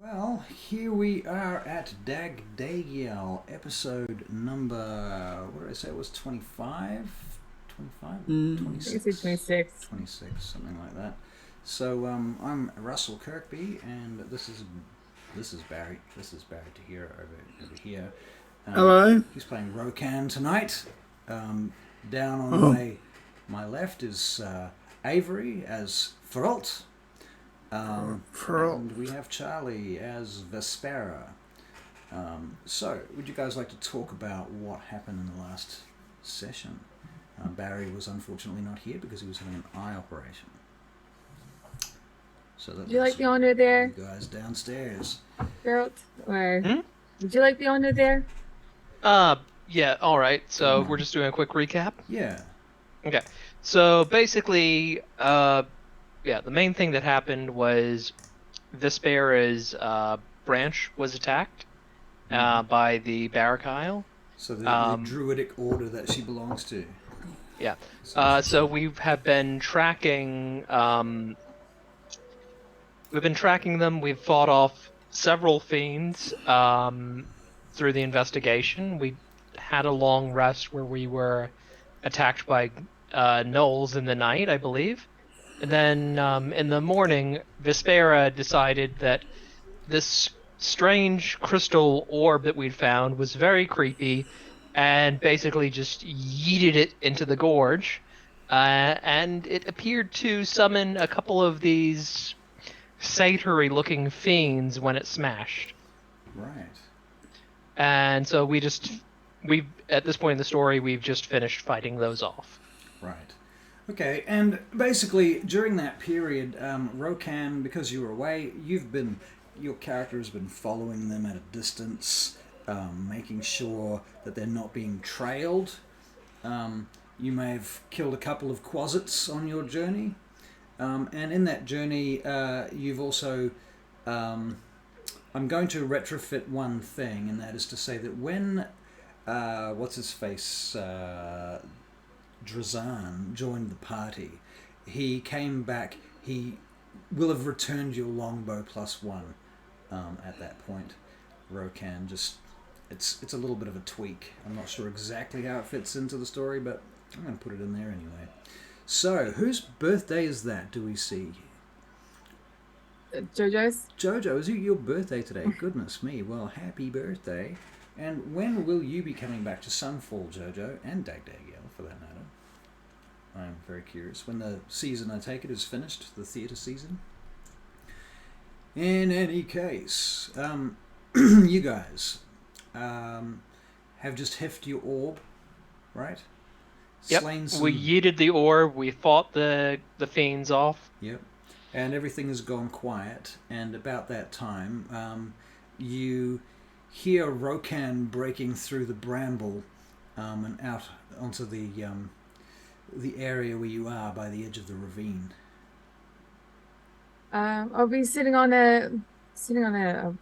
Well, here we are at DAGDAGIEL, episode number, what did I say it was, 25? 25? 26? 26. 26, something like that. So, I'm Russell KIRKBY, and this is Barry. This is Barry to hear over here. Hello. He's playing Rokan tonight. Down on my left is Avery as Feralt. And we have Charlie as Vespera. So, would you guys like to talk about what happened in the last session? Barry was unfortunately not here because he was having an eye operation. So Would you like the owner there? You guys downstairs. Geralt? Or would you like the owner there? Yeah, alright. So we're just doing a quick recap? Yeah. Okay. So basically, the main thing that happened was Vespera's branch was attacked by the Barrack Isle. So the druidic order that she belongs to. Yeah. So we have been tracking. We've been tracking them. We've fought off several fiends through the investigation. We had a long rest where we were attacked by gnolls in the night, I believe. And then in the morning, Vespera decided that this strange crystal orb that we'd found was very creepy, and basically just yeeted it into the gorge. And it appeared to summon a couple of these satyr-looking fiends when it smashed. Right. And so we've at this point in the story, we've just finished fighting those off. Right. Okay, and basically during that period, Rokan, because you were away, your character has been following them at a distance, making sure that they're not being trailed. You may have killed a couple of quasits on your journey, and in that journey, you've also. I'm going to retrofit one thing, and that is to say that when what's his face. Drazan joined the party, he came back, he will have returned your longbow +1 at that point. Rokan it's a little bit of a tweak. I'm not sure exactly how it fits into the story, but I'm going to put it in there anyway. So, whose birthday is that, do we see? Jojo's? Jojo, is it your birthday today? Goodness me, well, happy birthday. And when will you be coming back to Sunfall, Jojo, and DAGDAGIEL, for that matter? I'm very curious. When the season, I take it, is finished, the theatre season? In any case, you guys have just heft your orb, right? Yep, we yeeted the orb, we fought the fiends off. Yep, and everything has gone quiet, and about that time, you hear Rokan breaking through the bramble and out onto the area where you are by the edge of the ravine. I'll be sitting on a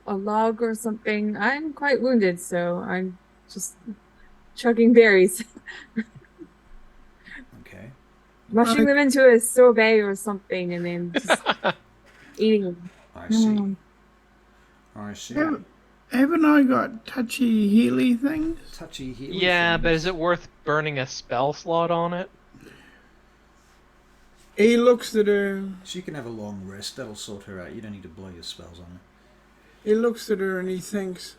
log or something. I'm quite wounded, so I'm just chugging berries. Okay. Rushing them into a sorbet or something, and then just eating them. I see. I see. Haven't I got touchy-healy things? Touchy-healy Yeah, things. but is it worth burning a spell slot on it? He looks at her. She can have a long rest. That'll sort her out. You don't need to blow your spells on her. He looks at her and he thinks,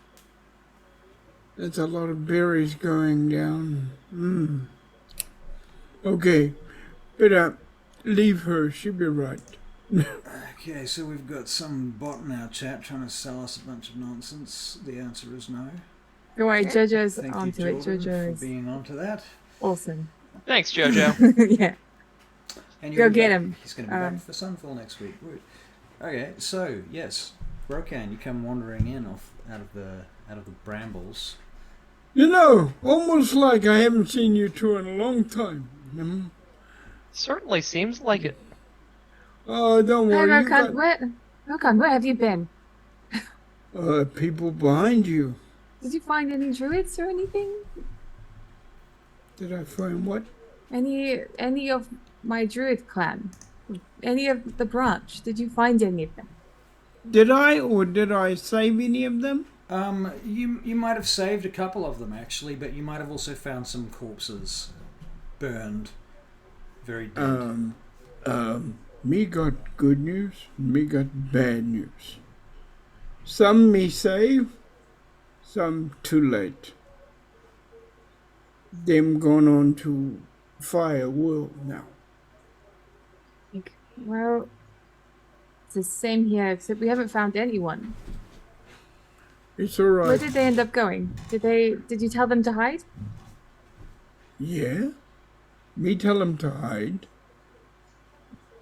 "There's a lot of berries going down. Okay, better leave her. She'll be right." Okay, so we've got some bot in our chat trying to sell us a bunch of nonsense. The answer is no. Don't worry, Jojo's Thank onto you, it. Jordan, Jojo for is being onto that. awesome. Thanks, Jojo. Yeah. And Go get him. He's going to be back for Sunfall next week. Okay, so yes, Rokan, you come wandering in out of the brambles. You know, almost like I haven't seen you two in a long time. Certainly seems like it. Oh, don't Hey, worry. Rokan, where have you been? People behind you. Did you find any druids or anything? Did I find what? Any of my druid clan? Any of the branch? Did you find any of them? Did I save any of them? You might have saved a couple of them actually, but you might have also found some corpses burned, very dead. Me got good news, me got bad news. Some me save, some too late. Them gone on to fire world now. Well, it's the same here, except we haven't found anyone. It's alright. Where did they end up going? Did you tell them to hide? Yeah? Me tell them to hide.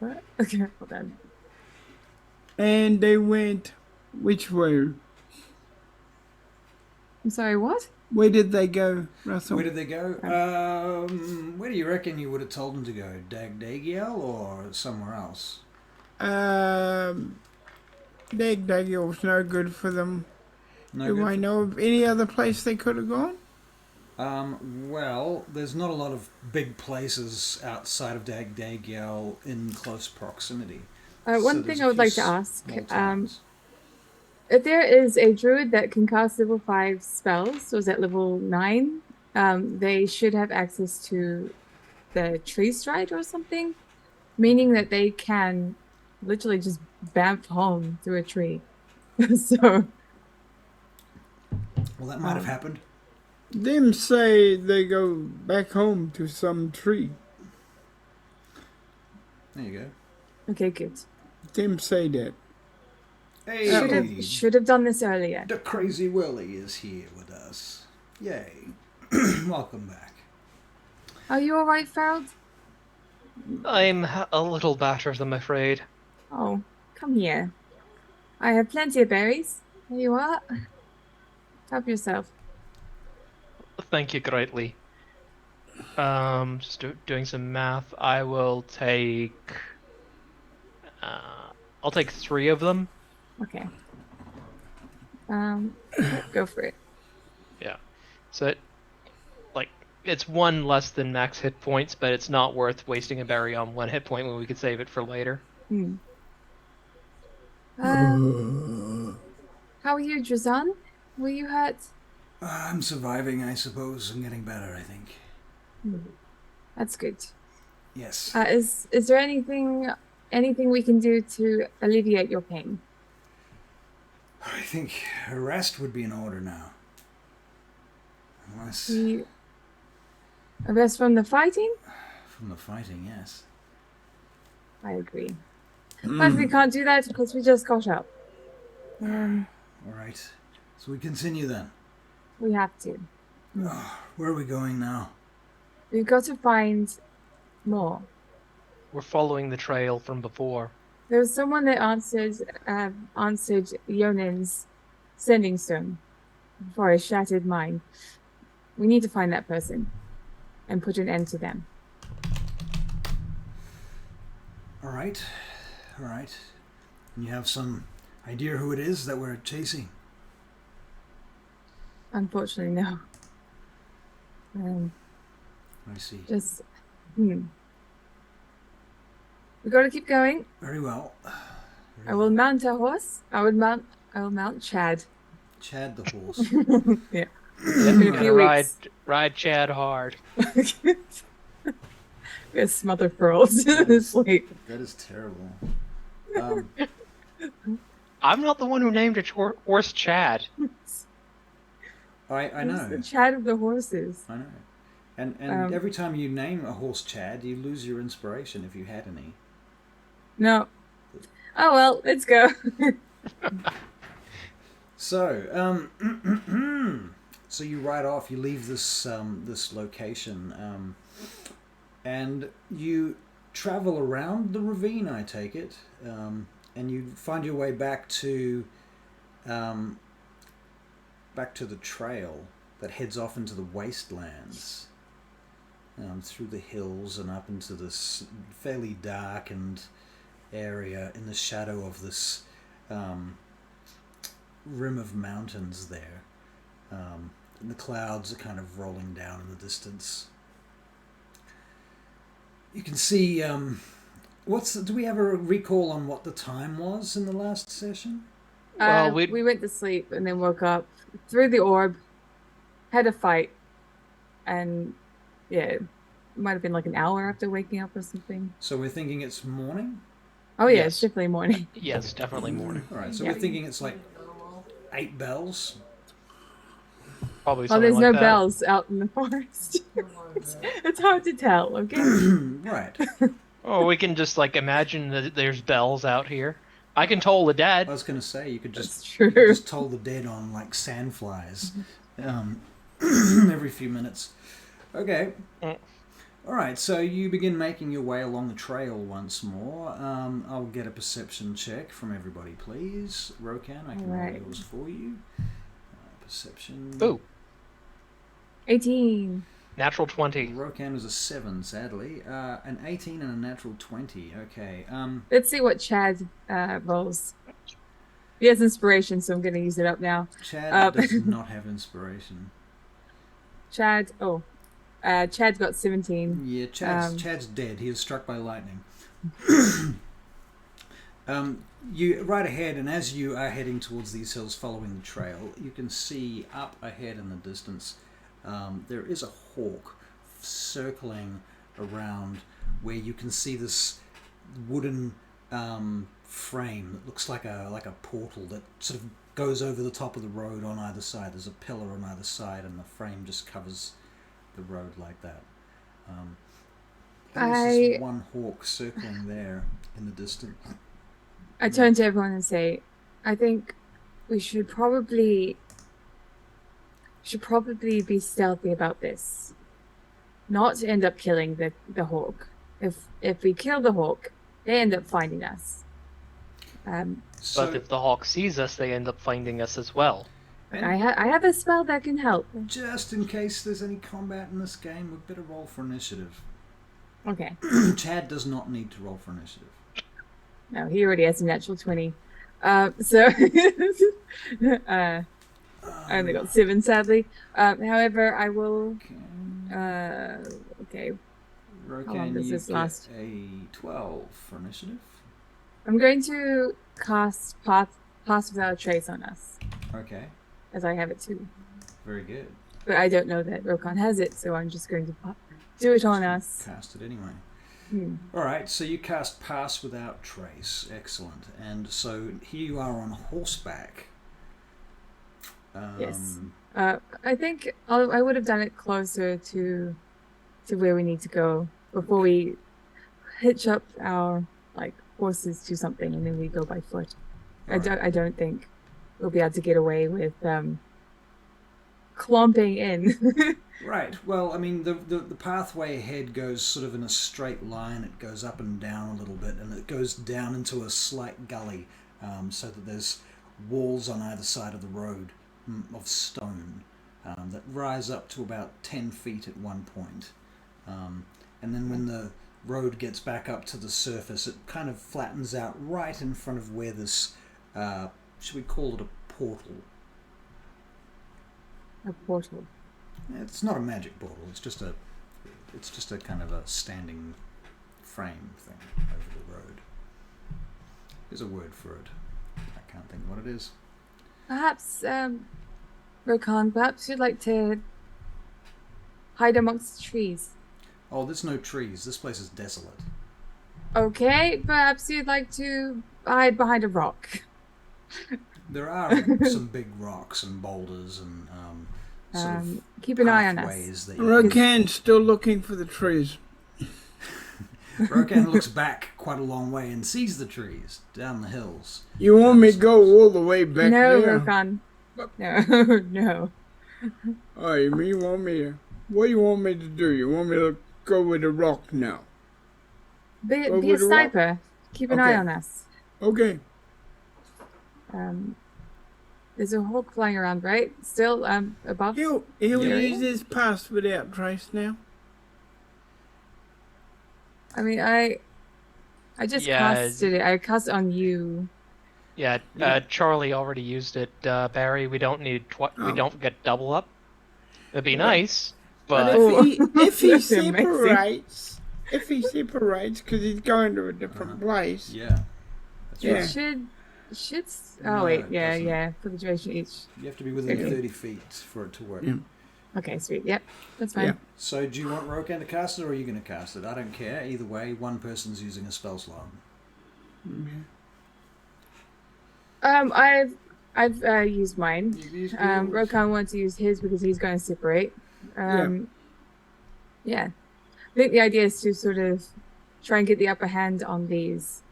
What? Okay, hold on. And they went which way? I'm sorry, what? Where did they go, Russell? Where did they go? Where do you reckon you would have told them to go? DAGDAGIEL or somewhere else? DagDagiel's no good for them. No Do good I know of any other place they could have gone? Well, there's not a lot of big places outside of DAGDAGIEL in close proximity. One thing I would like to ask, small towns. if there is a druid that can cast level 5 spells, so is at level 9, they should have access to the tree stride or something, meaning that they can literally just bamf home through a tree. So, Well, that might have happened. Them say they go back home to some tree. There you go. okay, good. Them say that. Hey, Should have done this earlier. the crazy Willy is here with us. Yay. Welcome back. Are you alright, Farrell? I'm a little battered, I'm afraid. Oh, come here. I have plenty of berries. There you are. Help yourself. Thank you greatly. Just doing some math. I will take. I'll take 3 of them. Okay. Go for it. Yeah. So it's 1 less than max hit points, but it's not worth wasting a berry on 1 hit point when we could save it for later. How are you, Drazan? Were you hurt? I'm surviving, I suppose. I'm getting better, I think. That's good. Yes. Is there anything we can do to alleviate your pain? I think a rest would be in order now. Unless... A rest from the fighting? From the fighting, yes. I agree. But we can't do that because we just got up. Alright. So we continue then. We have to. Where are we going now? We've got to find more. We're following the trail from before. There was someone that answered Yonin's sending stone before I shattered mine. We need to find that person and put an end to them. Alright. Alright. And you have some idea who it is that we're chasing? Unfortunately, no. I see. Just, we got to keep going. Very well. I will mount a horse. I will mount Chad. Chad the horse. Yeah. We're a few gonna weeks. ride Chad hard. Gonna smother pearls in his sleep. That is terrible. I'm not the one who named a horse Chad. I It's the know. Chad of the horses. I know. And every time you name a horse Chad, you lose your inspiration if you had any. No. Oh well, let's go. So, so you ride off. You leave this this location, and you travel around the ravine. I take it, and you find your way back to the trail that heads off into the wastelands, through the hills and up into this fairly darkened area in the shadow of this rim of mountains there. And the clouds are kind of rolling down in the distance. You can see, do we have a recall on what the time was in the last session? Well, we went to sleep and then woke up, threw the orb, had a fight, and yeah, it might have been like an hour after waking up or something. So we're thinking it's morning? Oh yeah, Yes. it's definitely morning. Yes, definitely morning. Alright, so Yeah. we're thinking it's like 8 bells. Probably Well, something there's like no that. bells out in the forest. It's hard to tell, okay? Right. Oh, we can just like imagine that there's bells out here. I can toll the dead. I was going to say, you could That's just, true. you could just toll the dead on like sandflies every few minutes. Okay. Mm. Alright, so you begin making your way along the trail once more. I'll get a perception check from everybody, please. Rokan, I can roll Alright. yours for you. Perception. Ooh, 18. natural 20. Rokan was a 7, sadly. An 18 and a natural 20. Okay. Let's see what Chad rolls. He has inspiration, so I'm going to use it up now. Chad does not have inspiration. Chad got 17. Yeah, Chad's dead. He is struck by lightning. You right ahead, and as you are heading towards these hills following the trail, you can see up ahead in the distance there is a hawk circling around where you can see this wooden frame that looks like a portal that sort of goes over the top of the road on either side. There's a pillar on either side, and the frame just covers the road like that. There's this one hawk circling there in the distance. I turn to everyone and say, I think we should probably be stealthy about this. Not to end up killing the hawk. If we kill the hawk, they end up finding us. But if the hawk sees us, they end up finding us as well. I have a spell that can help. Just in case there's any combat in this game, we'd better roll for initiative. Okay. Chad does not need to roll for initiative. No, he already has a natural 20. So I only got 7, sadly. However, I will. Okay. Rokan, How long does you this get last? a 12 for initiative. I'm going to cast Pass Without a Trace on us, Okay, as I have it too. very good. But I don't know that Rokan has it, so I'm just going to do it on us. Cast it anyway. Hmm. Alright, so you cast Pass Without Trace. Excellent. And so here you are on horseback. Yes. I think I would have done it closer to where we need to go before we hitch up our horses to something and then we go by foot. I don't think we'll be able to get away with clomping in. Right. Well, I mean, the pathway ahead goes sort of in a straight line. It goes up and down a little bit, and it goes down into a slight gully, so that there's walls on either side of the road of stone that rise up to about 10 feet at one point. And then when the road gets back up to the surface, it kind of flattens out right in front of where this, should we call it a portal? A portal. It's not a magic portal. It's just a kind of a standing frame thing over the road. There's a word for it. I can't think what it is. Perhaps, Rokan, perhaps you'd like to hide amongst the trees. Oh, there's no trees. This place is desolate. Okay, perhaps you'd like to hide behind a rock. There are some big rocks and boulders and sort of Keep an eye on us. pathways that you Rokan's still looking for the trees. Rokan looks back quite a long way and sees the trees down the hills. You want me to go all the way back No, there? Rokan. No, no. Oh, you mean you want me to... What do you want me to do? You want me to go with the rock now? Be a with the rock? sniper. Keep an eye Okay. on us. Okay. There's a hawk flying around, right? Still, above? He'll Yeah. use his Pass Without Trace now. I mean, I just Yeah, casted it. I cast it on you. Yeah, Charlie already used it. Barry, we don't need we don't get double up. It'd be nice, But but Oh. if he That's amazing. separates, because he's going to a different place. Yeah. That's Yeah. right. It should shoots. No, Oh wait, it yeah, doesn't. yeah. For the duration each. You have to be within Okay. 30 feet for it to work. Yeah. Okay, sweet. Yep, that's fine. Yeah. So do you want Rokan to cast it, or are you going to cast it? I don't care. Either way, one person's using a spell slot. I've used mine. You use yours. Rokan wants to use his because he's going to separate. Yeah. I think the idea is to sort of try and get the upper hand on these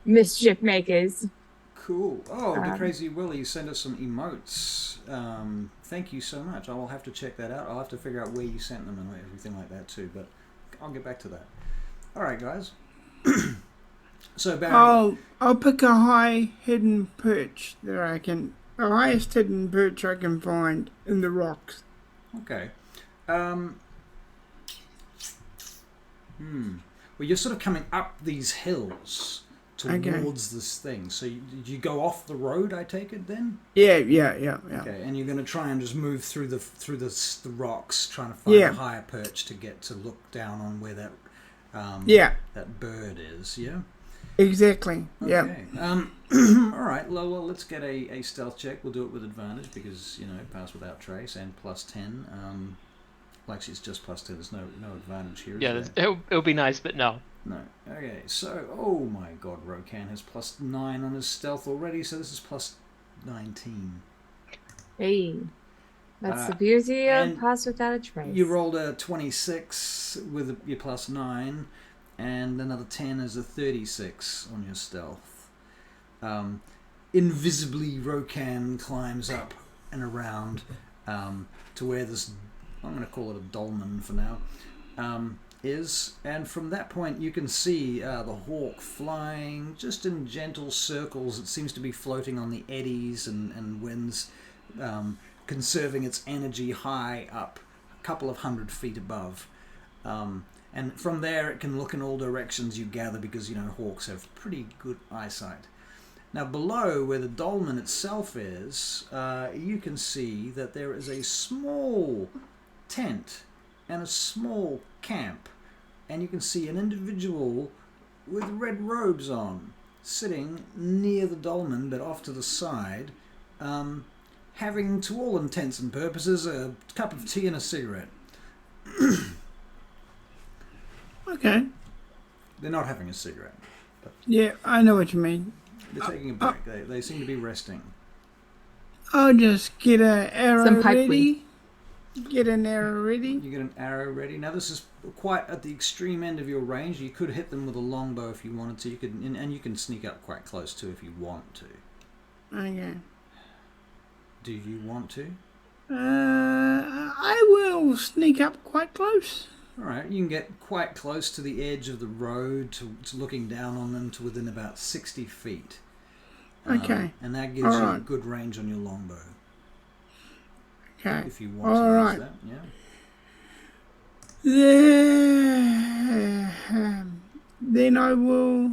mischief makers. Cool. Oh, the Crazy Willy sent us some emotes. Thank you so much. I will have to check that out. I'll have to figure out where you sent them and everything like that too, but I'll get back to that. All right, guys. So Barry, I'll pick a high hidden perch that I can, the highest hidden perch I can find in the rocks. okay. Well, you're sort of coming up these hills towards this thing. So did you go off the road? I take it then. Yeah. Okay, and you're going to try and just move through the rocks, trying to find a higher perch to get to look down on where that that bird is. Yeah. Exactly. Yeah. Okay. All right. Well, let's get a stealth check. We'll do it with advantage because pass without trace and +10. Actually, it's just +10. There's no advantage here. Yeah, is there? it'll be nice, but no. No. Okay. So, oh my God, Rokan has +9 on his stealth already. So this is +19. Hey, that's the beauty of and pass without a trace. You rolled a 26 with your +9, and another 10 is a 36 on your stealth. Invisibly, Rokan climbs up and around to where this, I'm going to call it a dolmen for now, is. And from that point, you can see the hawk flying just in gentle circles. It seems to be floating on the eddies and winds, conserving its energy high up, a couple of 100 feet above. And from there, it can look in all directions, you gather, because, hawks have pretty good eyesight. Now, below, where the dolmen itself is, you can see that there is a small tent and a small camp. And you can see an individual with red robes on, sitting near the dolmen, but off to the side, having, to all intents and purposes, a cup of tea and a cigarette. Okay. They're not having a cigarette. Yeah, I know what you mean. They're taking a break. They seem to be resting. I'll just get an arrow Some pipe ready. Get an arrow ready. You get an arrow ready. Now this is quite at the extreme end of your range. You could hit them with a longbow if you wanted to. You could, and you can sneak up quite close too if you want to. Okay. Do you want to? I will sneak up quite close. All right. You can get quite close to the edge of the road, to looking down on them, to within about 60 feet. Okay. And that gives you a good range on your longbow. Okay. If you want to use that, yeah. Then I will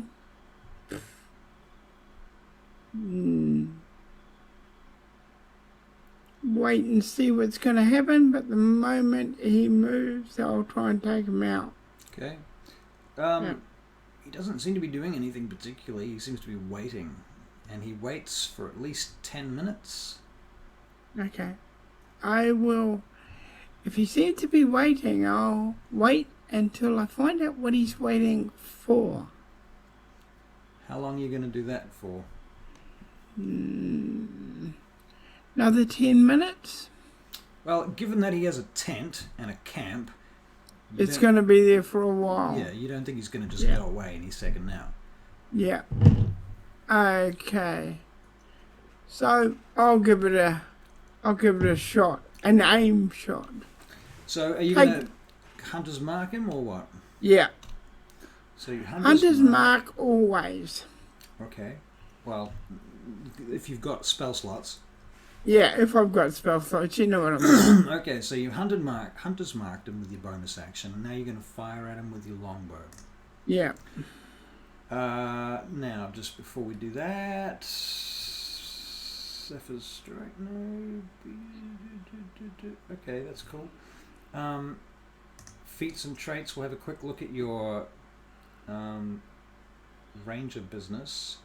wait and see what's going to happen, but the moment he moves, I'll try and take him out. Okay. He doesn't seem to be doing anything particularly. He seems to be waiting. And he waits for at least 10 minutes. Okay. I will, if he seems to be waiting, I'll wait until I find out what he's waiting for. How long are you going to do that for? Another 10 minutes? Well, given that he has a tent and a camp... It's going to be there for a while. Yeah, you don't think he's going to just go away any second now? Yeah. Okay. So, I'll give it a shot. An aim shot. So, are you going to hunter's mark him or what? Yeah. So, you hunter's mark always. Okay. Well, if you've got spell slots. Yeah, if I've got spell slots, you know what I mean. Okay, so you hunter's marked him with your bonus action, and now you're going to fire at him with your longbow. Yeah. Now, just before we do that, Zephyr's Strike, no. Okay, that's cool. Feats and traits, we'll have a quick look at your range of business.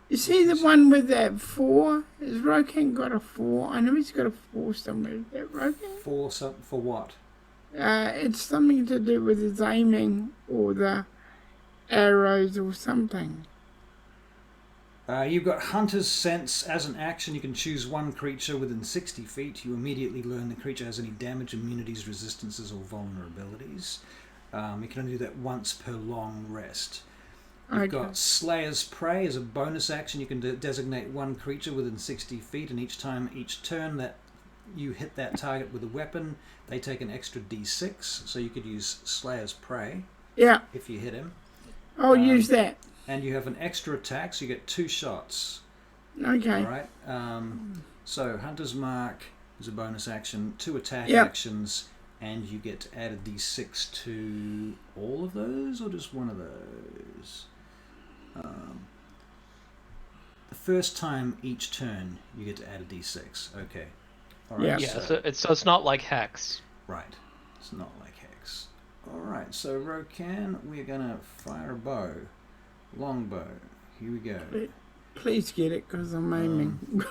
You see the one with that 4? Has Rokan got a 4? I know he's got a 4 somewhere. Is that Rokan? For what? It's something to do with his aiming or the arrows or something. You've got Hunter's Sense. As an action, you can choose one creature within 60 feet. You immediately learn the creature has any damage, immunities, resistances, or vulnerabilities. You can only do that once per long rest. You've got Slayer's Prey. As a bonus action, you can designate one creature within 60 feet, and each turn that you hit that target with a weapon, they take an extra d6. So you could use Slayer's Prey if you hit him. I'll use that. And you have an extra attack, so you get 2 shots. Okay. All right. So Hunter's Mark is a bonus action, 2 attack actions, and you get to add a d6 to all of those, or just one of those? The first time each turn, you get to add a d6. Okay. All right. Yeah. So it's not like Hex. Right. It's not like Hex. All right. So Rokan, we're gonna fire a bow. Longbow. Here we go. Please get it, because I'm aiming. No.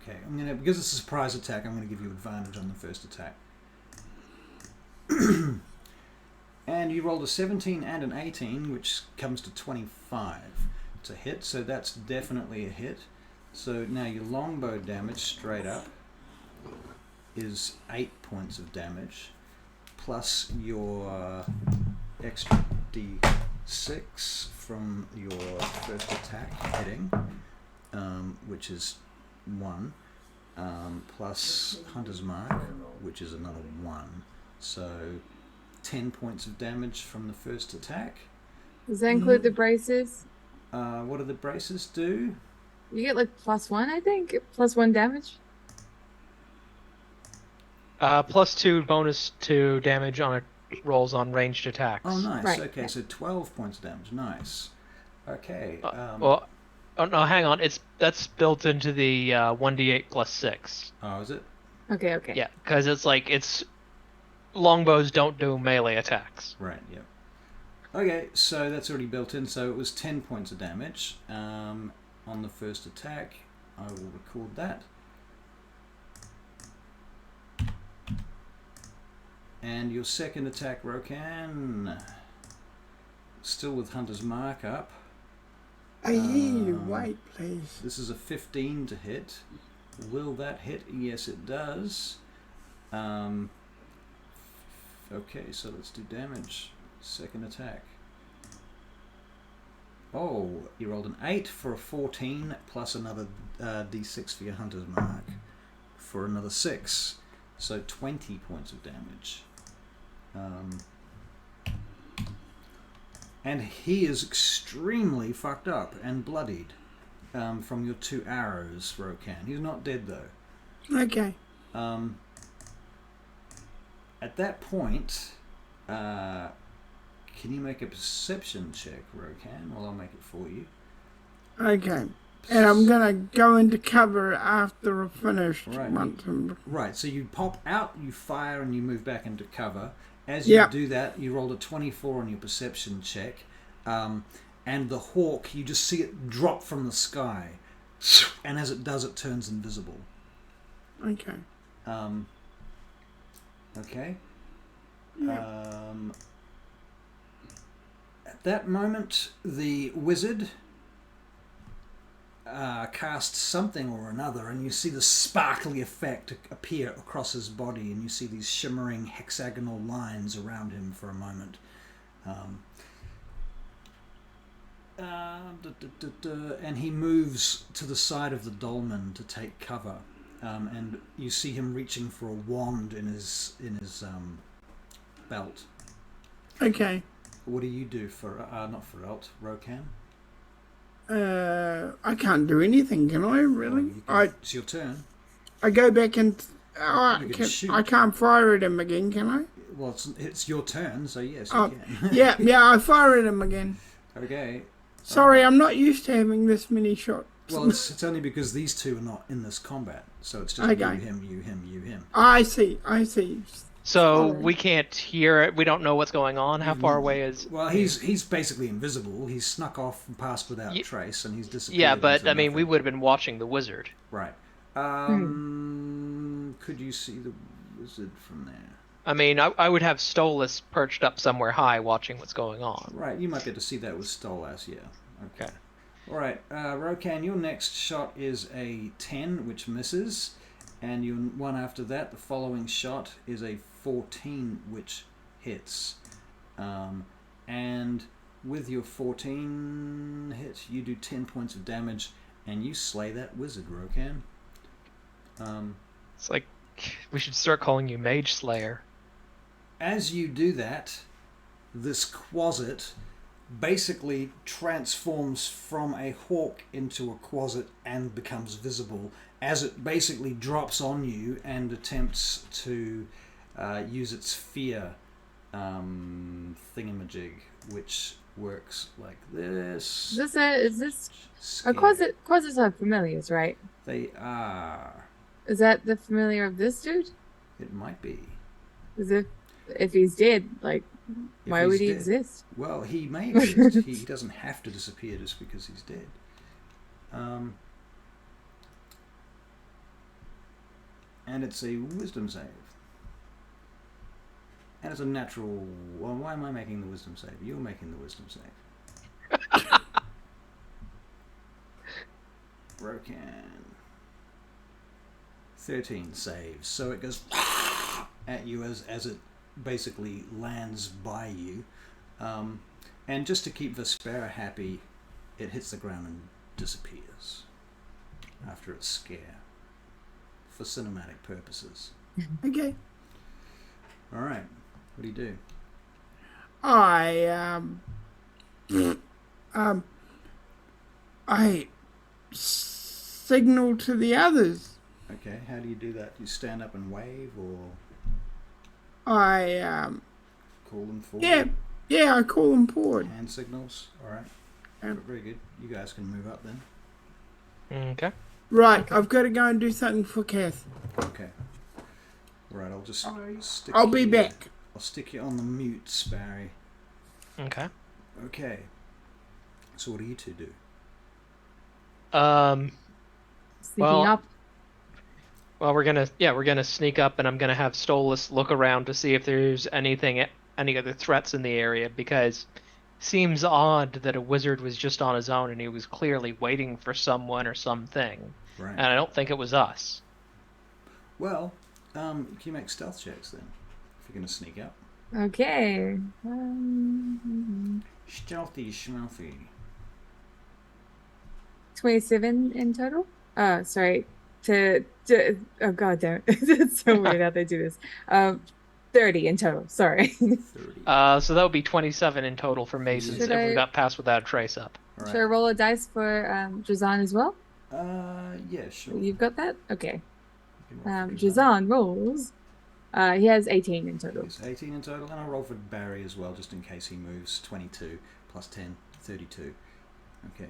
Okay, because it's a surprise attack, I'm gonna give you advantage on the first attack. And you rolled a 17 and an 18, which comes to 25 to hit, so that's definitely a hit. So now your longbow damage straight up is 8 points of damage, plus your extra d6 from your first attack hitting, which is 1, plus Hunter's Mark, which is another 1. So 10 points of damage from the first attack. Does that include the braces? What do the braces do? You get like +1, I think. +1 damage. +2 bonus to damage on rolls on ranged attacks. Oh, nice. Right. Okay, so 12 points of damage. Nice. Okay. Well, oh no, hang on. That's built into the 1d8 +6. Oh, is it? Okay. Yeah, because it's longbows don't do melee attacks. Right. Yep. Okay, so that's already built in. So it was 10 points of damage on the first attack. I will record that. And your second attack, Rokan, still with Hunter's Mark up. I hear you. Wait, please. This is a 15 to hit. Will that hit? Yes, it does. Okay, so let's do damage. Second attack. Oh, you rolled an 8 for a 14, plus another d6 for your Hunter's Mark for another 6. So 20 points of damage. And he is extremely fucked up and bloodied from your 2 arrows, Rokan. He's not dead though. Okay. At that point, can you make a perception check, Rokan? Well, I'll make it for you. Okay. And I'm going to go into cover after I finish. Right, so you pop out, you fire, and you move back into cover. As you do that, you rolled a 24 on your perception check. And the hawk, you just see it drop from the sky. And as it does, it turns invisible. Okay. Okay. Yeah. At that moment, the wizard casts something or another, and you see the sparkly effect appear across his body, and you see these shimmering hexagonal lines around him for a moment. And he moves to the side of the dolmen to take cover, and you see him reaching for a wand in his belt. Okay. What do you do for not for Rokan? I can't do anything, can I? Really? It's your turn. I go back and I can't fire at him again, can I? Well, it's your turn, so yes, you can. yeah, I fire at him again. Okay. Sorry, I'm not used to having this many shots. Well, it's only because these two are not in this combat, so it's just you, him, you, him, you, him. I see. So we can't hear it. We don't know what's going on. How far away is? Well, he's basically invisible. He's snuck off and passed without trace, and he's disappeared. Yeah, but I mean, nothing. we would have been watching the wizard. Right. Could you see the wizard from there? I mean, I would have Stolas perched up somewhere high watching what's going on. Right, you might be able to see that with Stolas, yeah. Okay. All right, Rokan, your next shot is a 10, which misses. And your one after that, the following shot, is a 14, which hits. And with your 14 hit, you do 10 points of damage, and you slay that wizard, Rokan. It's like, we should start calling you Mage Slayer. As you do that, this quasit basically transforms from a hawk into a quasit and becomes visible as it basically drops on you and attempts to use its fear thingamajig, which works like this. Is this quasits are familiars, right? They are. Is that the familiar of this dude? It might be. Is if he's dead, like, why would he exist? Well, he may exist. He doesn't have to disappear just because he's dead. And it's a wisdom save. And it's a natural... Well, why am I making the wisdom save? You're making the wisdom save. Broken. 13 saves. So it goes at you as it basically lands by you. And just to keep Vespera happy, it hits the ground and disappears after its scare. For cinematic purposes. Okay. All right. What do you do? I signal to the others. Okay. How do you do that? Do you stand up and wave, or I call them forward? Yeah, I call them forward. Hand signals. All right. Very good. You guys can move up then. Okay. Right, I've got to go and do something for Kath. Okay. Right. I'll just stick. I'll be back. I'll stick you on the mute, Sparry. Okay. Okay. So what do you two do? Sneaking up. Well, we're gonna sneak up, and I'm gonna have Stolas look around to see if there's any other threats in the area, because it seems odd that a wizard was just on his own and he was clearly waiting for someone or something. Right. And I don't think it was us. Well, can you make stealth checks then, if you're going to sneak up? Okay. Stealthy, schmalthy. 27 in total. Sorry. Oh god damn it. It's so weird how they do this. 30 in total. Sorry. 30. So that would be 27 in total for Masons if we got passed without a trace up. Right. Should I roll a dice for Jazan as well? Yeah, sure. You've got that? Okay. You can roll for Jazan rolls. He has 18 in total. He's 18 in total, and I'll roll for Barry as well, just in case he moves. 22 plus 10, 32. Okay.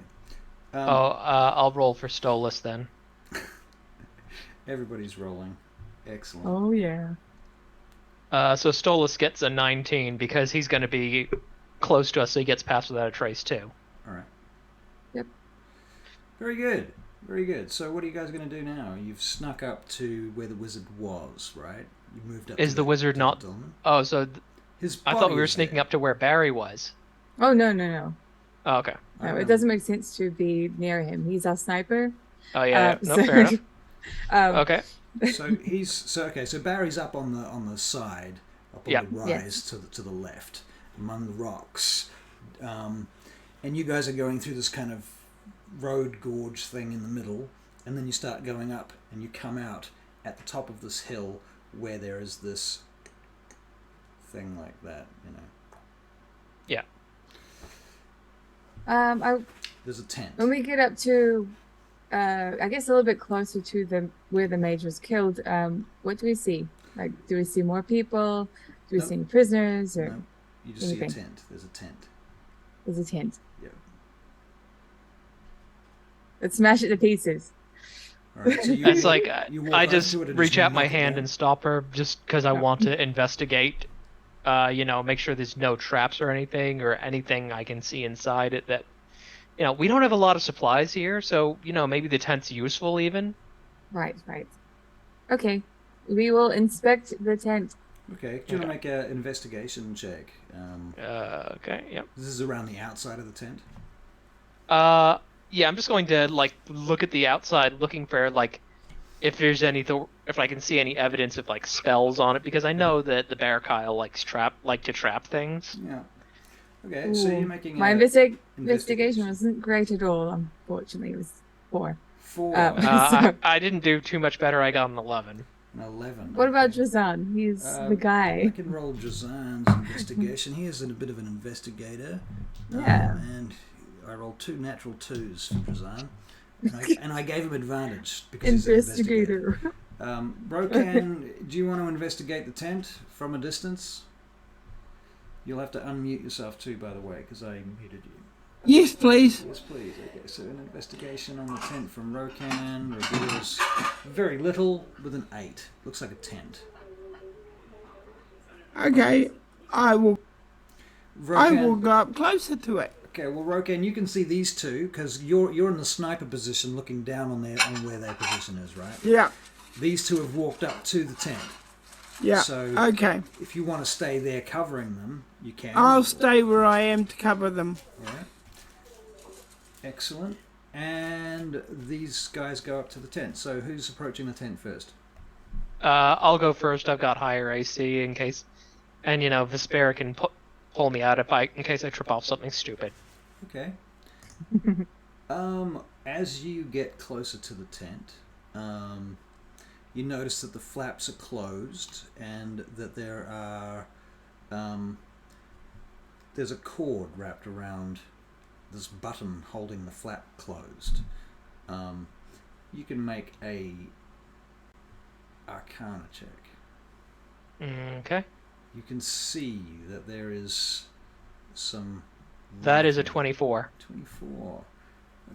I'll roll for Stolas then. Everybody's rolling. Excellent. Oh yeah. So Stolas gets a 19 because he's going to be close to us, so he gets passed without a trace too. All right. Yep. Very good. Very good. So what are you guys going to do now? You've snuck up to where the wizard was, right? You moved up. Is the wizard not? Oh, so his I thought we were sneaking up to where Barry was. Oh no. Oh, okay. No, it doesn't make sense to be near him. He's our sniper. Oh yeah. No, fair enough. Okay. So Barry's up on the side, up on the rise to the left, among the rocks, and you guys are going through this kind of road gorge thing in the middle, and then you start going up, and you come out at the top of this hill where there is this thing like that, you know. Yeah. There's a tent. When we get up to, I guess a little bit closer to where the mage was killed, what do we see? Like, do we see more people? Do we see any prisoners? Or no, you just see a tent. There's a tent. There's a tent. Yeah. Let's smash it to pieces. All right, so you, It's like you walk I up just to it and reach out my knock it hand down. and stop her just because I want to investigate. Make sure there's no traps or anything I can see inside it that, we don't have a lot of supplies here, so, maybe the tent's useful even. Right. Okay. We will inspect the tent. Okay, do you want to make an investigation check? Okay, yep. This is around the outside of the tent. Yeah, I'm just going to, look at the outside, looking for, if there's if I can see any evidence of, spells on it, because I know that the bear Kyle like to trap things. Yeah. Okay, so Ooh, you're making my a investigation wasn't great at all. Unfortunately, it was 4. 4. So, I didn't do too much better. I got an 11. An 11. what about okay. Drazan? He's the I guy. can roll Jazan's investigation. He is a bit of an investigator. Yeah. And I rolled 2 natural 2s for Jazan. And I gave him advantage because he's an investigator. Rokan, do you want to investigate the tent from a distance? You'll have to unmute yourself too, by the way, because I muted you. Yes, please. Yes, please. Okay, so an investigation on the tent from Rokan reveals very little with an 8. Looks like a tent. Okay, I will Rokan, go up closer to it. okay, well, Rokan, you can see these two because you're in the sniper position, looking down on where their position is, right? Yeah, These two have walked up to the tent. yeah. So Okay, if you want to stay there covering them, you can. I'll stay where I am to cover them. All right. Excellent. And these guys go up to the tent. So who's approaching the tent first? I'll go first. I've got higher AC in case, and Vespera can pull me out in case I trip off something stupid. Okay. As you get closer to the tent, you notice that the flaps are closed and that there's a cord wrapped around this button holding the flap closed. You can make a Arcana check. Okay. You can see that there is some... That is a 24. 24.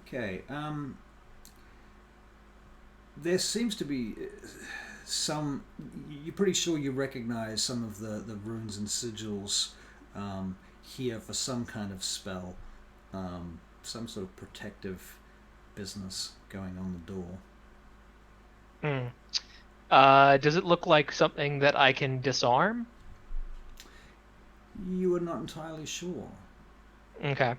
Okay. There seems to be some... You're pretty sure you recognize some of the runes and sigils here for some kind of spell. Some sort of protective business going on the door. Does it look like something that I can disarm? You are not entirely sure. Okay.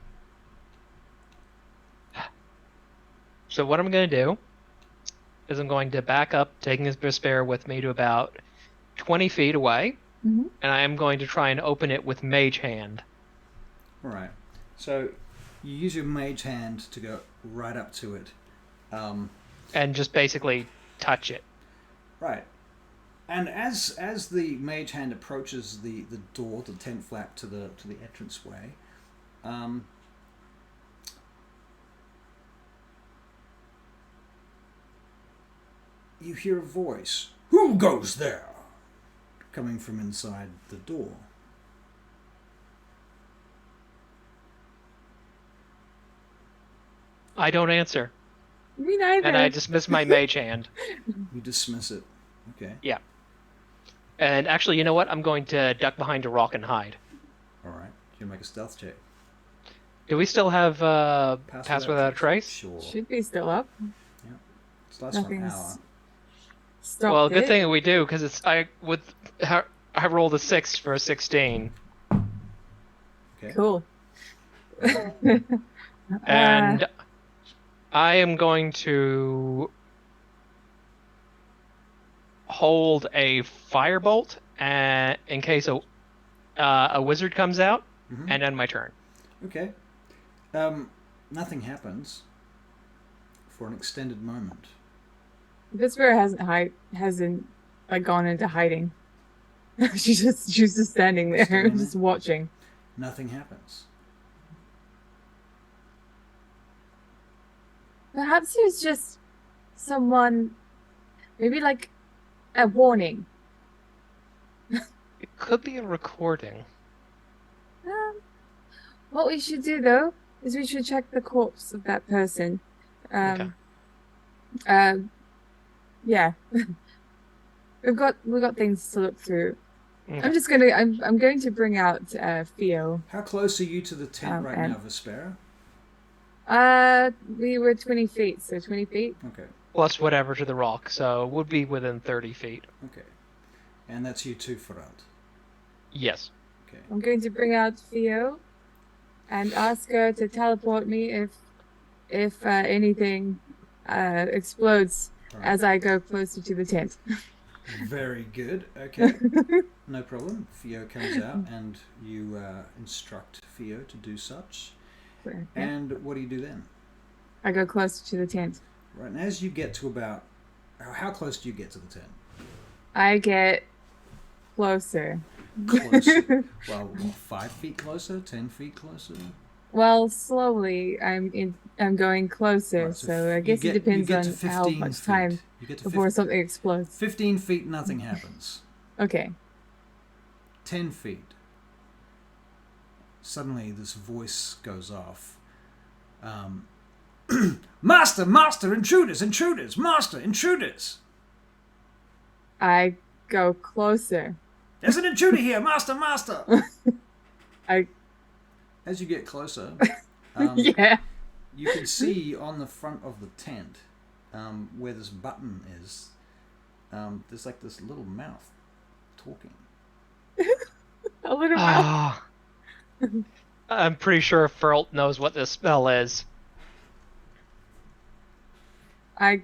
So what I'm going to do is I'm going to back up, taking this Vespera with me to about 20 feet away, and I am going to try and open it with Mage Hand. Alright. So you use your mage hand to go right up to it. And just basically touch it. Right. And as the mage hand approaches the door, the tent flap to the entranceway, you hear a voice. Who goes there? Coming from inside the door. I don't answer. Me neither. And I dismiss my mage hand. You dismiss it. Okay. Yeah. And actually, you know what? I'm going to duck behind a rock and hide. Alright. You make a stealth check. Do we still have Pass Without a Trace? Sure. Should be still up. It's last for an Nothing's hour. stopped Well, good it. thing we do, because I rolled a 6 for a 16. Okay. Cool. And I am going to hold a firebolt in case a wizard comes out, and end my turn. Okay. Nothing happens for an extended moment. Vespera hasn't gone into hiding. she's just standing there, Standing just there? watching. Nothing happens. Perhaps there's just someone, maybe like a warning. It could be a recording. What we should do though is we should check the corpse of that person. Okay. Yeah. we've got things to look through. Okay. I'm going to bring out Theo. How close are you to the tent right and now, Vespera? we were 20 feet, so 20 feet. Okay. Plus whatever to the rock, so would be within 30 feet. Okay. And that's you too, Ferrand. Yes. Okay. I'm going to bring out Theo and ask her to teleport me if anything explodes Right. as I go closer to the tent. Very good. Okay. No problem. Theo comes out and you instruct Theo to do such. Yeah. And what do you do then? I go closer to the tent. Right. And as you get to about... How close do you get to the tent? I get closer. Closer. Well, what, 5 feet closer? 10 feet closer? Well, slowly I'm going closer, Right, so I guess it depends you get on to how 15 much feet. time You get to before something explodes. 15 feet, nothing happens. Okay. 10 feet. Suddenly this voice goes off. Master, master, intruders, intruders, master, intruders. I go closer. There's an intruder here, master, master. I As you get closer, yeah. you can see on the front of the tent, where this button is, there's like this little mouth talking. A little mouth. Ah. I'm pretty sure Ferlt knows what this spell is. I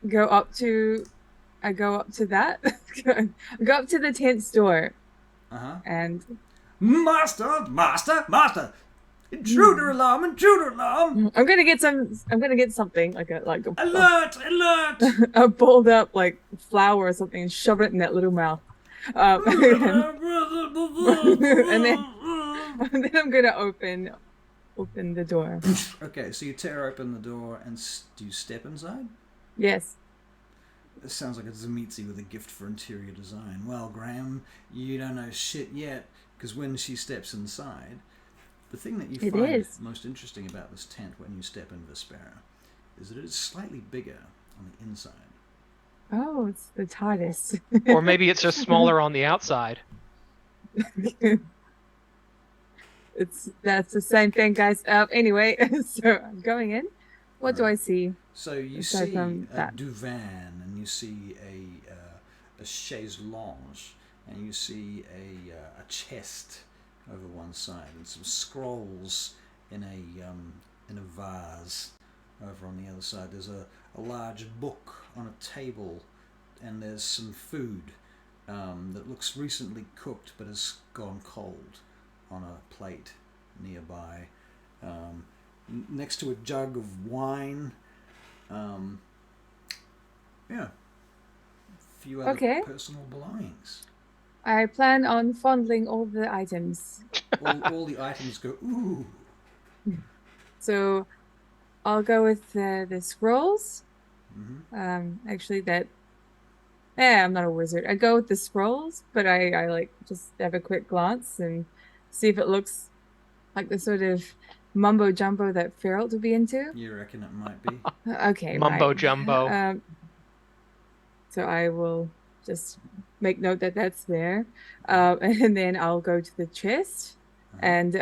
go up to that. I go up to the tent's door. Uh-huh. And Master, master, master. Intruder alarm, intruder alarm. I'm gonna get something like a Alert, alert. a pulled up like flower or something and shove it in that little mouth. And then I'm gonna open the door. Okay, so you tear open the door and do you step inside? Yes. This sounds like a Zemitzi with a gift for interior design. Well, Graham, you don't know shit yet, because when she steps inside, the thing that you find most interesting about this tent when you step in Vespera is that it's slightly bigger on the inside. Oh, it's the TARDIS. Or maybe it's just smaller on the outside. That's the same thing, guys. Anyway, so I'm going in. What do I see? So you aside see from a that? divan, and you see a chaise lounge, and you see a chest over one side, and some scrolls in a vase over on the other side. There's a large book on a table, and there's some food that looks recently cooked but has gone cold on a plate nearby. Next to a jug of wine. Yeah. A few other personal belongings. I plan on fondling all the items. All the items go, ooh. So I'll go with the scrolls. Mm-hmm. Actually, I'm not a wizard. I go with the scrolls, but I like just have a quick glance and see if it looks like the sort of mumbo jumbo that Feralt would be into. You reckon it might be? Okay, Mumbo right. jumbo. So I will just make note that that's there, and then I'll go to the chest and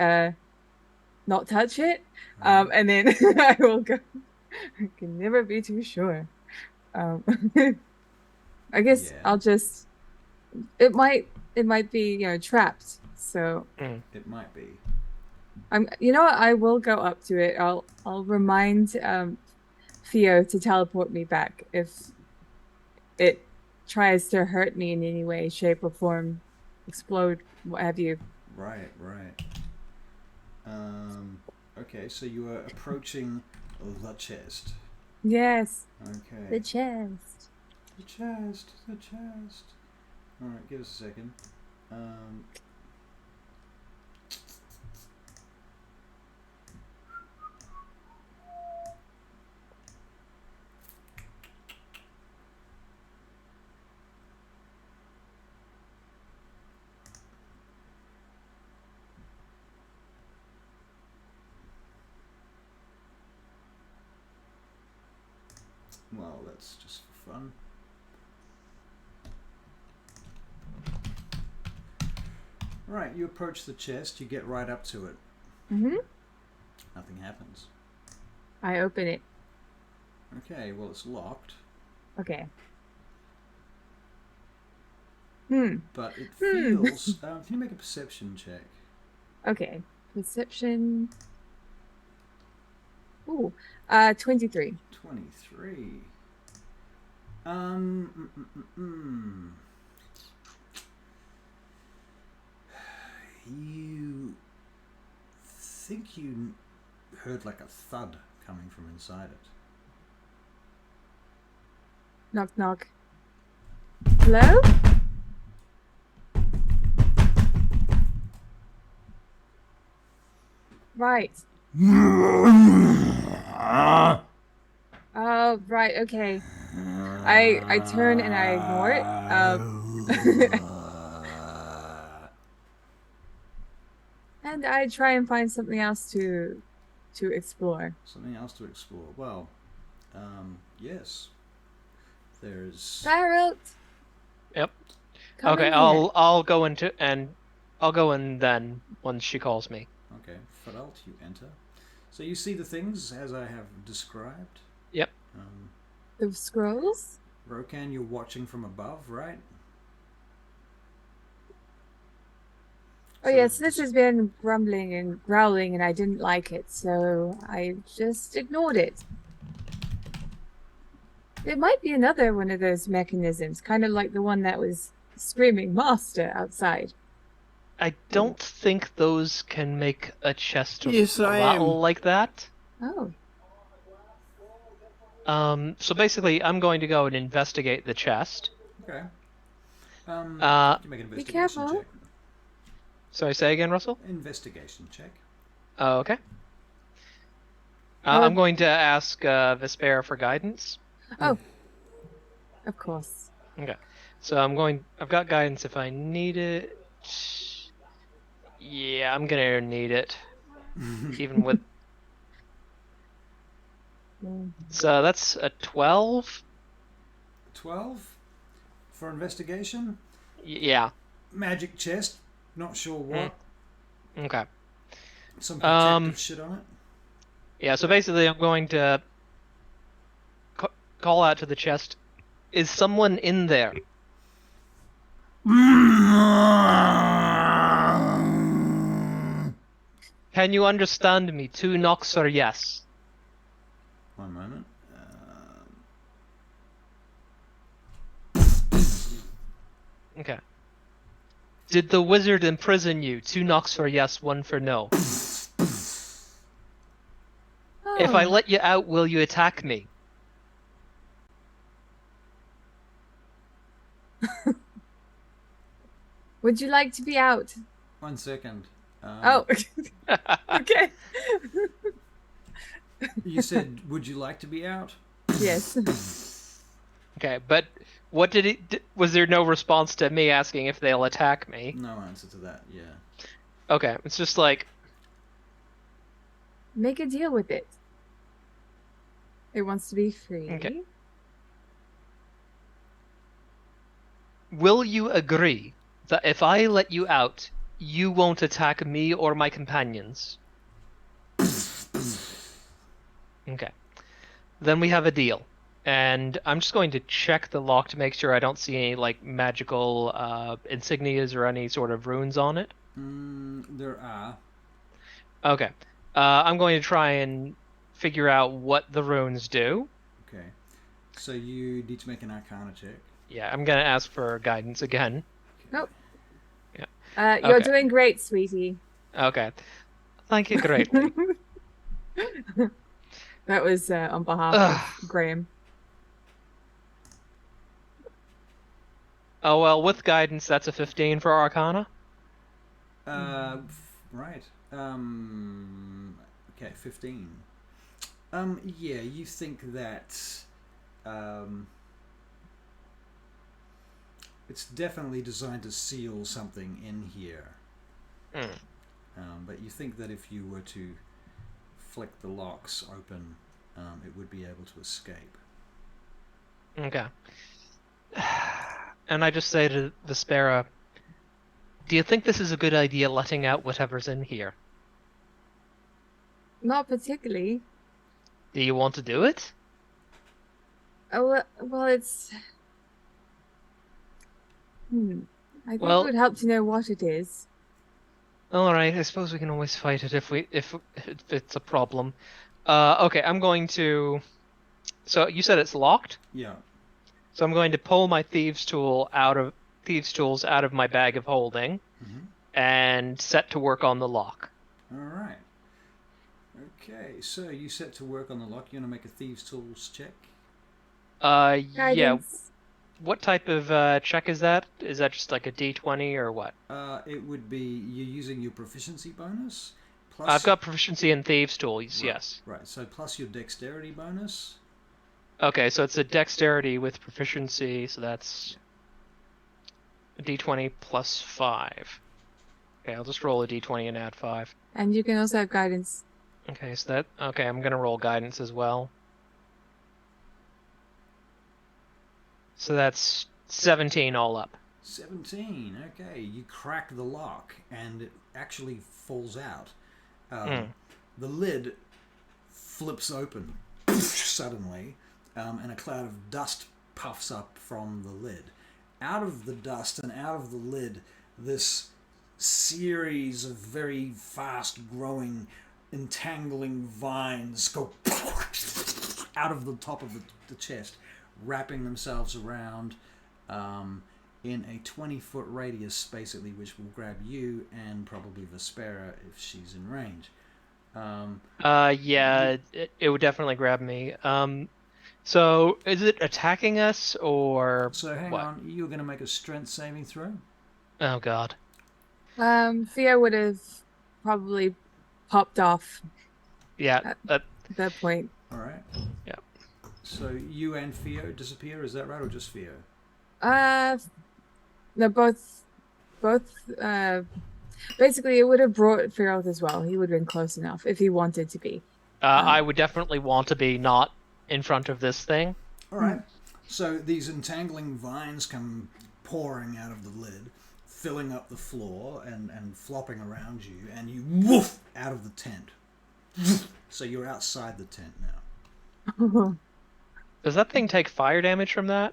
not touch it, and then I will go. I can never be too sure. I guess I'll just. It might be trapped. So it might be. You know what? I will go up to it. I'll remind Theo to teleport me back if it tries to hurt me in any way, shape, or form, explode, what have you. Right. Okay, so you are approaching the chest. Yes. Okay. The chest. The chest. Alright, give us a second. Well, that's just for fun. Right, you approach the chest, you get right up to it. Mm-hmm. Nothing happens. I open it. Okay, well, it's locked. Okay. But it feels... can you make a perception check? Okay. Perception. Ooh. 23. 23. You think you heard like a thud coming from inside it. Knock, knock. Hello? Right. Oh, right. Okay. I turn and I ignore it. And I try and find something else to explore. Something else to explore. Well, yes. There's... Barrett. Yep. Come Okay, in here. I'll go into and I'll go in then once she calls me. Okay, Faralt, you enter. So you see the things as I have described. Yep. The scrolls? Rokan, you're watching from above, right? Oh yes, this has been grumbling and growling and I didn't like it, so I just ignored it. It might be another one of those mechanisms, kind of like the one that was screaming master outside. I don't think those can make a chest Yes, I rattle am. like that. Oh. So basically, I'm going to go and investigate the chest. Okay. You make an investigation careful. check. Sorry, say again, Russell? Investigation check. Oh, okay. I'm going to ask Vespera for guidance. Oh. Of course. Okay. So I've got guidance if I need it. Yeah, I'm gonna need it. Even with... So that's a 12? 12 for investigation. Yeah. Magic chest. Not sure what. Okay. Some protective shit on it. Yeah, so basically I'm going to call out to the chest. Is someone in there? Can you understand me? 2 knocks or yes? One moment. Okay. Did the wizard imprison you? 2 knocks for yes, 1 for no. Oh. If I let you out, will you attack me? Would you like to be out? 1 second. Oh. Okay. You said, would you like to be out? Yes. Okay, but what did it... Was there no response to me asking if they'll attack me? No answer to that, yeah. Okay, it's just like... Make a deal with it. It wants to be free. Okay. Will you agree that if I let you out, you won't attack me or my companions? Okay. Then we have a deal. And I'm just going to check the lock to make sure I don't see any, like, magical insignias or any sort of runes on it. There are. Okay. I'm going to try and figure out what the runes do. Okay. So you need to make an Arcana check. Yeah, I'm going to ask for guidance again. Nope. Yeah. You're Okay. doing great, sweetie. Okay. Thank you greatly. That was on behalf of Graham. Oh, well, with guidance, that's a 15 for Arcana. Right. Okay, 15. Yeah, you think that it's definitely designed to seal something in here. But you think that if you were to flick the locks open, it would be able to escape. Okay. And I just say to Vespera, Do you think this is a good idea, letting out whatever's in here? Not particularly. Do you want to do it? Oh, well, it's... I think Well- it would help to know what it is. All right, I suppose we can always fight it if it's a problem. Okay, I'm going to. So you said it's locked, Yeah. so I'm going to pull my thieves' tools out of my bag of holding, and set to work on the lock. All right. Okay, so you set to work on the lock. You want to make a thieves' tools check? Yeah. Guidance. What type of check is that? Is that just like a D20 or what? It would be you're using your proficiency bonus. Plus, I've got proficiency in thieves' tools. right, Yes. Right. So plus your dexterity bonus. Okay, so it's a dexterity with proficiency, so that's a D20 plus 5. Okay, I'll just roll a D20 and add 5. And you can also have guidance. Okay, okay, I'm gonna roll guidance as well. So that's 17 all up. 17. Okay, you crack the lock and it actually falls out. The lid flips open suddenly, and a cloud of dust puffs up from the lid. Out of the dust and out of the lid, this series of very fast-growing, entangling vines go out of the top of the chest, wrapping themselves around in a 20-foot radius, basically, which will grab you and probably Vespera if she's in range. Yeah, it would definitely grab me. So is it attacking us or So hang what? on, you're going to make a strength saving throw? Oh God. Theo would have probably popped off Yeah. at that point. All right. Yeah. So you and Theo disappear, is that right, or just Theo? No, both. Basically, it would have brought Ferald as well. He would have been close enough if he wanted to be. I would definitely want to be not in front of this thing. All right. So these entangling vines come pouring out of the lid, filling up the floor and flopping around you, and you woof out of the tent. So you're outside the tent now. Does that thing take fire damage from that?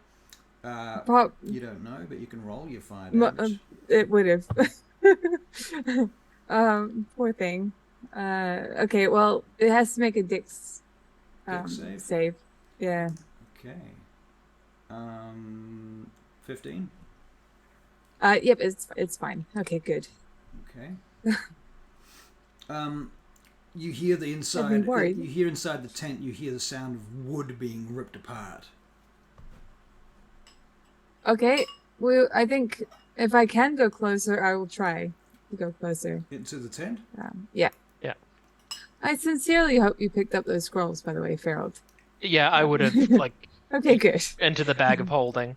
You don't know, but you can roll your fire damage. It would have. Poor thing. Okay, well, it has to make a Dex save. Yeah. Okay. 15. Yep, it's fine. Okay, good. Okay. You hear the inside. You hear inside the tent. You hear the sound of wood being ripped apart. Okay. Well, I think if I can go closer, I will try to go closer. Into the tent? Yeah. Yeah. I sincerely hope you picked up those scrolls, by the way, Ferald. Yeah, I would have Okay, good. into the bag of holding.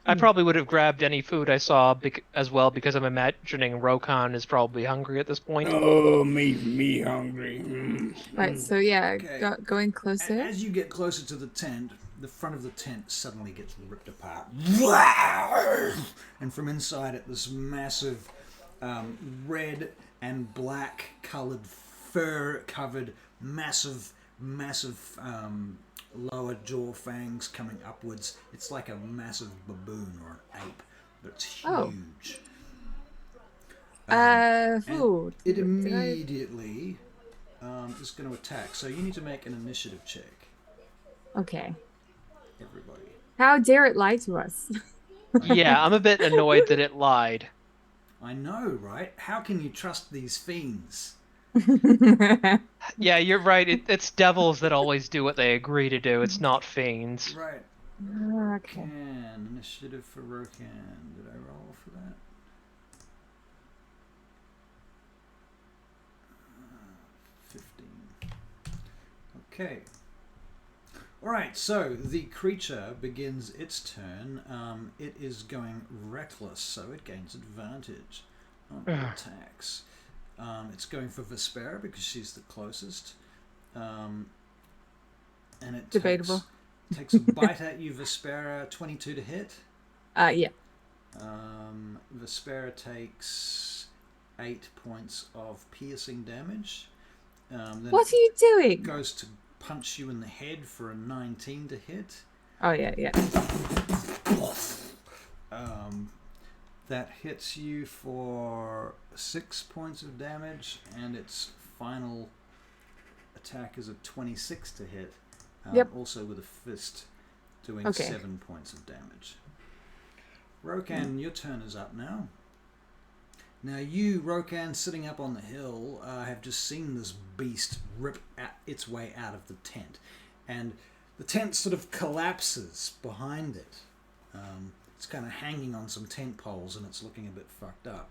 I probably would have grabbed any food I saw as well, because I'm imagining Rokan is probably hungry at this point. Oh, me hungry. Right, so yeah, Okay. going closer. As you get closer to the tent, the front of the tent suddenly gets ripped apart. And from inside it, this massive red and black coloured, fur-covered, massive lower jaw fangs coming upwards. It's like a massive baboon or an ape, but it's huge. Food. It immediately is going to attack. So you need to make an initiative check, Okay. everybody. How dare it lie to us? Yeah, I'm a bit annoyed that it lied. I know, right? How can you trust these fiends? Yeah, you're right. It's devils that always do what they agree to do. It's not fiends. Right. Okay. Initiative for Rokan. Did I roll for that? 15. Okay. Alright, so the creature begins its turn. It is going reckless, so it gains advantage on attacks. It's going for Vespera because she's the closest. And it Debatable. takes a bite at you, Vespera. 22 to hit. Yeah. Vespera takes 8 points of piercing damage. Then What are you doing? it goes to punch you in the head for a 19 to hit. Oh yeah, yeah. That hits you for 6 points of damage, and its final attack is a 26 to hit. Yep. Also with a fist, doing Okay. 7 points of damage. Rokan, your turn is up now. Now you, Rokan, sitting up on the hill, have just seen this beast rip its way out of the tent. And the tent sort of collapses behind it. It's kind of hanging on some tent poles and it's looking a bit fucked up.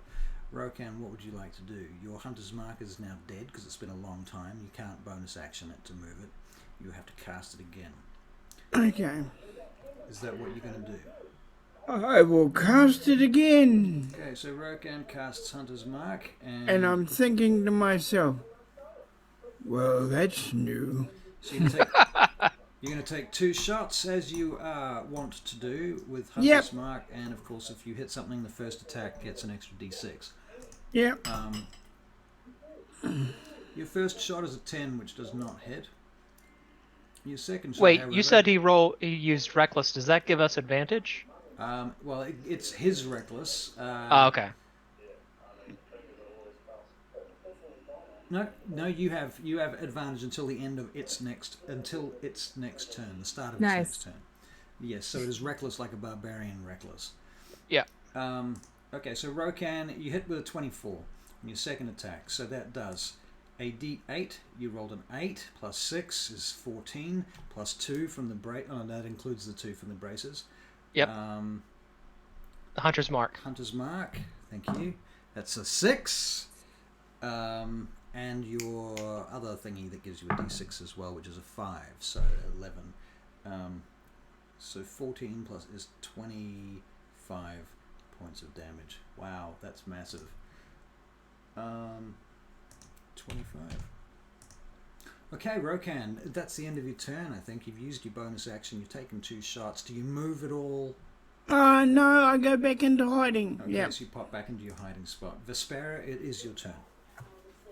Rokan, what would you like to do? Your hunter's mark is now dead because it's been a long time. You can't bonus action it to move it. You have to cast it again. Okay. Is that what you're going to do? I will cast it again. Okay, so Rokan casts hunter's mark And I'm thinking to myself, well, that's new. So you're going to take 2 shots as you want to do with Hunter's Yep. Mark, and of course if you hit something, the first attack gets an extra d6. Yep. Your first shot is a 10, which does not hit. Your second shot, Wait, however, you said he used reckless. Does that give us advantage? well, it's his reckless. Oh, okay. No, you have advantage until the end of its next turn, the start of its Nice. next turn. Yes, so it is reckless like a barbarian reckless. Yeah. Okay, so Rokan, you hit with a 24 on your second attack, so that does a d8. You rolled an 8 plus 6 is 14 plus 2 from the brace. Oh, that includes the 2 from the braces. Yep. Hunter's mark. Hunter's mark. Thank you. That's a 6. And your other thingy that gives you a d6 as well, which is a 5, so 11. So 14 plus is 25 points of damage. Wow, that's massive. 25. Okay, Rokan, that's the end of your turn, I think. You've used your bonus action, you've taken 2 shots. Do you move at all? No, I go back into hiding. Okay, Yep. so you pop back into your hiding spot. Vespera, it is your turn.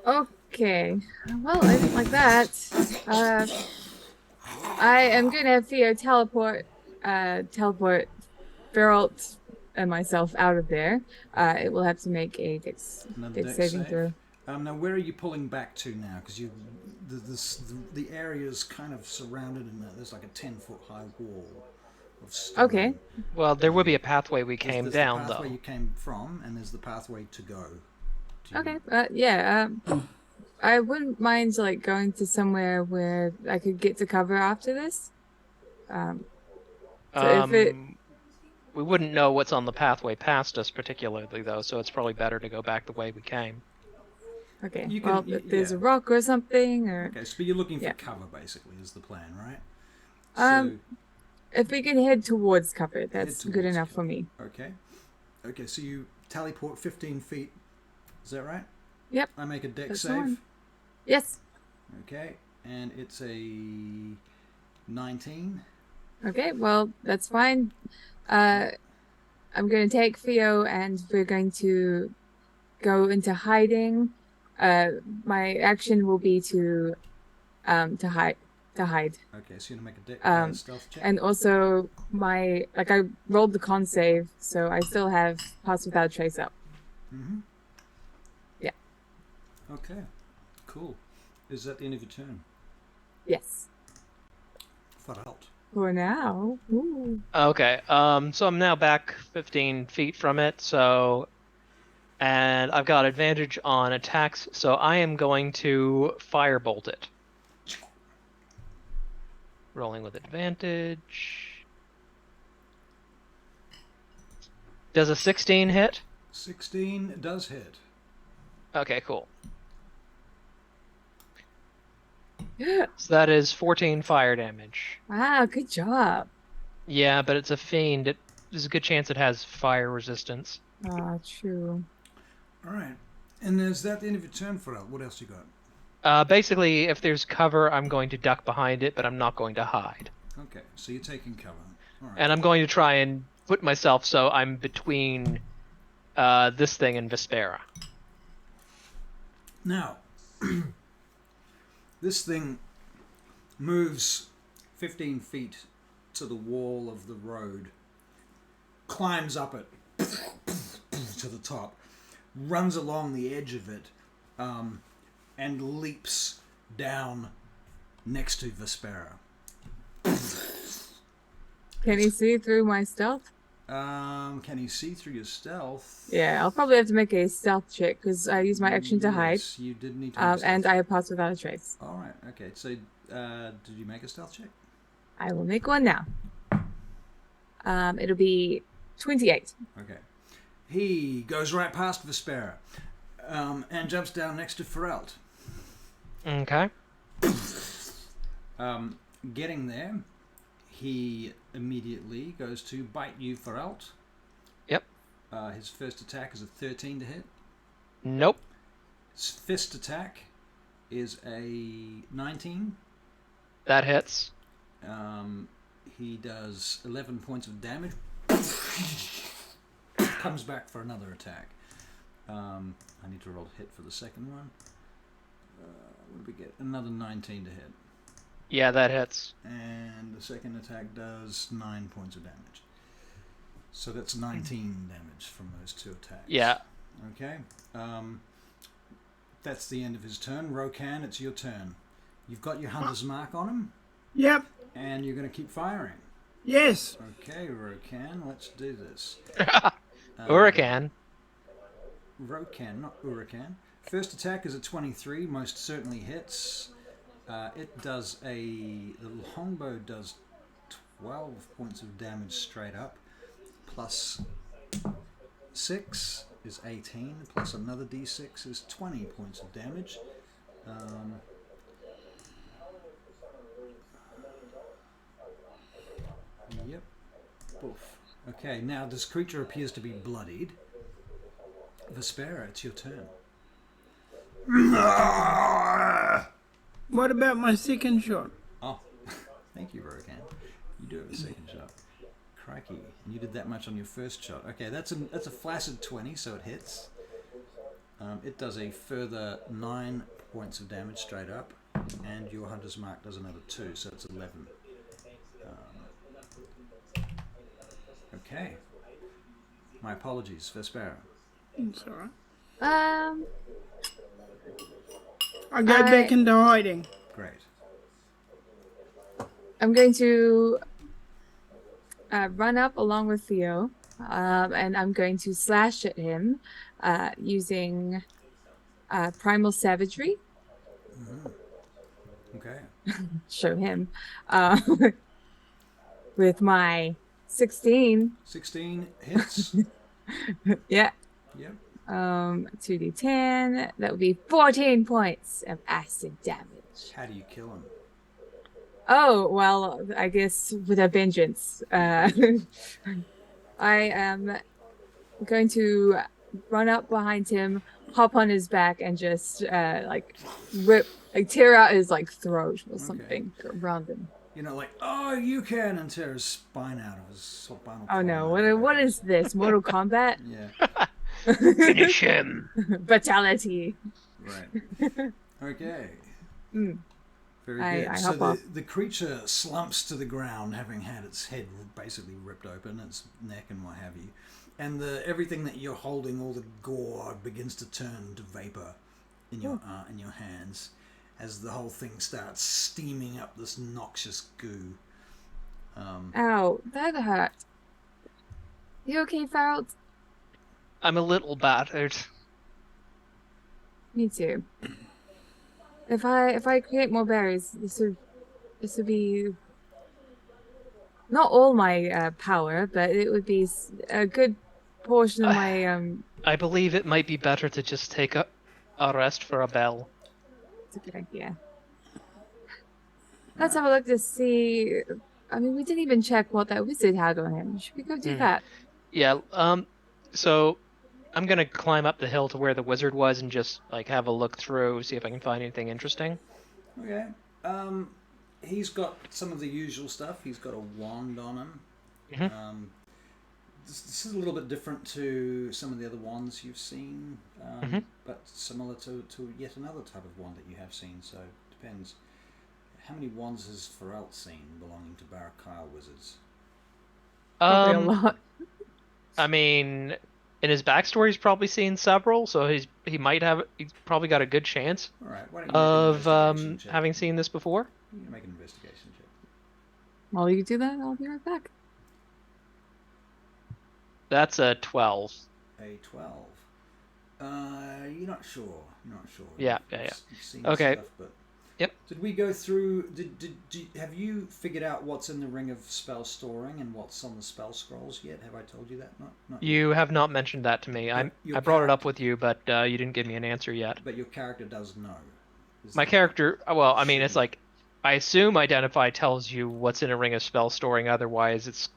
Okay. Well, I didn't like that. I am gonna have Theo teleport Feralt and myself out of there. It will have to make a dex saving throw. Now, where are you pulling back to now? Because the area is kind of surrounded, and there's like a 10-foot high wall of stone. Okay. Well, there would be a pathway we came There's down, the pathway though. you came from, and there's the pathway to go. Okay. Yeah. I wouldn't mind like going to somewhere where I could get to cover after this. So if it We wouldn't know what's on the pathway past us particularly, though, so it's probably better to go back the way we came. okay, You well, can- if there's yeah. a rock or something, or Okay, so you're looking for Yeah. cover, basically, is the plan, right? if we can head towards cover, that's Head good towards enough cover. for me. Okay, so you teleport 15 feet. Is that right? Yep. I make a dex That's save. fine. Yes. Okay, and it's a 19. Okay, well, that's fine. I'm going to take Theo and we're going to go into hiding. My action will be to hide. Okay, so you're gonna make a stealth check. And also I rolled the con save, so I still have pass without trace up. Mm-hmm. Yeah. Okay, cool. Is that the end of your turn? Yes. Far out. For now. Ooh. Okay, so I'm now back 15 feet from it, and I've got advantage on attacks, so I am going to firebolt it. Rolling with advantage. Does a 16 hit? 16 does hit. Okay, cool. So that is 14 fire damage. Wow, good job. Yeah, but it's a fiend. There's a good chance it has fire resistance. Ah, true. All right. And is that the end of your turn, for What else you got? Basically, if there's cover, I'm going to duck behind it, but I'm not going to hide. Okay, so you're taking cover. All right. And I'm going to try and put myself so I'm between this thing in Vespera. Now, this thing moves 15 feet to the wall of the road, climbs up it to the top, runs along the edge of it, and leaps down next to Vespera. Can he see through my stealth? Can he see through your stealth? Yeah, I'll probably have to make a stealth check because I use my action to hide. Yes, you did need to make a stealth and check. I have passed without a trace. All right, okay. So, did you make a stealth check? I will make one now. It'll be 28. Okay. He goes right past Vespera, and jumps down next to Ferelt. Okay. Getting there, he immediately goes to bite you, Ferelt. Yep. His first attack is a 13 to hit. Nope. His fist attack is a 19. That hits. He does 11 points of damage. Comes back for another attack. I need to roll a hit for the second one. What did we get? Another 19 to hit. Yeah, that hits. And the second attack does 9 points of damage. So that's 19 damage from those two attacks. Yeah. Okay. That's the end of his turn. Rokan, it's your turn. You've got your hunter's mark on him, Yep. and you're going to keep firing. Yes. Okay, Rokan, let's do this. Hurricane. Rokan, not Urakan. First attack is a 23, most certainly hits. It does the longbow does 12 points of damage straight up, plus 6 is 18, plus another d6 is 20 points of damage. Yep. Oof. Okay, now this creature appears to be bloodied. Vespera, it's your turn. What about my second shot? Oh, thank you, Rokan. You do have a second shot. Crikey, and you did that much on your first shot. Okay, that's a flaccid 20, so it hits. It does a further 9 points of damage straight up, and your hunter's mark does another 2, so it's 11. Okay. My apologies, Vespera. It's alright. Um, I go back into hiding. Great. I'm going to run up along with Theo, and I'm going to slash at him using Primal Savagery. Okay. Show him. With my 16. 16 hits. Yeah. Yep. 2d10. That would be 14 points of acid damage. How do you kill him? Oh, well, I guess with a vengeance. I am going to run up behind him, hop on his back, and just tear out his throat or something around him. You know, like, oh, you can, and tear his spine out of his spinal Oh column. no! What is this? Mortal Kombat? Yeah. Finish him. Fatality. Right. Okay. Mm. Very I good. hop So off. the creature slumps to the ground, having had its head basically ripped open, its neck and what have you, and everything that you're holding, all the gore, begins to turn to vapor in your hands, as the whole thing starts steaming up this noxious goo. Ow, that hurt. You okay, Farrell? I'm a little battered. Me too. If I create more berries, this would be not all my power, but it would be a good portion of my I believe it might be better to just take a rest for a bell. It's a good idea. Let's have a look to see. I mean, we didn't even check what that wizard had on him. Should we go do that? Yeah. So I'm gonna climb up the hill to where the wizard was and just have a look through, see if I can find anything interesting. Okay. He's got some of the usual stuff. He's got a wand on him. Mm-hmm. this is a little bit different to some of the other wands you've seen, but similar to yet another type of wand that you have seen. So it depends. How many wands has Ferrelt seen belonging to Barakyle wizards? Probably a lot. I mean, in his backstory, he's probably seen several, so he's probably got a good chance All right. Why don't you make an investigation check? having seen this before. You can make an investigation check. While you do that, I'll be right back. That's a 12. A 12. You're not sure. You're not sure. Yeah. You've seen Okay. stuff, but Yep. did we go through? Have you figured out what's in the ring of spell storing and what's on the spell scrolls yet? Have I told you that? Not yet. You have not mentioned that to me. I your brought it up with you, but you didn't give me an answer yet. But your character does know. My character, well, I mean, it's like, I assume identify tells you what's in a ring of spell storing. Otherwise, it's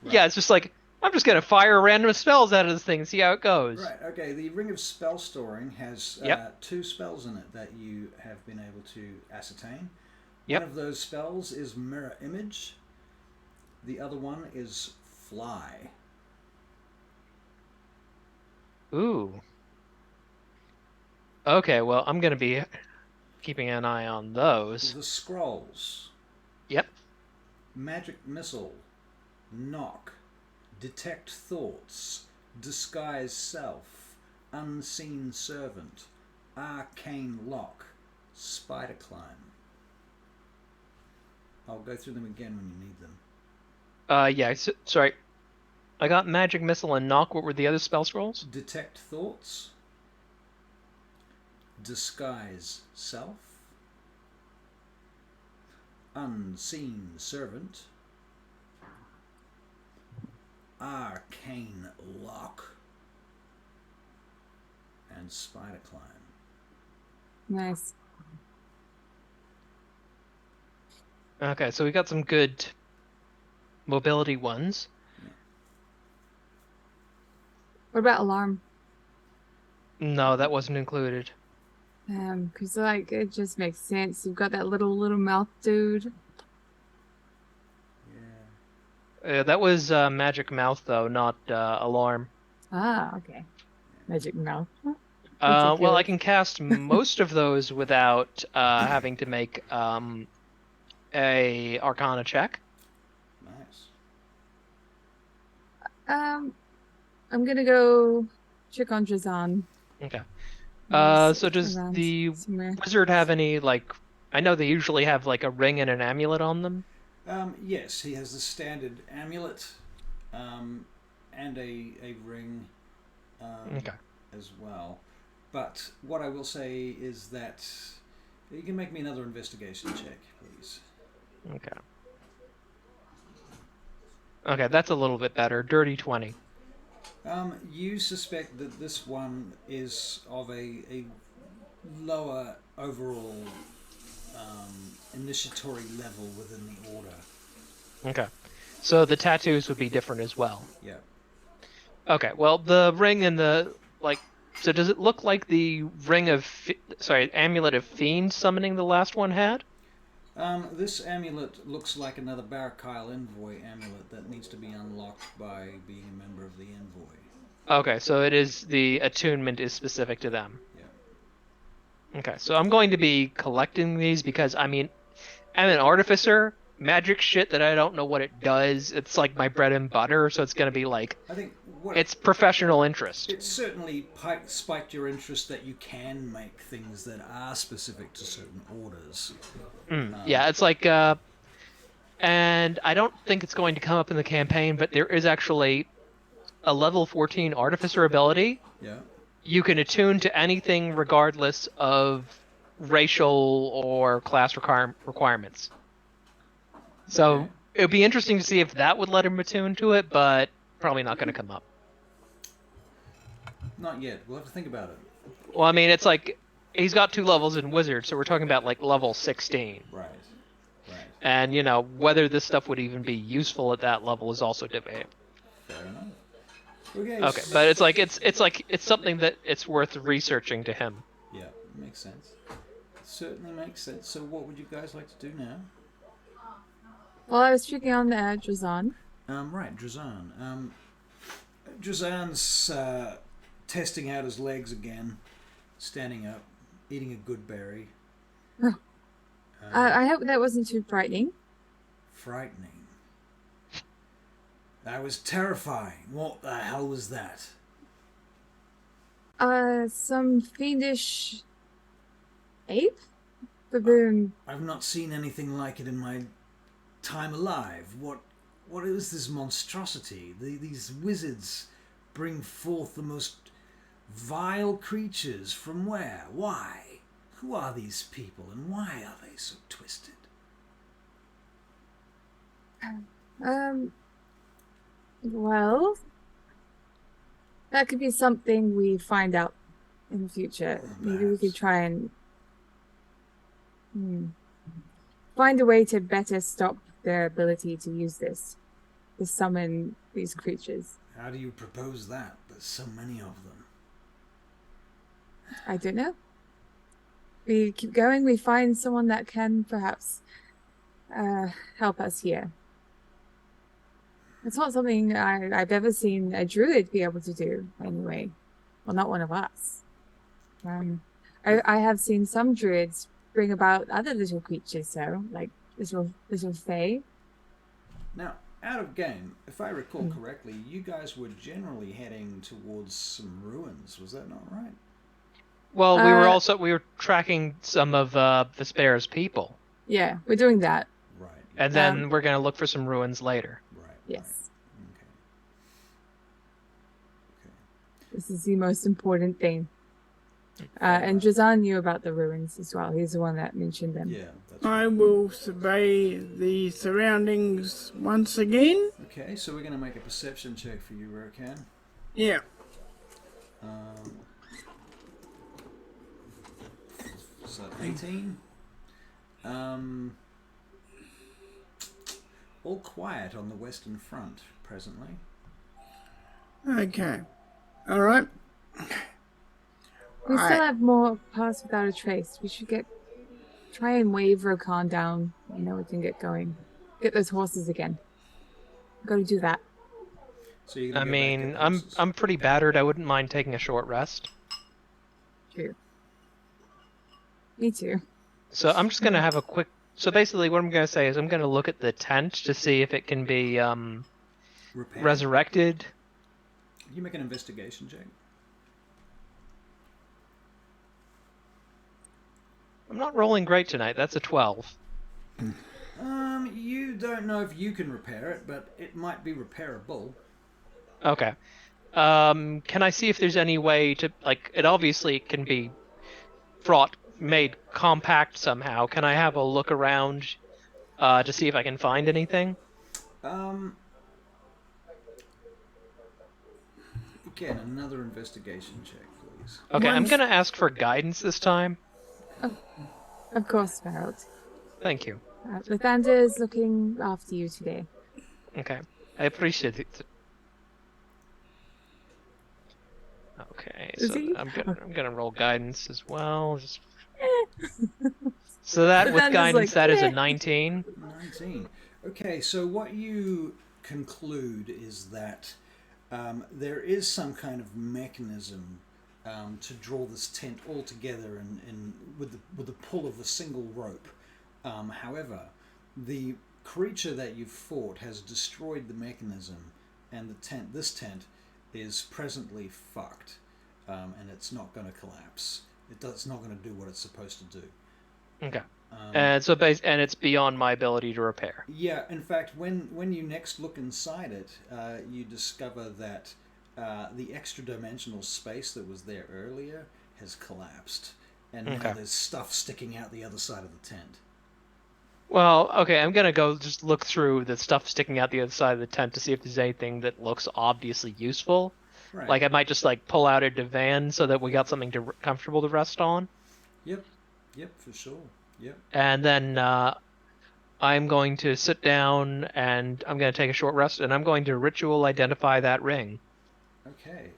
yeah, it's just like, I'm just gonna fire random spells out of this thing and see how it goes. Right. Okay. The ring of spell storing has 2 spells in it that you have been able to ascertain. Yep. One of those spells is mirror image. The other one is fly. Ooh. Okay, well, I'm gonna be keeping an eye on those. The scrolls. Yep. Magic missile. Knock. Detect thoughts. Disguise self. Unseen servant. Arcane lock. Spider climb. I'll go through them again when you need them. Yeah, sorry. I got magic missile and knock. What were the other spell scrolls? Detect thoughts. Disguise self. Unseen servant. Arcane lock. And spider climb. Nice. Okay, so we got some good mobility ones. What about alarm? No, that wasn't included. Cause like it just makes sense. You've got that little mouth dude. Yeah. That was magic mouth though, not alarm. Ah, okay. Magic mouth. Well, I can cast most of those without having to make a Arcana check. Nice. I'm gonna go check on Jazan. Okay. He's So does around the somewhere. wizard have any, like, I know they usually have like a ring and an amulet on them. Yes, he has the standard amulet, and a ring, Okay. as well. But what I will say is that you can make me another investigation check, please. Okay. Okay, that's a little bit better. Dirty 20. You suspect that this one is of a lower overall initiatory level within the order. Okay. So the tattoos would be different as well. Yeah. Okay, well, the ring and the, like, so does it look like the ring of, amulet of fiend summoning the last one had? This amulet looks like another Barakyle envoy amulet that needs to be unlocked by being a member of the envoy. Okay, so it is, the attunement is specific to them. Yeah. Okay, so I'm going to be collecting these because, I mean, I'm an artificer. Magic shit that I don't know what it does. It's like my bread and butter, so it's going to be like, I think it's professional interest. It certainly spiked your interest that you can make things that are specific to certain orders. Yeah, it's like, and I don't think it's going to come up in the campaign, but there is actually a level 14 artificer ability. Yeah. You can attune to anything regardless of racial or class requirements. So Okay. it would be interesting to see if that would let him attune to it, but probably not going to come up. Not yet. We'll have to think about it. Well, I mean, it's like, he's got 2 levels in Wizard, so we're talking about like level 16. Right. Right. And, you know, whether this stuff would even be useful at that level is also debatable. Fair enough. Okay. Okay, but it's like, it's something that it's worth researching to him. Yeah, makes sense. Certainly makes sense. So what would you guys like to do now? Well, I was checking on the Jazan. Right, Drazan. Drazan's testing out his legs again, standing up, eating a good berry. I hope that wasn't too frightening. Frightening. That was terrifying. What the hell was that? Some fiendish ape? Baboon. I've not seen anything like it in my time alive. What is this monstrosity? These wizards bring forth the most vile creatures from where? Why? Who are these people and why are they so twisted? Well, that could be something we find out in the future. Maybe we could try and find a way to better stop their ability to use this, to summon these creatures. How do you propose that? There's so many of them. I don't know. We keep going, we find someone that can perhaps help us here. It's not something I've ever seen a druid be able to do, anyway. Well, not one of us. I have seen some druids bring about other little creatures, though, like little fae. Now, out of game, if I recall correctly, you guys were generally heading towards some ruins. Was that not right? Well, we were tracking some of Vesper's people. Yeah, we're doing that. Right. And then we're going to look for some ruins later. Right. Yes. Right. Okay. This is the most important thing. And Drazan knew about the ruins as well. He's the one that mentioned them. Yeah, that's right. I will survey the surroundings once again. Okay, so we're going to make a perception check for you, Rokan. Yeah. So 18. All quiet on the Western Front presently. Okay. All right. We still have more Paths Without a Trace. We should try and wave Rokan down. We can get going. Get those horses again. Gotta do that. So you're I gonna mean, I'm pretty battered. I wouldn't mind taking a short rest. True. Me too. So I'm just gonna have a quick. So basically, what I'm gonna say is I'm gonna look at the tent to see if it can be resurrected. You make an investigation check. I'm not rolling great tonight. That's a 12. You don't know if you can repair it, but it might be repairable. Okay. Can I see if there's any way to, like, it obviously can be made compact somehow. Can I have a look around to see if I can find anything? Again, another investigation check, please. Okay, I'm gonna ask for guidance this time. Oh, of course, Harold. Thank you. Lathander's looking after you today. Okay, I appreciate it. Okay, so I'm gonna roll guidance as well. Just... So that with guidance, that is a 19. 19. Okay, so what you conclude is that there is some kind of mechanism to draw this tent all together and with the pull of a single rope. However, the creature that you've fought has destroyed the mechanism, and this tent is presently fucked, and it's not going to collapse. It's not going to do what it's supposed to do. Okay. And it's beyond my ability to repair. Yeah, in fact, when you next look inside it, you discover that the extra-dimensional space that was there earlier has collapsed, and now there's stuff sticking out the other side of the tent. Well, okay, I'm gonna go just look through the stuff sticking out the other side of the tent to see if there's anything that looks obviously useful. Right. Like I might just pull out a divan so that we got something comfortable to rest on. Yep, for sure. Yep. And then I'm going to sit down and I'm going to take a short rest and I'm going to ritual identify that ring. Okay.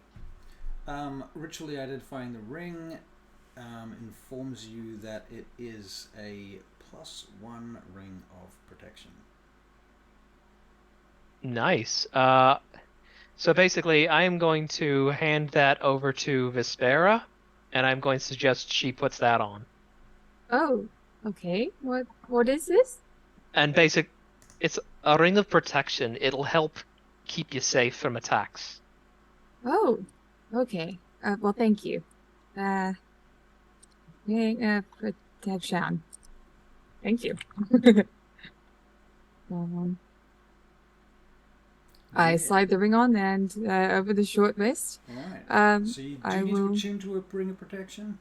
Ritually identifying the ring informs you that it is a +1 ring of protection. Nice. So basically, I am going to hand that over to Vespera, and I'm going to suggest she puts that on. Oh, okay. What is this? And it's a ring of protection. It'll help keep you safe from attacks. Oh, okay. Well, thank you. Protection. Thank you. I Yeah. slide the ring on and over the short wrist. All right. Um, So do I you need will- to attune to a ring of protection?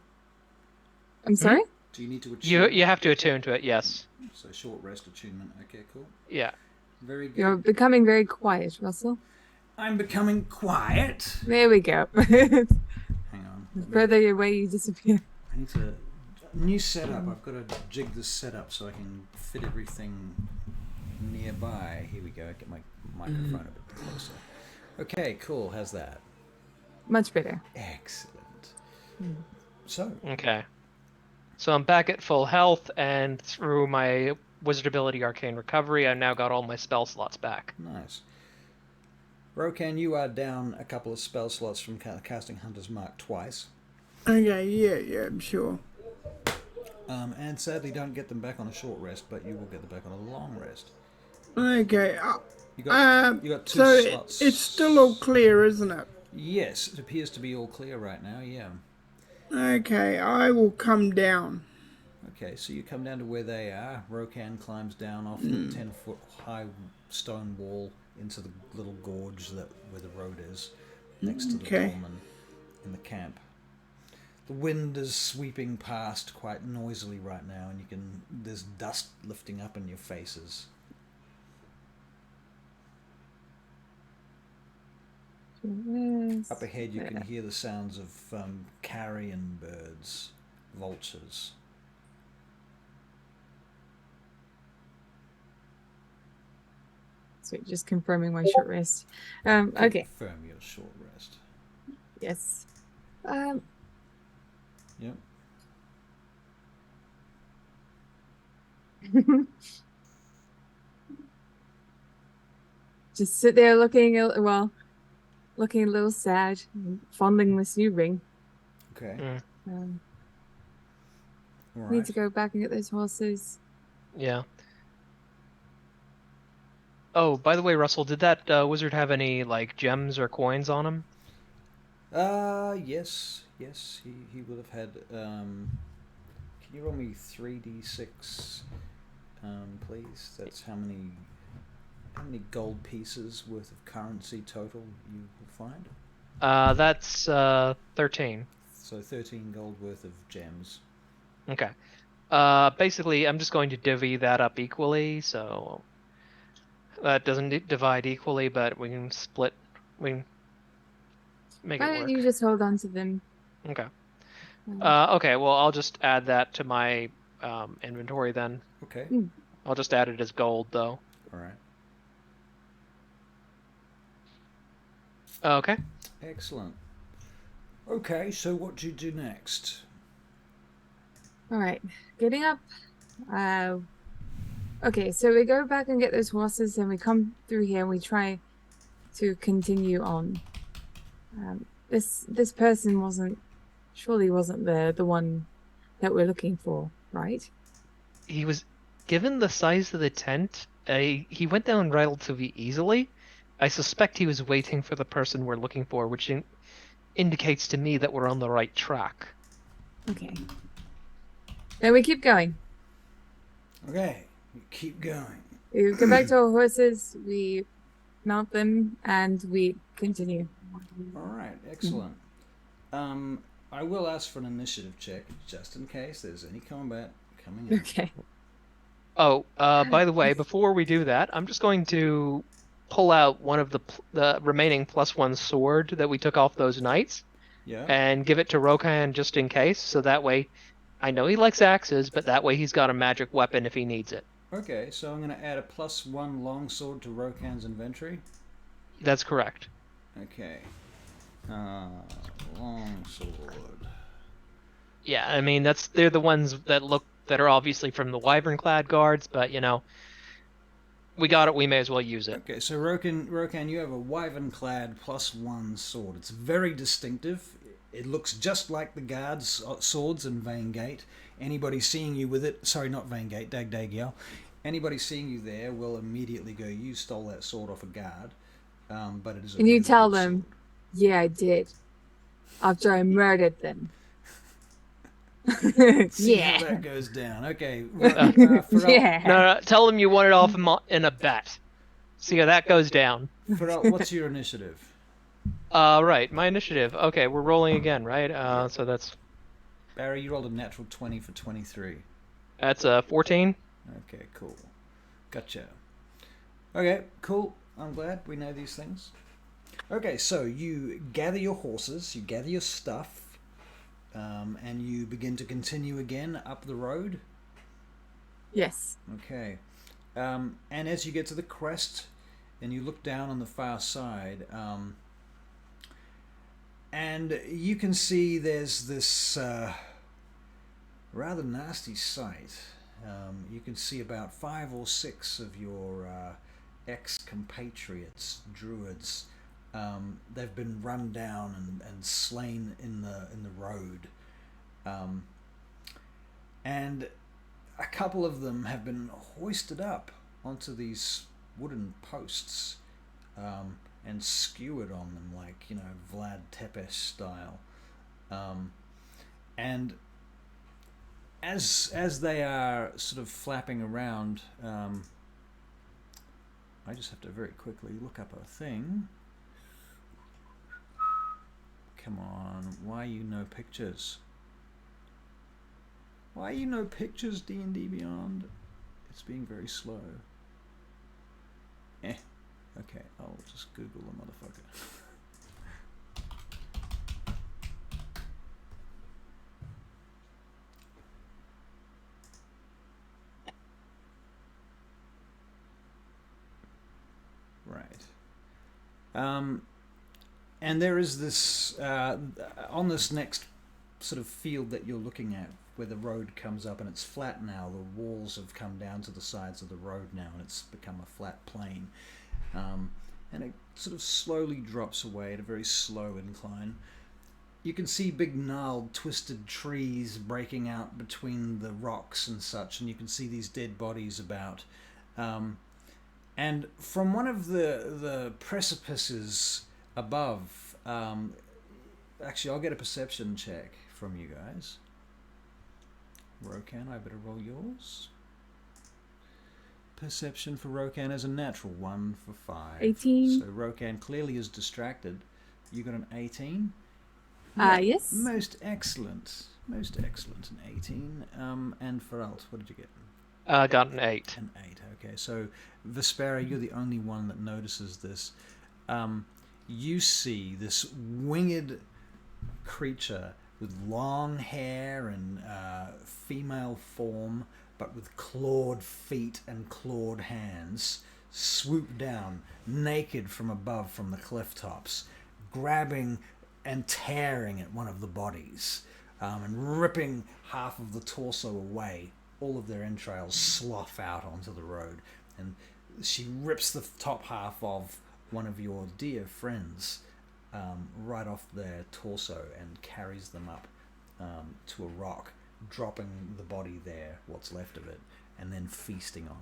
I'm sorry? Do you need to attune? You have to attune to it, yes. So short rest attunement. Okay, cool. Yeah. Very good. You're becoming very quiet, Russell. I'm becoming quiet. There we go. Hang on. The further away you disappear. I need to... New setup. I've got to jig this setup so I can fit everything nearby. Here we go. Get my microphone a bit closer. Okay, cool. How's that? Much better. Excellent. So, Okay. So I'm back at full health, and through my Wizard Ability Arcane Recovery, I've now got all my spell slots back. nice. Rokan, you are down a couple of spell slots from casting Hunter's Mark twice. Okay, yeah, I'm sure. And sadly don't get them back on a short rest, but you will get them back on a long rest. Okay, You got two so slots. it's still all clear, isn't it? Yes, it appears to be all clear right now, yeah. Okay, I will come down. Okay, so you come down to where they are. Rokan climbs down off the 10-foot high stone wall into the little gorge where the road is, next to the Okay. dolmen in the camp. The wind is sweeping past quite noisily right now, and there's dust lifting up in your faces. Up ahead, you can hear the sounds of carrion birds, vultures. So just confirming my short rest. Okay. Confirm your short rest. Yes. Yep. Just sit there looking a little sad, fondling this new ring. Okay. All Need right. to go back and get those horses. Yeah. Oh, by the way, Russell, did that wizard have any like gems or coins on him? Yes, he would have had. Can you roll me 3d6, please? That's how many gold pieces worth of currency total you will find. That's 13. So 13 gold worth of gems. Okay. Basically, I'm just going to divvy that up equally, so that doesn't divide equally, but we can split. We can make Why it don't work. you just hold on to them? Okay. Okay. Well, I'll just add that to my inventory then. Okay. I'll just add it as gold, though. All right. Okay. Excellent. Okay, so what do you do next? All right, getting up. Okay, so we go back and get those horses, and we come through here, and we try to continue on. This person surely wasn't the one that we're looking for, right? He was given the size of the tent. He went down relatively easily. I suspect he was waiting for the person we're looking for, which indicates to me that we're on the right track. Okay. Then we keep going. Okay, you keep going. We go back to our horses, we mount them, and we continue. All right, excellent. I will ask for an initiative check just in case there's any combat coming in. Okay. Oh, by the way, before we do that, I'm just going to pull out one of the remaining +1 sword that we took off those knights Yeah. and give it to Rokan just in case, so that way, I know he likes axes, but that way he's got a magic weapon if he needs it. Okay, so I'm going to add a +1 longsword to Rokan's inventory. That's correct. Okay. Longsword. Yeah, I mean they're the ones that are obviously from the Wyvernclad guards, but you know, We got it. We may as well use it. Okay, so Rokan, you have a wyvern-clad +1 sword. It's very distinctive. It looks just like the guards' swords in Vaingate. Anybody seeing you with it, sorry, not Vaingate, DAGDAGIEL. Anybody seeing you there will immediately go, you stole that sword off a guard. But it is a And you really tell good them, sword. yeah, I did. After I murdered them. See Yeah. how that goes down. Okay, Yeah. No, tell them you won it off in a bet. See how that goes down. Pharrell, what's your initiative? Right, my initiative. Okay, we're rolling again, right? So that's Barry, you rolled a natural 20 for 23. 14. Okay, cool. Gotcha. Okay, cool. I'm glad we know these things. Okay, so you gather your horses, you gather your stuff, and you begin to continue again up the road. Yes. Okay. And as you get to the crest, and you look down on the far side, and you can see there's this rather nasty sight. You can see about 5 or 6 of your ex-compatriots, druids. They've been run down and slain in the road, and a couple of them have been hoisted up onto these wooden posts and skewered on them, like, you know, Vlad Tepes style. And as they are sort of flapping around, I just have to very quickly look up a thing. Come on, why you no pictures? Why you no pictures, D&D Beyond? It's being very slow. Okay, I'll just Google the motherfucker. Right. And there is this, on this next sort of field that you're looking at, where the road comes up and it's flat now. The walls have come down to the sides of the road now, and it's become a flat plain. And it sort of slowly drops away at a very slow incline. You can see big gnarled, twisted trees breaking out between the rocks and such, and you can see these dead bodies about. And from one of the precipices above, actually, I'll get a perception check from you guys. Rokan, I better roll yours. Perception for Rokan is a natural 1 for 5. 18. So Rokan clearly is distracted. You got an 18? Yes. Most excellent. Most excellent. An 18. And Feralt, what did you get? Got an 8. An 8, okay. So, Vespera, you're the only one that notices this. You see this winged creature with long hair and female form, but with clawed feet and clawed hands, swoop down, naked from above from the cliff tops, grabbing and tearing at one of the bodies, and ripping half of the torso away. All of their entrails slough out onto the road, and she rips the top half of one of your dear friends right off their torso and carries them up to a rock, dropping the body there, what's left of it, and then feasting on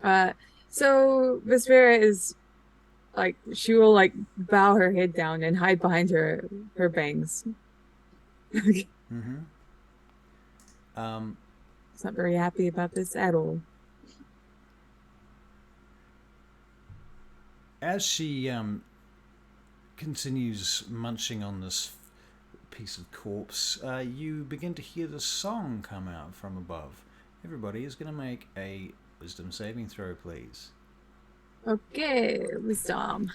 it. So Vespera is like, she will like bow her head down and hide behind her bangs. Mm-hmm. She's not very happy about this at all. As she continues munching on this piece of corpse, you begin to hear the song come out from above. Everybody is going to make a wisdom saving throw, please. Okay, wisdom.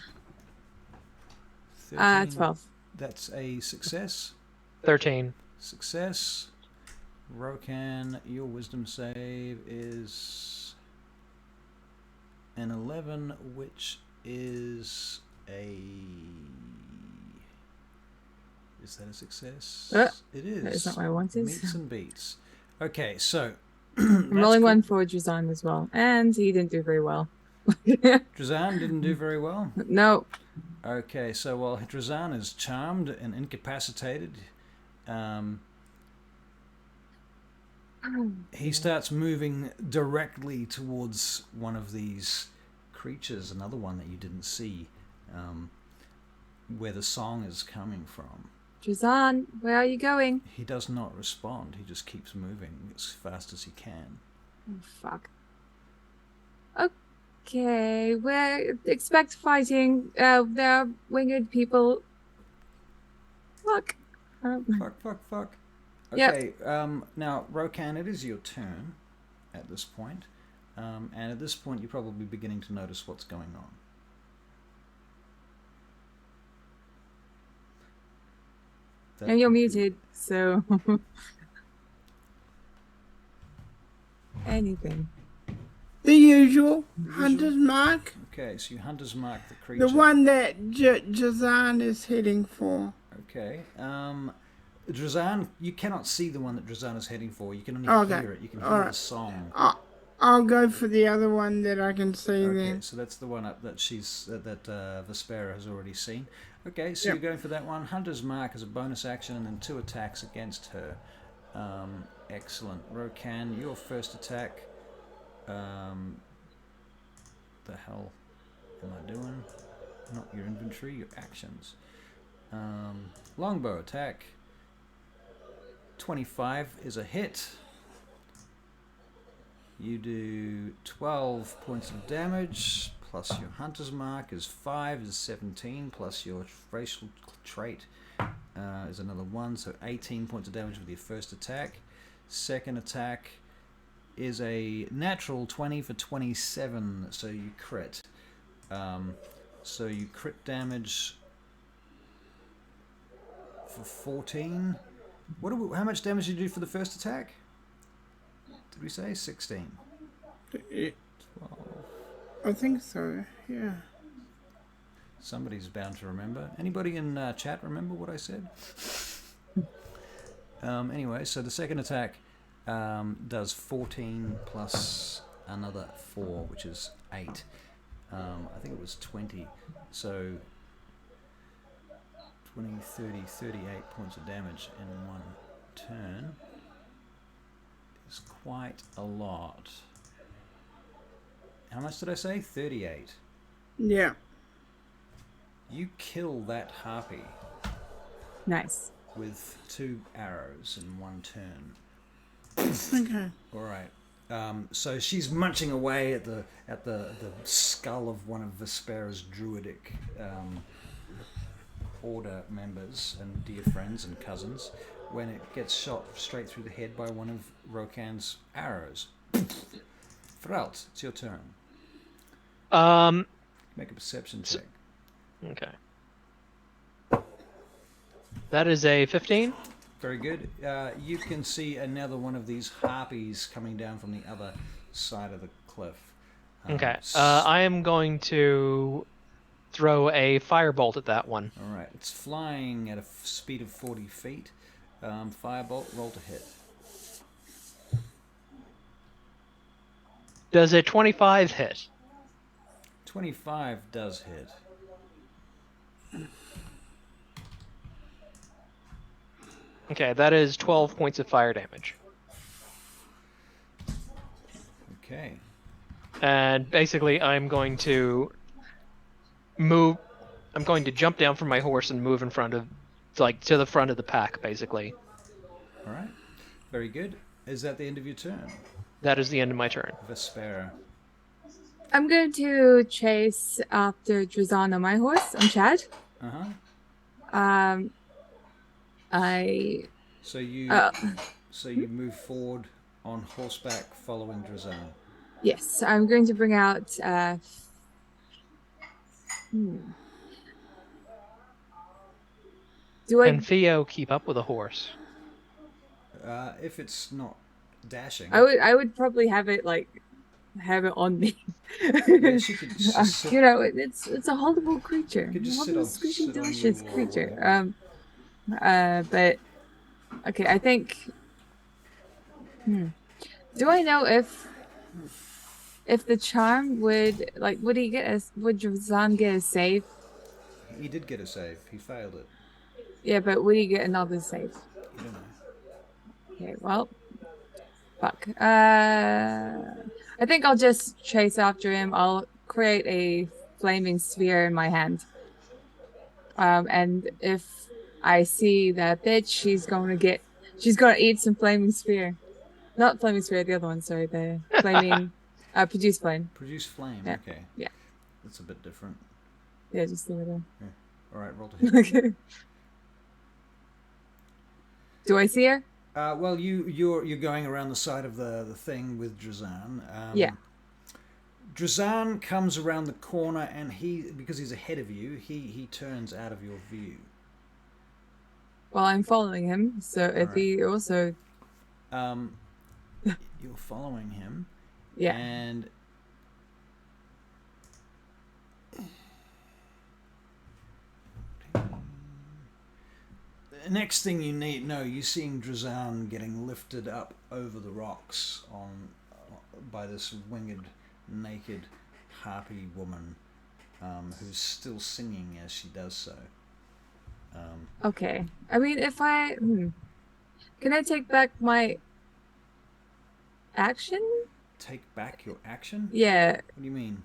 13. 12. That's a success. 13. Success. Rokan, your wisdom save is an 11, which is a Is that a success? Uh, It is. that is not what I wanted. Meets and beats. Okay, so I'm rolling one for Drazan as well, and he didn't do very well. Drazan didn't do very well. No. Okay, so while Drazan is charmed and incapacitated, he starts moving directly towards one of these creatures, another one that you didn't see, where the song is coming from. Drazan, where are you going? He does not respond. He just keeps moving as fast as he can. Oh, fuck. Okay, we expect fighting. There are winged people. Fuck. Fuck. Yep. Okay, now, Rokan, it is your turn at this point. And at this point, you're probably beginning to notice what's going on. And you're muted, so... Anything. The usual hunter's mark. Okay, so you hunter's mark the creature. The one that Drazan is heading for. Okay. Drazan, you cannot see the one that Drazan is heading for. You can only hear it. You can hear the song. I'll go for the other one that I can see Okay, then. so that's the one up that Vespera has already seen. Okay, so you're going for that one. Hunter's mark as a bonus action, and then 2 attacks against her. Excellent. Rokan, your first attack. The hell am I doing? Not your inventory, your actions. Longbow attack. 25 is a hit. You do 12 points of damage, plus your hunter's mark is 5, is 17, plus your racial trait is another 1, so 18 points of damage with your first attack. Second attack is a natural 20 for 27, so you crit. So you crit damage for 14. How much damage did you do for the first attack? Did we say 16? 12. I think so, yeah. Somebody's bound to remember. Anybody in chat remember what I said? Anyway, so the second attack does 14 plus another 4, which is 8. I think it was 20. So 20, 30, 38 points of damage in one turn is quite a lot. How much did I say? 38. Yeah. You kill that harpy. Nice. With 2 arrows in one turn. Okay. All right. So she's munching away at the skull of one of Vespera's druidic order members and dear friends and cousins when it gets shot straight through the head by one of Rokan's arrows. Thralt, it's your turn. Make a perception check. Okay. That is a 15. Very good. You can see another one of these harpies coming down from the other side of the cliff. Okay. I am going to throw a firebolt at that one. All right. It's flying at a speed of 40 feet. Firebolt, roll to hit. Does a 25 hit? 25 does hit. Okay, that is 12 points of fire damage. Okay. And basically, I'm going to jump down from my horse and move in front of, to the front of the pack, basically. All right. Very good. Is that the end of your turn? That is the end of my turn. Vespera. I'm going to chase after Drazan on my horse. I'm Chad. So you move forward on horseback following Drazan. Yes, I'm going to bring out Can Theo keep up with a horse? If it's not dashing. I would probably have it on me. Yeah, she could it's a holdable creature. You could just Holdable, sit squishy, on delicious your creature. But okay, I think. Do I know if the charm would would he get a would Drazan get a save? He did get a save. He failed it. Yeah, but would he get another save? You don't know. Okay, well, fuck. I think I'll just chase after him. I'll create a flaming sphere in my hand. And if I see that bitch, she's gonna eat some flaming sphere. Not flaming sphere, the other one, sorry, the flaming produce flame. Produce flame. Yeah. Okay. Yeah. That's a bit different. Yeah, just the little. Yeah. All right, roll to hit. Okay. Do I see her? Well, you're going around the side of the thing with Drazan. Yeah. Drazan comes around the corner, and because he's ahead of you, he turns out of your view. Well, I'm following him, so if he also. You're following him. Yeah. And the next thing you're seeing Drazan getting lifted up over the rocks by this winged, naked harpy woman who's still singing as she does so. Okay. I mean, if I can I take back my action? Take back your action? Yeah. What do you mean?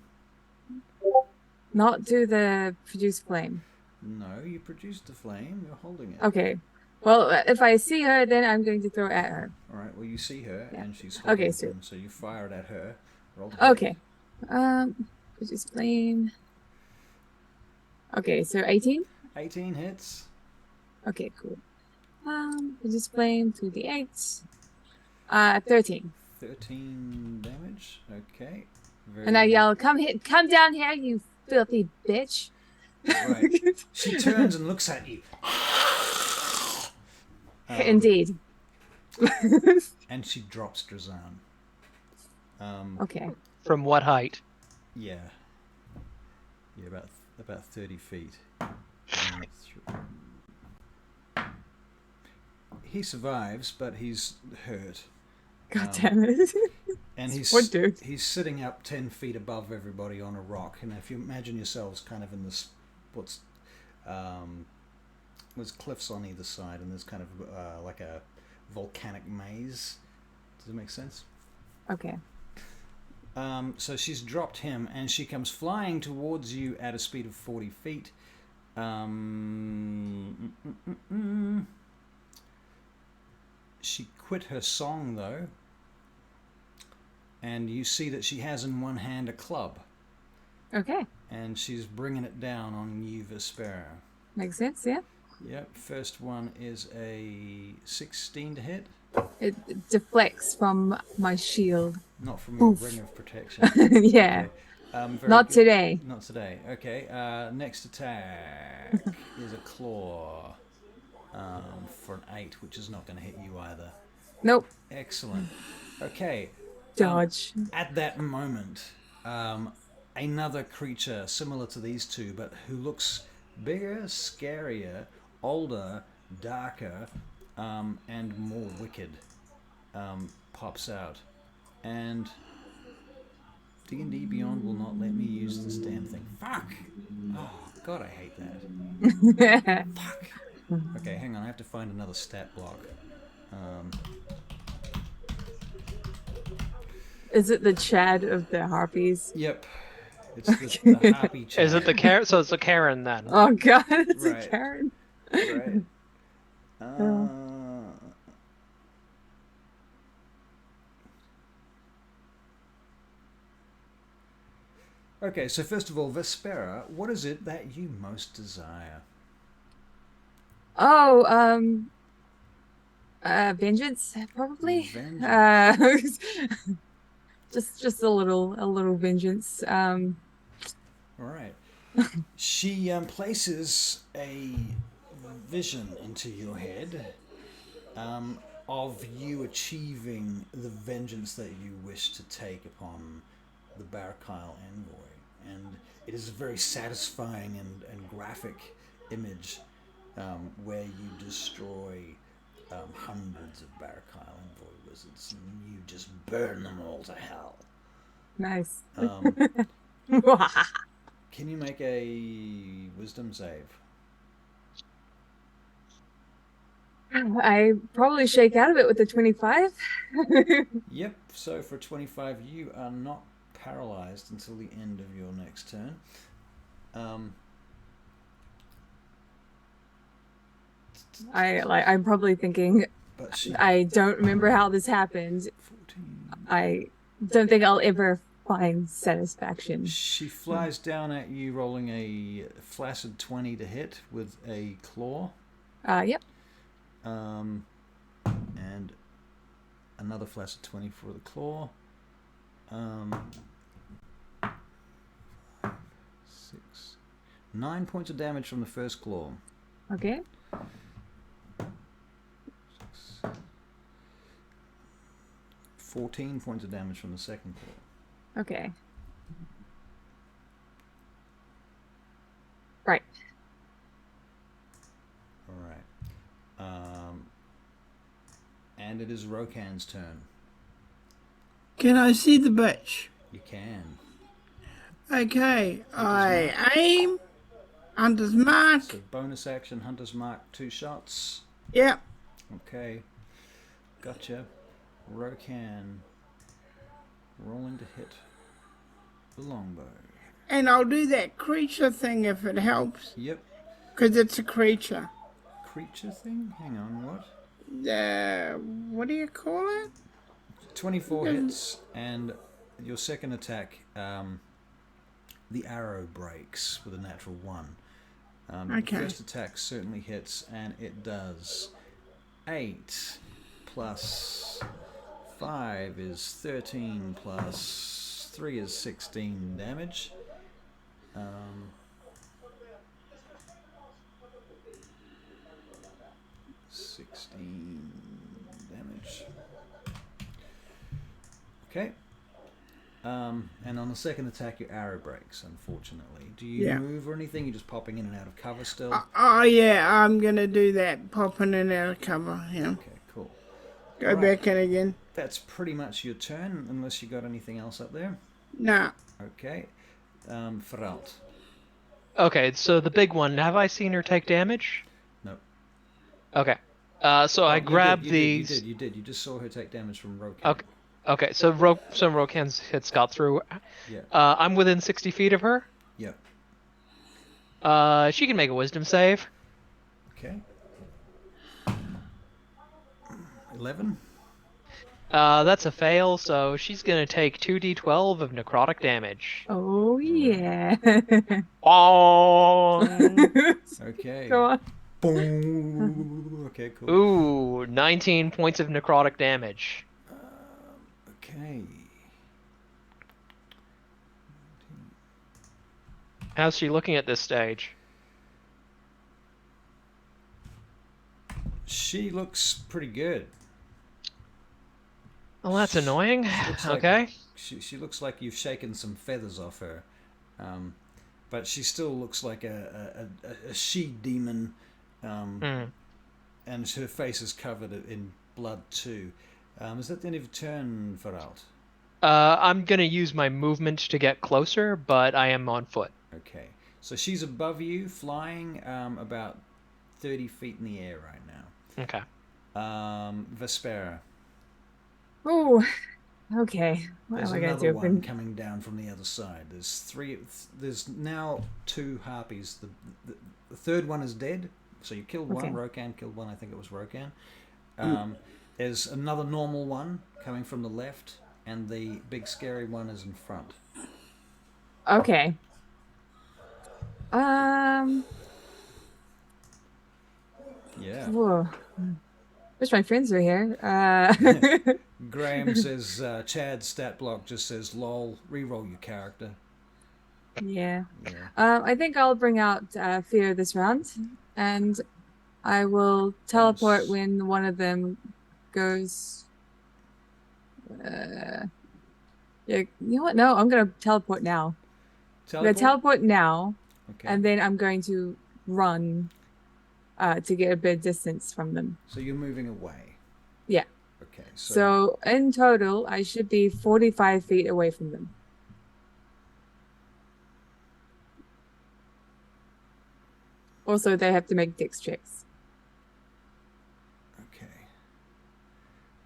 Not do the produce flame. No, you produced the flame. You're holding it. Okay. Well, if I see her, then I'm going to throw it at her. All right. Well, you see her, Yeah. and she's holding Okay, him, so you fire it at her. Roll to hit. Okay. Produce flame. Okay, so 18. 18 hits. Okay, cool. Produce flame through the 8. 13. 13 damage. Okay. Very And I good. yell, "Come down here, you filthy bitch!" Right. She turns and looks at you. Indeed. And she drops Drazan. Okay. From what height? Yeah. Yeah, about 30 feet. He survives, but he's hurt. God damn it. And Poor dude. he's sitting up 10 feet above everybody on a rock. And if you imagine yourselves kind of in this, there's cliffs on either side, and there's kind of like a volcanic maze. Does it make sense? Okay. So she's dropped him, and she comes flying towards you at a speed of 40 feet. She quit her song, though, and you see that she has in one hand a club. Okay. And she's bringing it down on you, Vespera. Makes sense, yeah. Yep, first one is a 16 to hit. It deflects from my shield. Not from your ring of protection. Yeah. Okay. Not good. today. Not today. Okay. Next attack is a claw for an 8, which is not going to hit you either. Nope. Excellent. Okay. Dodge. At that moment, another creature similar to these two, but who looks bigger, scarier, older, darker, and more wicked, pops out. And D&D Beyond will not let me use this damn thing. Fuck! Oh, God, I hate that. Fuck! Okay, hang on, I have to find another stat block. Is it the Chad of the Harpies? Yep. It's the Harpy Chad. Is it the Karen? So it's a Karen then. Oh god, it's Right. a Karen. Right. Okay, so first of all, Vespera, what is it that you most desire? Oh, vengeance, probably. Vengeance. Just a little vengeance. All right. She places a vision into your head of you achieving the vengeance that you wish to take upon the Barakyle envoy. And it is a very satisfying and graphic image. where you destroy hundreds of Barrack Island Void Wizards and you just burn them all to hell. Nice. Can you make a wisdom save? I probably shake out of it with a 25. Yep, so for 25 you are not paralyzed until the end of your next turn. I'm probably thinking, I don't remember how this happened. 14. I don't think I'll ever find satisfaction. She flies down at you, rolling a flaccid 20 to hit with a claw. Yep. And another flaccid 20 for the claw. 6, 9 points of damage from the first claw. Okay. 14 points of damage from the second claw. Okay. Right. Alright. And it is Rokan's turn. Can I see the bitch? You can. Okay, I aim. Hunter's mark. So bonus action, Hunter's Mark, 2 shots. Yep. Okay. Gotcha. Rokan rolling to hit the longbow. And I'll do that creature thing if it helps. Yep. Because it's a creature. Creature thing? Hang on, what? What do you call it? 24 hits, and your second attack, the arrow breaks with a natural 1. Okay. The first attack certainly hits, and it does 8 plus 5 is 13 plus 3 is 16 damage. 16 damage. Okay. And on the second attack, your arrow breaks, unfortunately. Do you move or anything? You're just popping in and out of cover still? Oh, yeah, I'm going to do that. Popping in and out of cover, yeah. Okay, cool. Go back in again. That's pretty much your turn, unless you got anything else up there. Nah. Okay. Feralt. Okay, so the big one, have I seen her take damage? No. Okay. So I grabbed these. You did. You just saw her take damage from Rokan. Okay, so some Rokan's hits got through. Yeah. I'm within 60 feet of her. Yep. She can make a wisdom save. Okay. 11. That's a fail, so she's gonna take 2d12 of necrotic damage. Oh, yeah. Oh. Okay. Go on. Boom. Okay, cool. Ooh, 19 points of necrotic damage. Okay. How's she looking at this stage? She looks pretty good. Well, that's annoying. Looks like- Okay. She looks like you've shaken some feathers off her. But she still looks like a she-demon. And her face is covered in blood too. Is that the end of your turn, Feralt? I'm gonna use my movement to get closer, but I am on foot. Okay. So she's above you, flying about 30 feet in the air right now. Okay. Vespera. Oh, okay. What There's am I going another to do? one coming down from the other side. There's now 2 harpies. The third one is dead. So you killed one. Rokan killed one. I think it was Rokan. There's another normal one coming from the left, and the big scary one is in front. Okay. Yeah. Whoa. Wish my friends were here. Graham says, Chad's stat block just says, lol, reroll your character. Yeah. Yeah. I think I'll bring out Fear this round, and I will teleport when one of them goes. Yeah, you know what? No, I'm gonna teleport now. I'm gonna teleport now, Okay. and then I'm going to run to get a bit of distance from them. So you're moving away. Yeah. Okay. So in total, I should be 45 feet away from them. Also, they have to make dex checks. Okay.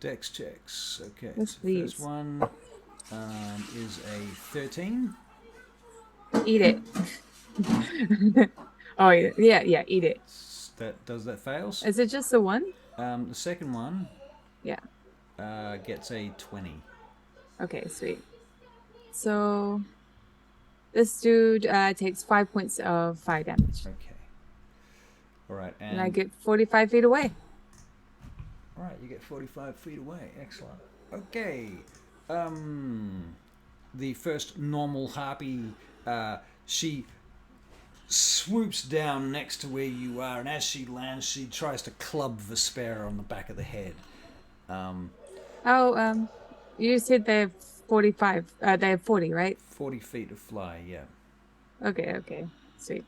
Dex checks. Okay. Yes, so please. first one is a 13. Eat it. Oh, yeah, eat it. Does that fails? Is it just the one? The second one. Yeah. Gets a 20. Okay, sweet. So this dude takes 5 points of fire damage. Okay. All right. And I get 45 feet away. All right, you get 45 feet away. Excellent. Okay. The first normal harpy, she swoops down next to where you are, and as she lands, she tries to club Vespera on the back of the head. You said they have 45. They have 40, right? 40 feet of fly, yeah. Okay, sweet.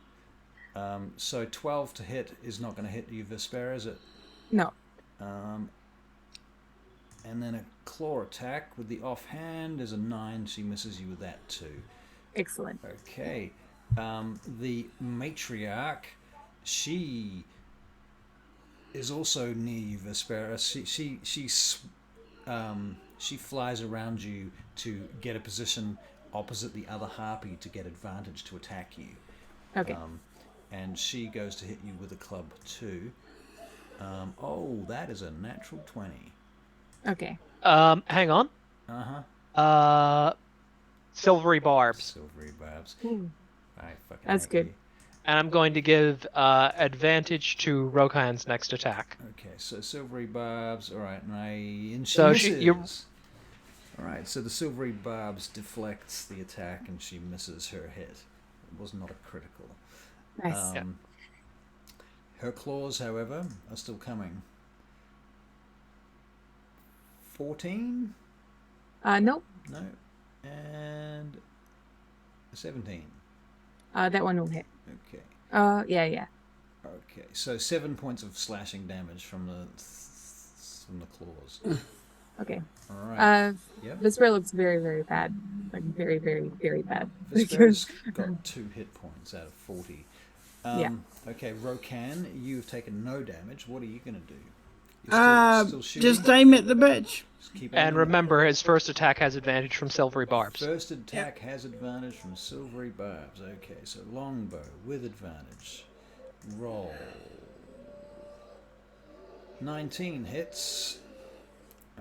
So 12 to hit is not going to hit you, Vespera, is it? No. And then a claw attack with the offhand is a 9. She misses you with that too. Excellent. Okay. The matriarch, she is also near you, Vespera. She flies around you to get a position opposite the other harpy to get advantage to attack you. Okay. And she goes to hit you with a club too. That is a natural 20. Okay. Hang on. Silvery barbs. Silvery barbs. That's good. You. And I'm going to give advantage to Rokan's next attack. Okay, so silvery barbs. All right, and she So misses. All right, so the silvery barbs deflects the attack, and she misses her hit. It was not a critical. Nice. Her claws, however, are still coming. 14? Nope. No. And 17. That one will hit. Okay. Yeah. Okay, so 7 points of slashing damage from the claws. Okay. All right. Vespera looks very, very bad. Like very, very, very bad. Vespera's got 2 hit points out of 40. Yeah. Okay, Rokan, you've taken no damage. What are you going to do? Still shooting? Just aim at the bitch. And remember, his first attack has advantage from silvery barbs. First attack has advantage from silvery barbs. Okay, so longbow with advantage. Roll. 19 hits.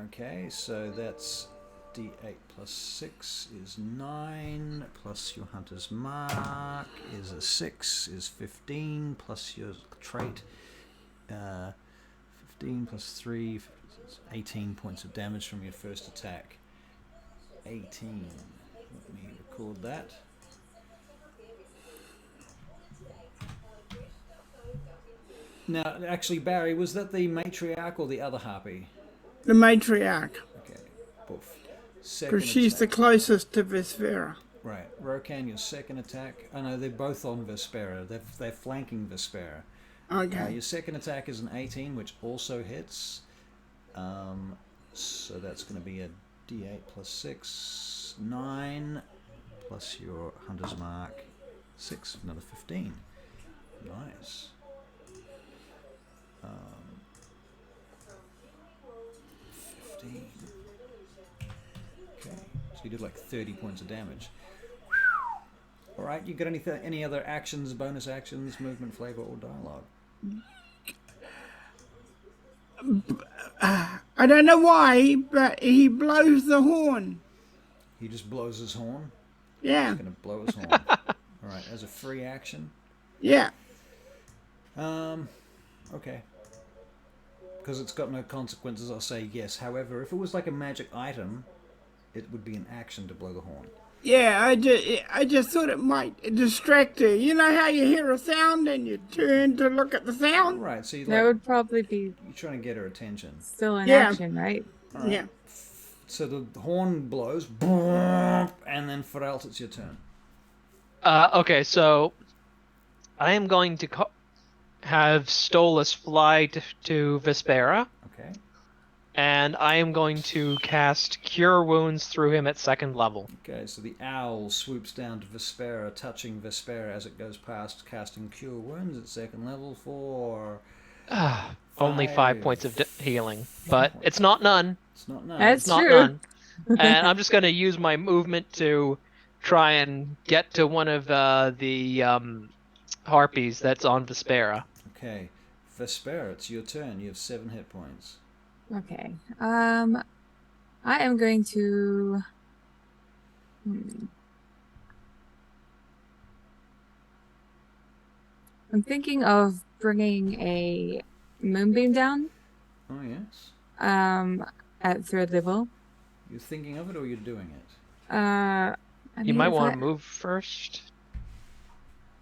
Okay, so that's D8 plus 6 is 9, plus your hunter's mark is a 6, is 15, plus your trait, 15 plus 3, 18 points of damage from your first attack. 18. Let me record that. Now, actually, Barry, was that the matriarch or the other harpy? The matriarch. Okay, poof. Because she's the closest to Vespera. Right. Rokan, your second attack. Oh no, they're both on Vespera. They're flanking Vespera. Okay. Your second attack is an 18, which also hits. So that's going to be a D8 plus 6, 9, plus your hunter's mark, 6, another 15. Nice. 15. Okay, so you did like 30 points of damage. All right, you got any other actions, bonus actions, movement, flavor, or dialogue? I don't know why, but he blows the horn. He just blows his horn? Yeah. He's going to blow his horn. All right, as a free action? Yeah. Okay. Because it's got no consequences, I'll say yes. However, if it was like a magic item, it would be an action to blow the horn. Yeah, I just thought it might distract her. You know how you hear a sound and you turn to look at the sound? Right, so that would probably be you're trying to get her attention. still in action, right? Right. Yeah. So the horn blows, and then Feralt, it's your turn. Okay, so I am going to have Stolas fly to Vespera, Okay. and I am going to cast Cure Wounds through him at 2nd level. Okay, so the owl swoops down to Vespera, touching Vespera as it goes past, casting Cure Wounds at 2nd level for... Only 5 5 points of healing, but it's not none. It's not none. That's It's not true. none. And I'm just going to use my movement to try and get to one of the harpies that's on Vespera. Okay. Vespera, it's your turn. You have 7 hit points. Okay. I am going to. I'm thinking of bringing a moonbeam down. Oh, yes? At 3rd level. You're thinking of it or you're doing it? I You mean, might if want I- to move first.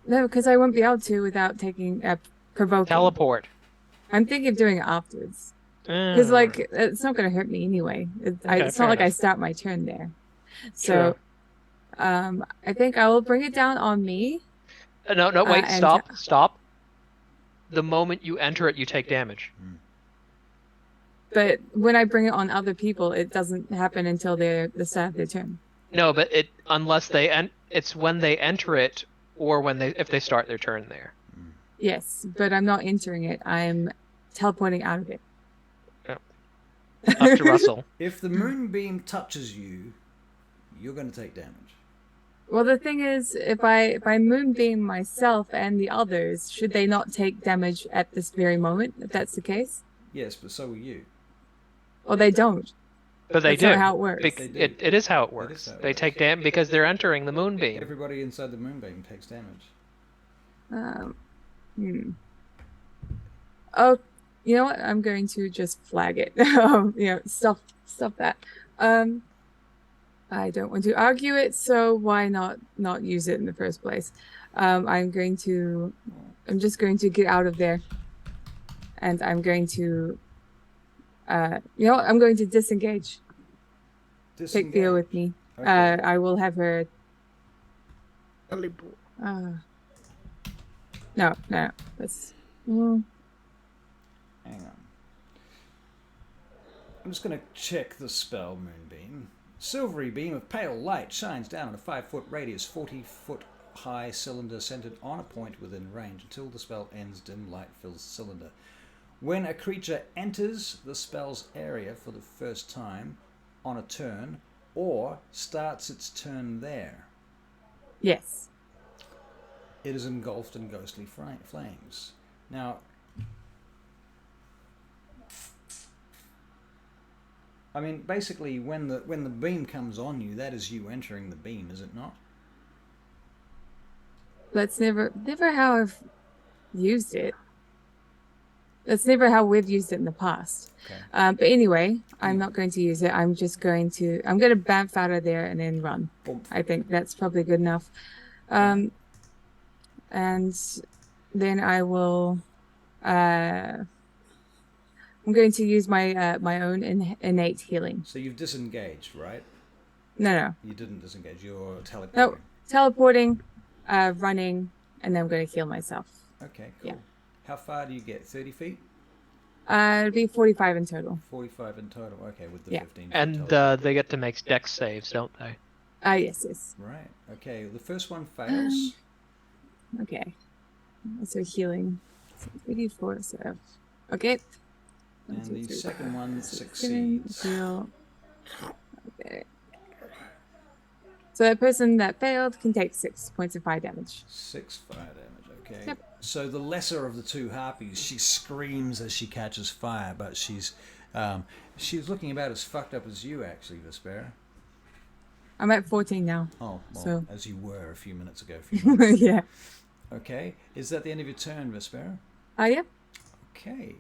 No, because I won't be able to without taking a provoking. Teleport. I'm thinking of doing it afterwards. Because, like, it's not going to hurt me anyway. It's Okay, not fair like I enough. start my turn there. So, I think I will bring it down on me. No, wait, and- stop. The moment you enter it, you take damage. But when I bring it on other people, it doesn't happen until the start of their turn. No, but it's when they enter it, or if they start their turn there. Yes, but I'm not entering it. I'm teleporting out of it. Up to Russell. If the moonbeam touches you, you're going to take damage. Well, the thing is, if I moonbeam myself and the others, should they not take damage at this very moment, if that's the case? Yes, but so will you. Well, they don't. But they That's do. not how it works. They do. It is how it works. how it They works. take damage because they're entering the moonbeam. Everybody inside the moonbeam takes damage. Oh, you know what? I'm going to just flag it. Stuff that. I don't want to argue it, so why not use it in the first place? I'm just going to get out of there, and I'm going to, I'm going to disengage. Take Theo with me. Okay. I will have her. Teleport. No. That's. Hang on. I'm just going to check the spell Moonbeam. Silvery beam of pale light shines down on a 5-foot radius, 40-foot high cylinder centered on a point within range. Until the spell ends, dim light fills the cylinder. When a creature enters the spell's area for the first time on a turn, or starts its turn there, Yes. it is engulfed in ghostly flames. Now, I mean, basically, when the beam comes on you, that is you entering the beam, is it not? That's never how I've used it. That's never how we've used it in the past. Okay. But anyway, I'm not going to use it. I'm going to bamf out of there and then run. Boom. I think that's probably good enough. And then I will. I'm going to use my my own innate healing. So you've disengaged, right? No. You didn't disengage. You're teleporting. No, teleporting, running, and then I'm going to heal myself. Okay, cool. Yeah. How far do you get? 30 feet? It'll be 45 in total. 45 in total. Okay, with the Yeah. 15. And teleport. they get to make dex saves, don't they? Yes. Right. Okay. The first one fails. Okay. So healing. So 34, so okay. And the second one 6, 7, succeeds. heal. Okay. So the person that failed can take 6 points of fire damage. 6 fire damage. Okay. Yep. So the lesser of the two harpies, she screams as she catches fire, but she's looking about as fucked up as you, actually, Vespera. I'm at 14 now. Oh, well, So- as you were a few minutes ago. A few moments. Yeah. Okay. Is that the end of your turn, Vespera? Yeah. Okay.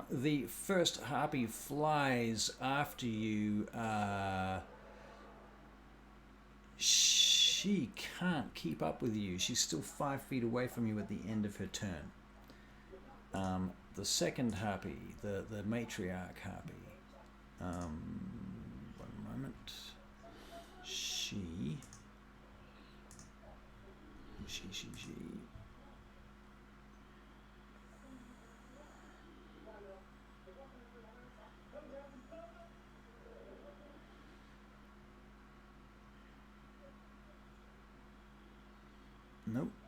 The first harpy flies after you. She can't keep up with you. She's still 5 feet away from you at the end of her turn. The second harpy, the matriarch harpy. One moment. She.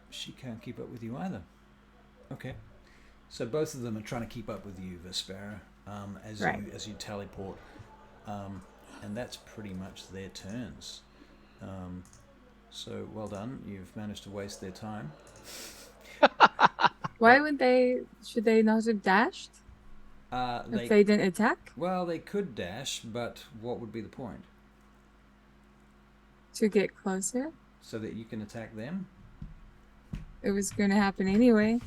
she can't keep up with you either. Okay. So both of them are trying to keep up with you, Vespera, as you teleport. And that's pretty much their turns. So well done. You've managed to waste their time. Why would they? Should they not have dashed if they didn't attack? Well, they could dash, but what would be the point? To get closer? So that you can attack them? It was going to happen anyway.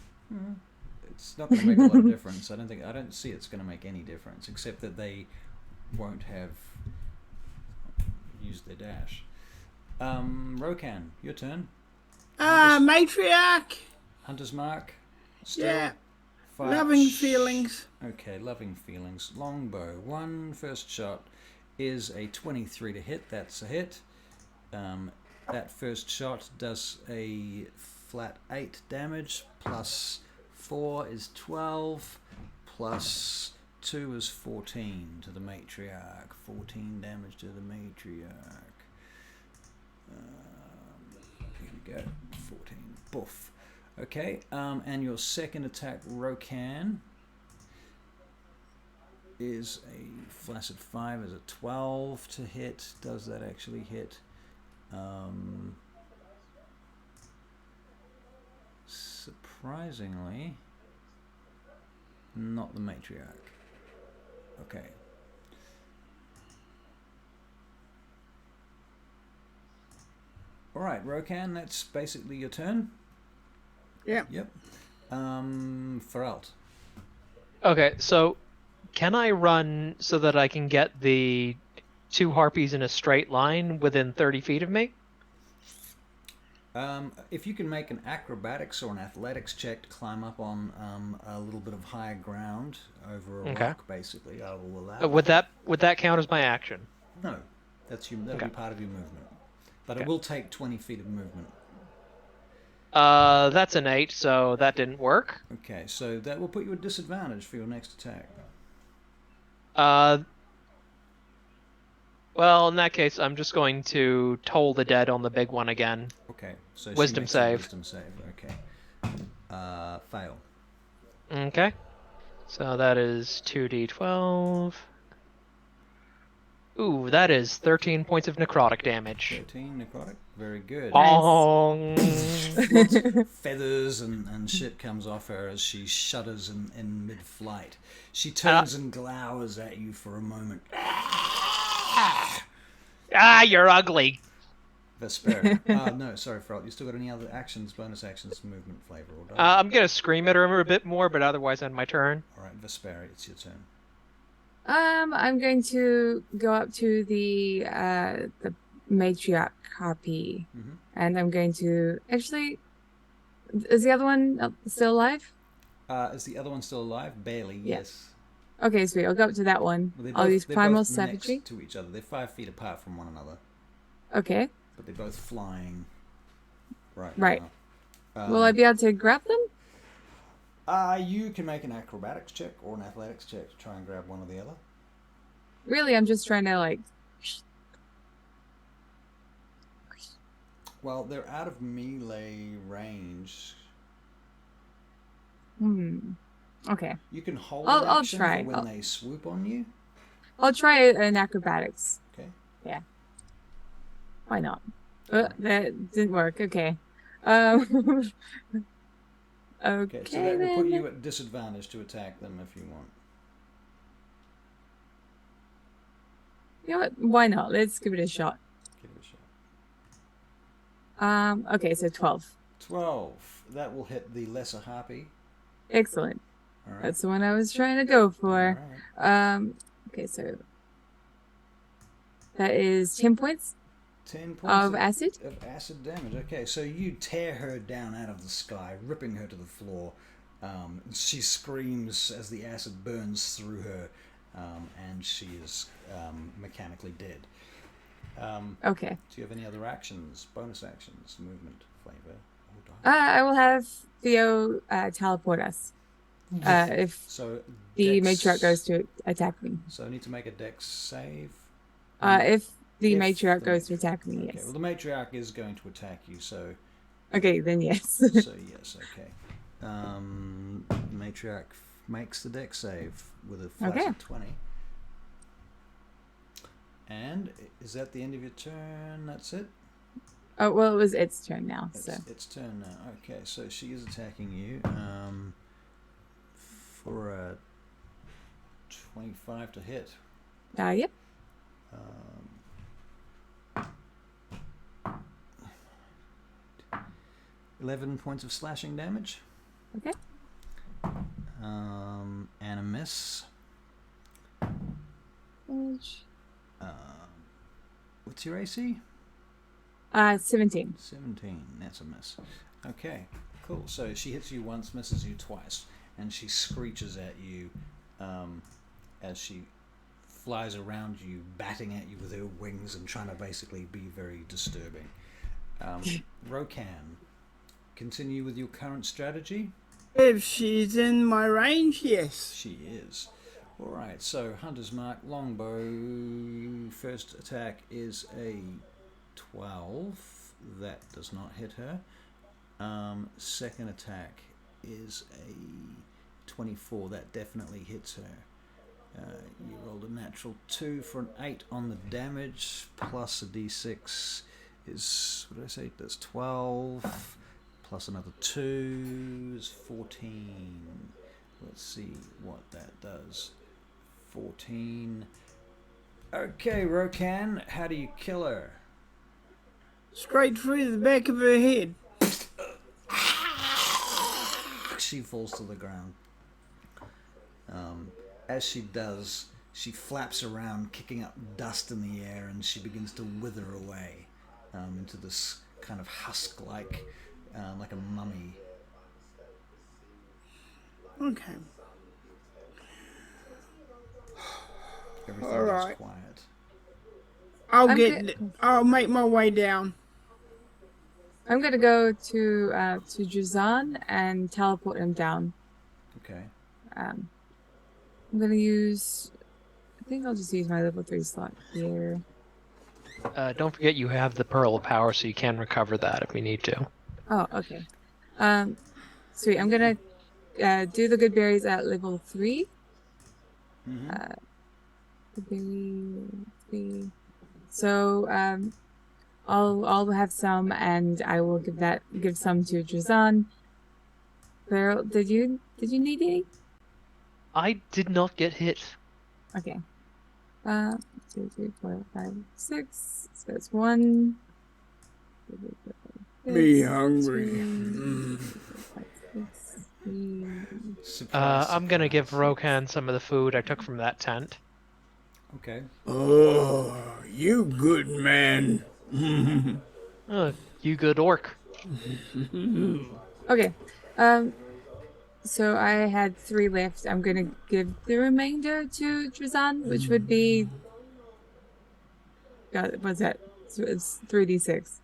It's not going to make a lot of difference. I don't see it's going to make any difference, except that they won't have used their dash. Rokan, your turn. Matriarch. Hunter's Mark. Still. Yeah. Fire. Loving feelings. Okay, loving feelings. Longbow. First shot is a 23 to hit. That's a hit. That first shot does a flat 8 damage, plus 4 is 12, plus 2 is 14 to the matriarch. 14 damage to the matriarch. Here we go. 14. Boof. Okay, and your second attack, Rokan, is a flaccid 5, is a 12 to hit. Does that actually hit? Surprisingly, not the matriarch. Okay. Alright, Rokan, that's basically your turn. Yeah. Yep. Feralt. Okay, so can I run so that I can get the 2 harpies in a straight line within 30 feet of me? If you can make an acrobatics or an athletics check to climb up on a little bit of higher ground over a rock, basically, I will allow. Would that count as my action? No, that'll be part of your movement, but it will take 20 feet of movement. That's an 8, so that didn't work. Okay, so that will put you at disadvantage for your next attack. Well, in that case, I'm just going to toll the dead on the big one again. Okay, so Wisdom save. Wisdom save. Okay. Fail. Okay. So that is 2d12. Ooh, that is 13 points of necrotic damage. 13 necrotic. Very good. Bong! Lots of feathers and shit comes off her as she shudders in mid-flight. She turns and glowers at you for a moment. Ah, you're ugly. Vespera. No, sorry, Feralt. You still got any other actions, bonus actions, movement, flavor, or I'm gonna scream at her a bit more, but otherwise end my turn. All right, Vespera, it's your turn. I'm going to go up to the matriarch harpy, and I'm going to actually. Is the other one still alive? Is the other one still alive? Barely. Yeah. Yes. Okay, sweet. I'll go up to that one. Well, I'll use they're primal both savagery. next to each other. They're 5 feet apart from one another, Okay. but they're both flying. Right. Right. Now. Will I be able to grab them? You can make an acrobatics check or an athletics check to try and grab one or the other. Really, I'm just trying to like. Well, they're out of melee range. Okay. You can hold I'll action try. for when they swoop on you. I'll try an acrobatics. Okay. Yeah. Why not? That didn't work. Okay. Okay. Okay, so that will put you at disadvantage to attack them if you want. You know what? Why not? Let's give it a shot. Give it a shot. Okay, so 12. 12. That will hit the lesser harpy. Excellent. All right. That's the one I was trying to go for. All right. Okay, so that is 10 points 10 points of acid. Of acid damage. Okay, so you tear her down out of the sky, ripping her to the floor. She screams as the acid burns through her, and she is mechanically dead. Okay. Do you have any other actions, bonus actions, movement, flavor? I will have Theo teleport us if So the dex, matriarch goes to attack me. So I need to make a dex save. If the If matriarch the goes to attack me, Okay, yes. well the matriarch is going to attack you, so Okay, then yes. So yes, okay. Matriarch makes the deck save with a flat Okay. of 20. And is that the end of your turn? That's it? Oh, well, it was its turn now, so. It's turn now. Okay, so she is attacking you for a 25 to hit. Yep. 11 points of slashing damage. Okay. And a miss. What's your AC? 17. 17. That's a miss. Okay, cool. So she hits you once, misses you twice, and she screeches at you as she flies around you, batting at you with her wings and trying to basically be very disturbing. Rokan, continue with your current strategy. If she's in my range, yes. She is. Alright, so Hunter's Mark, longbow. First attack is a 12. That does not hit her. Second attack is a 24. That definitely hits her. You rolled a natural 2 for an 8 on the damage, plus a d6 is, what did I say? That's 12, plus another 2 is 14. Let's see what that does. 14. Okay, Rokan, how do you kill her? Straight through the back of her head. She falls to the ground. As she does, she flaps around, kicking up dust in the air, and she begins to wither away into this kind of husk-like, like a mummy. Okay. Everything All goes right. quiet. I'll make my way down. I'm gonna go to Juzan and teleport him down. Okay. I'm gonna use. I think I'll just use my level 3 slot here. Don't forget you have the Pearl of Power, so you can recover that if we need to. Oh, okay. Sweet. I'm gonna do the good berries at level 3. Good berry 3. So I'll have some, and I will give some to Juzan. Beryl, did you need any? I did not get hit. Okay. 2, 3, 4, 5, 6. So that's 1. 2, 3, 4, 5, 6, Be hungry. 2, 3, 4, 5, 6, 3. Surprise, I'm gonna give surprise. Rokan some of the food I took from that tent. Okay. Oh, you good man. You good orc. Okay. So I had 3 left. I'm gonna give the remainder to Drazan, which would be. What's that? So it's 3d6.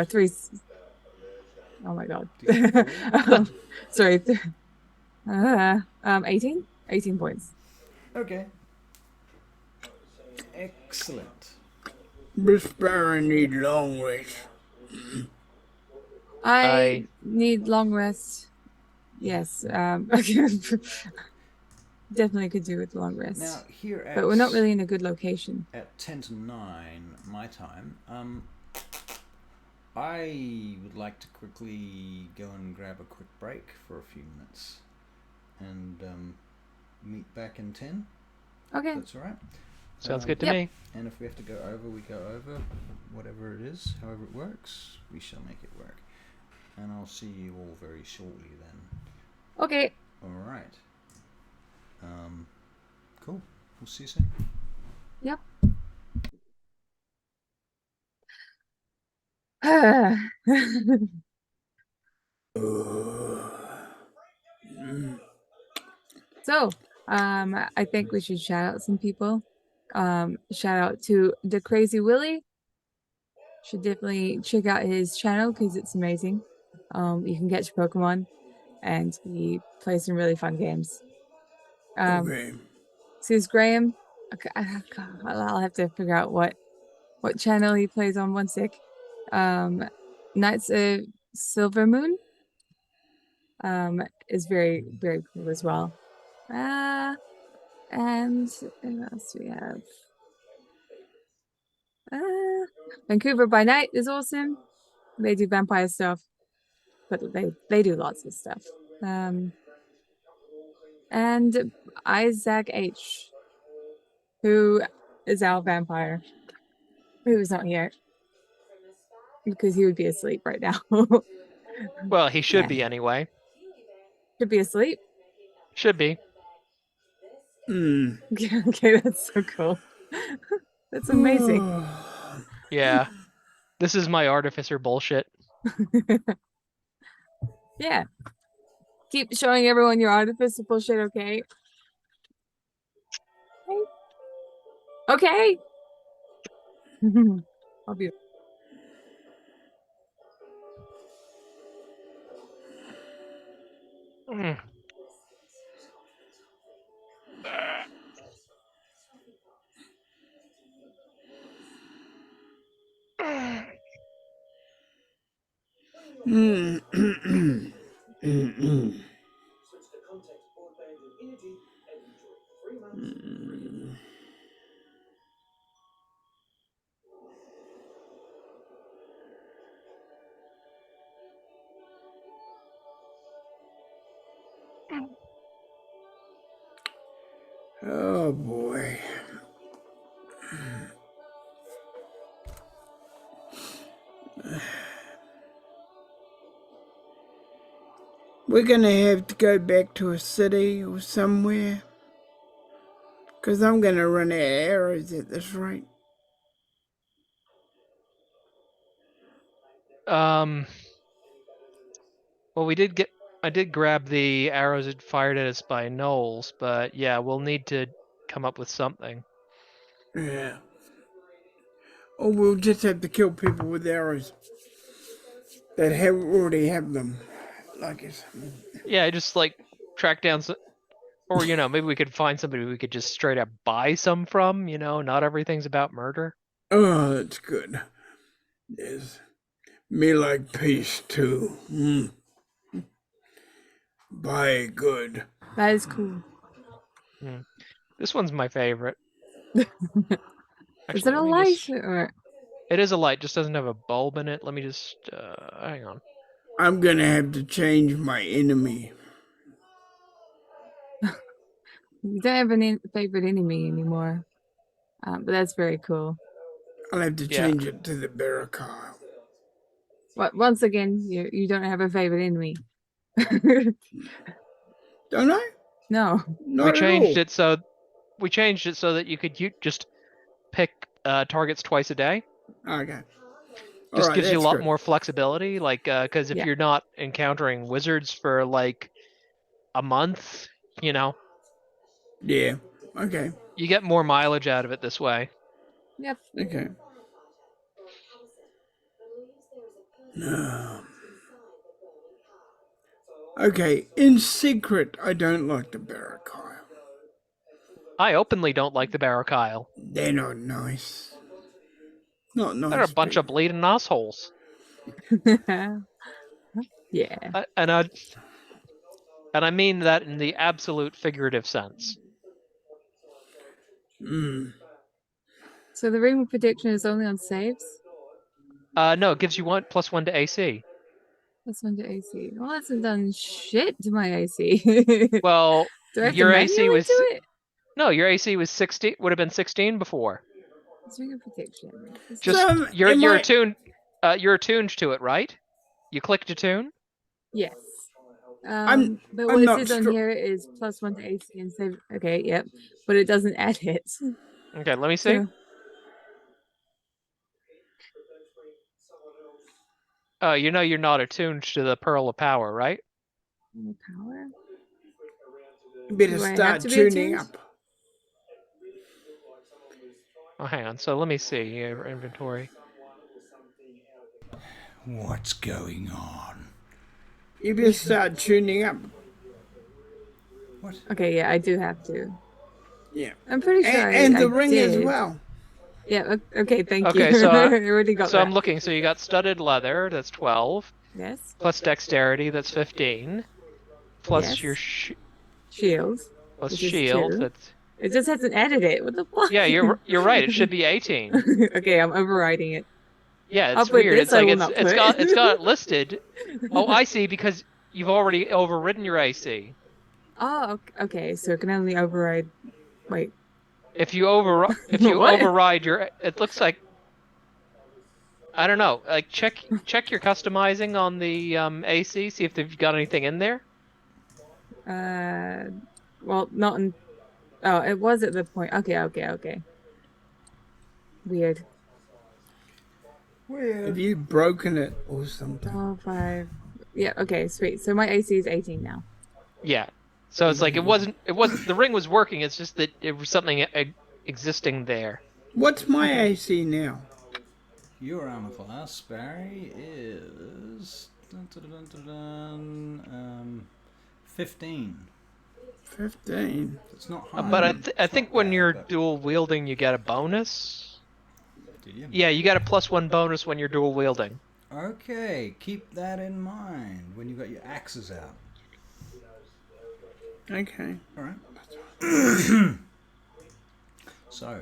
3. Oh my god. Sorry. 18. 18 points. Okay. Excellent. This Baron need long rest. I need long rest. Yes. Definitely could do with long rest. Now here at, but we're not really in a good location. At 10 to 9 my time, I would like to quickly go and grab a quick break for a few minutes and meet back in 10. Okay. That's all right. Sounds good to me. And if we have to go over, we go over. Whatever it is, however it works, we shall make it work. And I'll see you all very shortly then. Okay. All right. Cool. We'll see you soon. Yep. So, I think we should shout out some people. Shout out to the Crazy Willy. Should definitely check out his channel because it's amazing. You can catch Pokemon, and he plays some really fun games. Okay. Says Graham. Okay, I'll have to figure out what channel he plays on. One sec. Knights of Silver Moon is very, very cool as well. And what else do we have? Vancouver by Night is awesome. They do vampire stuff, but they do lots of stuff. And Isaac H, who is our vampire, who is not here because he would be asleep right now. Well, he should Yeah. be anyway. Should be asleep. Should be. Okay, that's so cool. That's amazing. Yeah. This is my artificer bullshit. Yeah. Keep showing everyone your artificer bullshit, okay? Okay. I'll be. Mm. Oh boy. We're gonna have to go back to a city or somewhere. Because I'm gonna run out of arrows at this rate. Well, I did grab the arrows that fired at us by Knowles, but yeah, we'll need to come up with something. Yeah. Or we'll just have to kill people with arrows that already have them. Like it's... Yeah, just like track down or maybe we could find somebody we could just straight up buy some from, not everything's about murder. Oh, that's good. Yes. Me like peace too. Buy good. That is cool. This one's my favorite. Is it a light or? It is a light, just doesn't have a bulb in it. Let me just hang on. I'm gonna have to change my enemy. You don't have a favorite enemy anymore. But that's very cool. I'll have to change it to the Barakyle. Once again, you don't have a favorite enemy. Don't I? No. Not we changed at all. We changed it so that you could just pick targets twice a day. Okay. Just gives you a lot more flexibility, like because if Yeah. you're not encountering wizards for like a month, Yeah. Okay. you get more mileage out of it this way. Yep. Okay. No. Okay. In secret, I don't like the Barakyle. I openly don't like the Barakyle. They're not nice. Not nice. They're a bunch of bleeding assholes. Yeah. And I mean that in the absolute figurative sense. So the ring of prediction is only on saves? No, it gives you +1 to AC. +1 to AC. Well, it hasn't done shit to my AC. Well, do I have your to AC was do it? No, your AC was 16. Would have been 16 before. Ring of prediction. Just you're attuned. You're attuned to it, right? You clicked attune. Yes. But what it says on here is +1 to AC and save. Okay, yep. But it doesn't add it. Okay, let me see. So, you're not attuned to the Pearl of Power, right? Power? You better start tuning up. Oh, hang on. So let me see your inventory. What's going on? You better start tuning up. What? Okay, yeah, I do have to. Yeah. I'm pretty sure And I the ring did. as well. Yeah, okay, thank you. Okay, so, I already got so that. I'm looking. So you got studded leather, that's 12. Yes. plus dexterity, that's 15, plus Yes. your Shield. plus Which is shield, 2. that's It just hasn't added it. What the fuck? yeah. You're right. It should be 18. Okay, I'm overriding it. Yeah, I'll it's put weird. this. It's I like will not it's put. got it listed. Oh, I see, because you've already overridden your AC. Oh, okay. So it can only override. Wait. If you What? override your, it looks like, I don't know. Like check your customizing on the AC, see if they've got anything in there. Well, not in. Oh, it was at the point. Okay. Weird. Have you broken it or something? 12, 5. Yeah. Okay. Sweet. So my AC is 18 now. Yeah. So it's like it wasn't the ring was working. It's just that it was something existing there. What's my AC now? Your armor class, Barry, is 15. 15. It's not high. But I It's think not when bad, you're but- dual wielding, you get a bonus. Do you? Yeah, you got a +1 bonus when you're dual wielding. Okay, keep that in mind when you've got your axes out. Okay. All right. So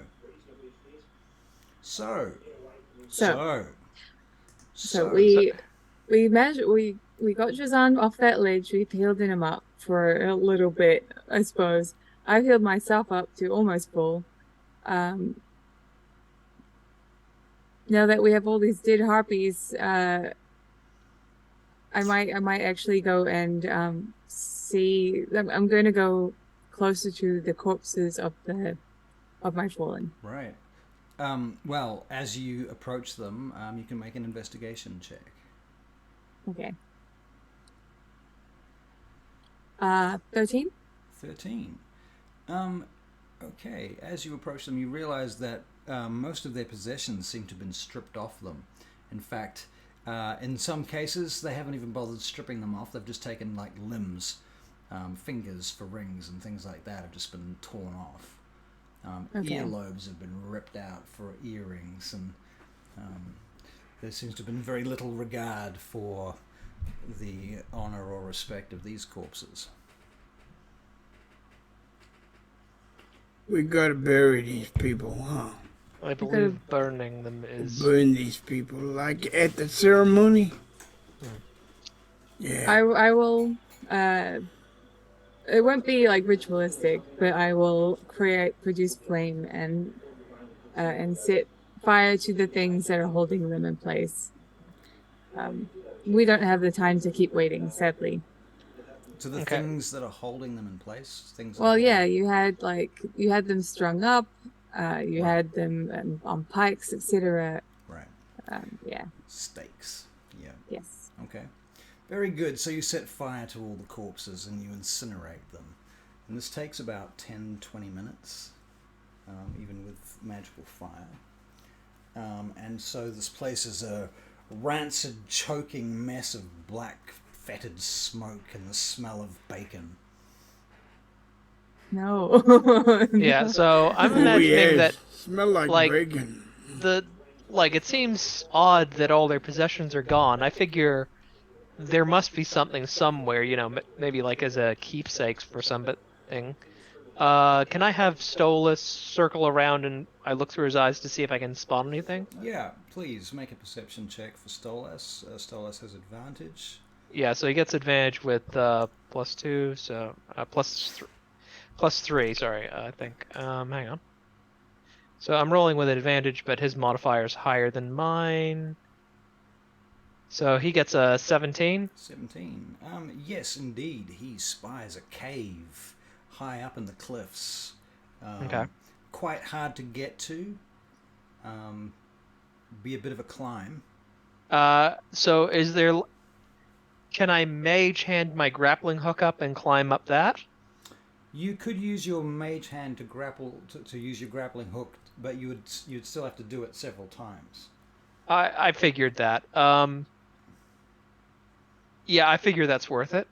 we measured. We got Jazan off that ledge. We healed him up for a little bit, I suppose. I healed myself up to almost full. Now that we have all these dead harpies, I might actually go and see. I'm going to go closer to the corpses of my fallen. right. Well, as you approach them, you can make an investigation check. Okay. 13. 13. Okay, as you approach them, you realize that most of their possessions seem to have been stripped off them. In fact, in some cases, they haven't even bothered stripping them off. They've just taken like limbs, fingers for rings and things like that have just been torn off. Okay. Earlobes have been ripped out for earrings, and there seems to have been very little regard for the honor or respect of these corpses. We gotta bury these people, huh? I believe burning them is. Burn these people, like at the ceremony? Yeah. I will. It won't be like ritualistic, but I will produce flame and set fire to the things that are holding them in place. We don't have the time to keep waiting, sadly. To the Okay. things that are holding them in place? Things. Well, that yeah, you had them strung up, you Right. had them on pikes, etc. Right. Yeah. Stakes. Yeah. Yes. Okay. Very good. So you set fire to all the corpses and you incinerate them. And this takes about 10-20 minutes, even with magical fire. And so this place is a rancid, choking mess of black, fetid smoke and the smell of bacon. No. Yeah, No. so I'm Oh, imagining yes. that Smell like like, bacon. it seems odd that all their possessions are gone. I figure there must be something somewhere, maybe like as a keepsakes for something. Can I have Stolas circle around and I look through his eyes to see if I can spot anything? Yeah, please make a perception check for Stolas. Stolas has advantage. Yeah, so he gets advantage with +2, so +3. Sorry, I think. Hang on. So I'm rolling with advantage, but his modifier is higher than mine. So he gets a 17. 17. Yes, indeed. He spies a cave high up in the cliffs. Okay. Quite hard to get to. Be a bit of a climb. So can I mage hand my grappling hook up and climb up that? You could use your mage hand to use your grappling hook, but you'd still have to do it several times. I figured that. Yeah, I figure that's worth it.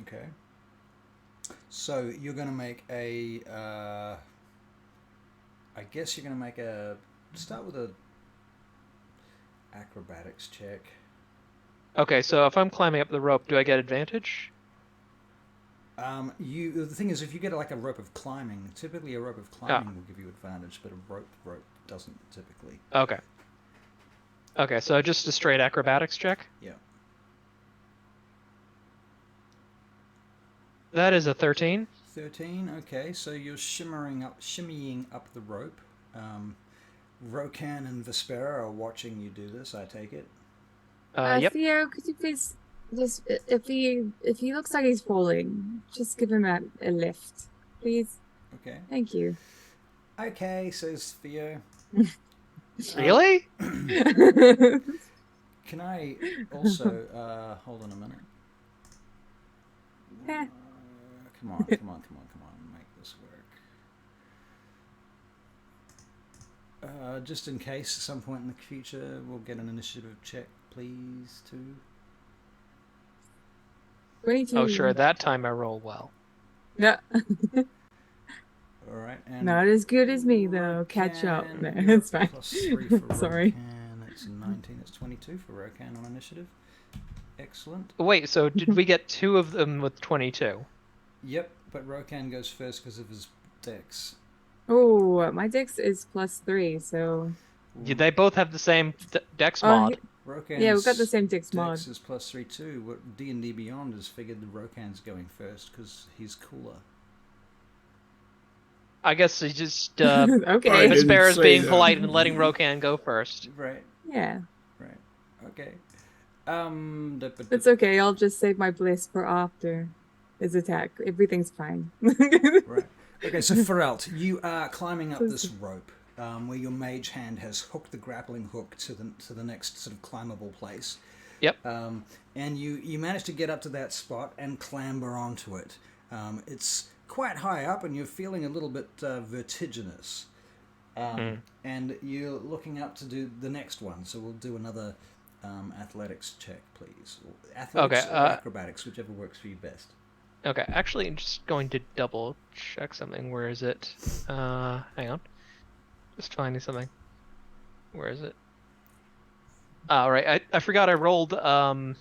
Okay. So you're going to make I guess you're going to make start with a acrobatics check. Okay, so if I'm climbing up the rope, do I get advantage? The thing is, if you get like a rope of climbing, typically a rope of Ah, climbing will give you advantage, but a rope doesn't typically. okay. Okay, so just a straight acrobatics check. Yeah. That is a 13. 13. Okay, so you're shimmying up the rope. Rokan and Vespera are watching you do this. I take it. Yep. Theo, could you please just if he looks like he's falling, just give him a lift, please. Okay. Thank you. Okay, says Theo. Really? Can I also hold on a minute? Eh. Come on, make this work. Just in case, at some point in the future, we'll get an initiative check, please, too. 22. Oh, sure. That time I roll well. No. All right, and Not as good as me though. Catch up. Rokan, No, you're it's fine. +3 for Sorry. Rokan. It's 19. It's 22 for Rokan on initiative. Excellent. Wait, so did we get 2 of them with 22? Yep, but Rokan goes first because of his dex. Oh, my dex is +3, so Yeah, they both have the same dex mod. Rokan's yeah, we've got the same dex mod. Dex is +3 too. What D&D Beyond has figured the Rokan's going first because he's cooler. I guess he just I Okay. didn't Vespera's say being that. polite and letting Rokan go first. Right, Yeah, right. Okay. it's okay. I'll just save my bliss for after his attack. Everything's fine. Right. Okay, so Feralt, you are climbing up this rope where your mage hand has hooked the grappling hook to the next sort of climbable place. Yep. And you manage to get up to that spot and clamber onto it. It's quite high up, and you're feeling a little bit vertiginous. And you're looking up to do the next one. So we'll do another athletics check, please. Athletics or acrobatics, whichever works for you best. Okay, actually, I'm just going to double check something. Where is it? Hang on. Just finding something. Where is it? Oh, right. I forgot I rolled. Oh,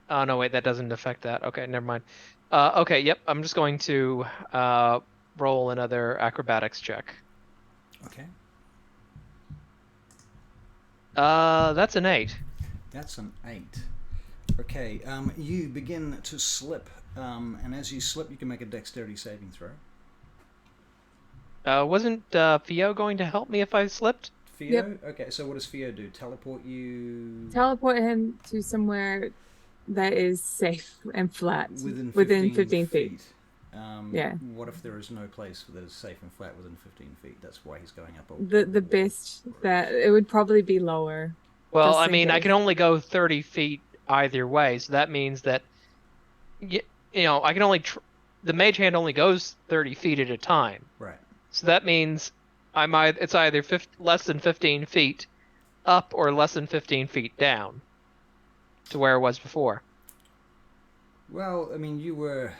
no, wait, that doesn't affect that. Okay, never mind. Okay, yep, I'm just going to roll another acrobatics check. Okay. That's an 8. That's an 8. Okay, you begin to slip, and as you slip, you can make a dexterity saving throw. Wasn't Theo going to help me if I slipped? Theo? Yep. Okay, so what does Theo do? Teleport you... Teleport him to somewhere that is safe and flat Within 15 feet. Yeah. What if there is no place that is safe and flat within 15 feet? That's why he's going up. The best that it would probably be lower. Well, Just I in mean, I case. can only go 30 feet either way, so that means that, you know, I can only... the mage hand only goes 30 feet at a time. Right. So that means it's either less than 15 feet up or less than 15 feet down to where it was before. Well, I mean, you were...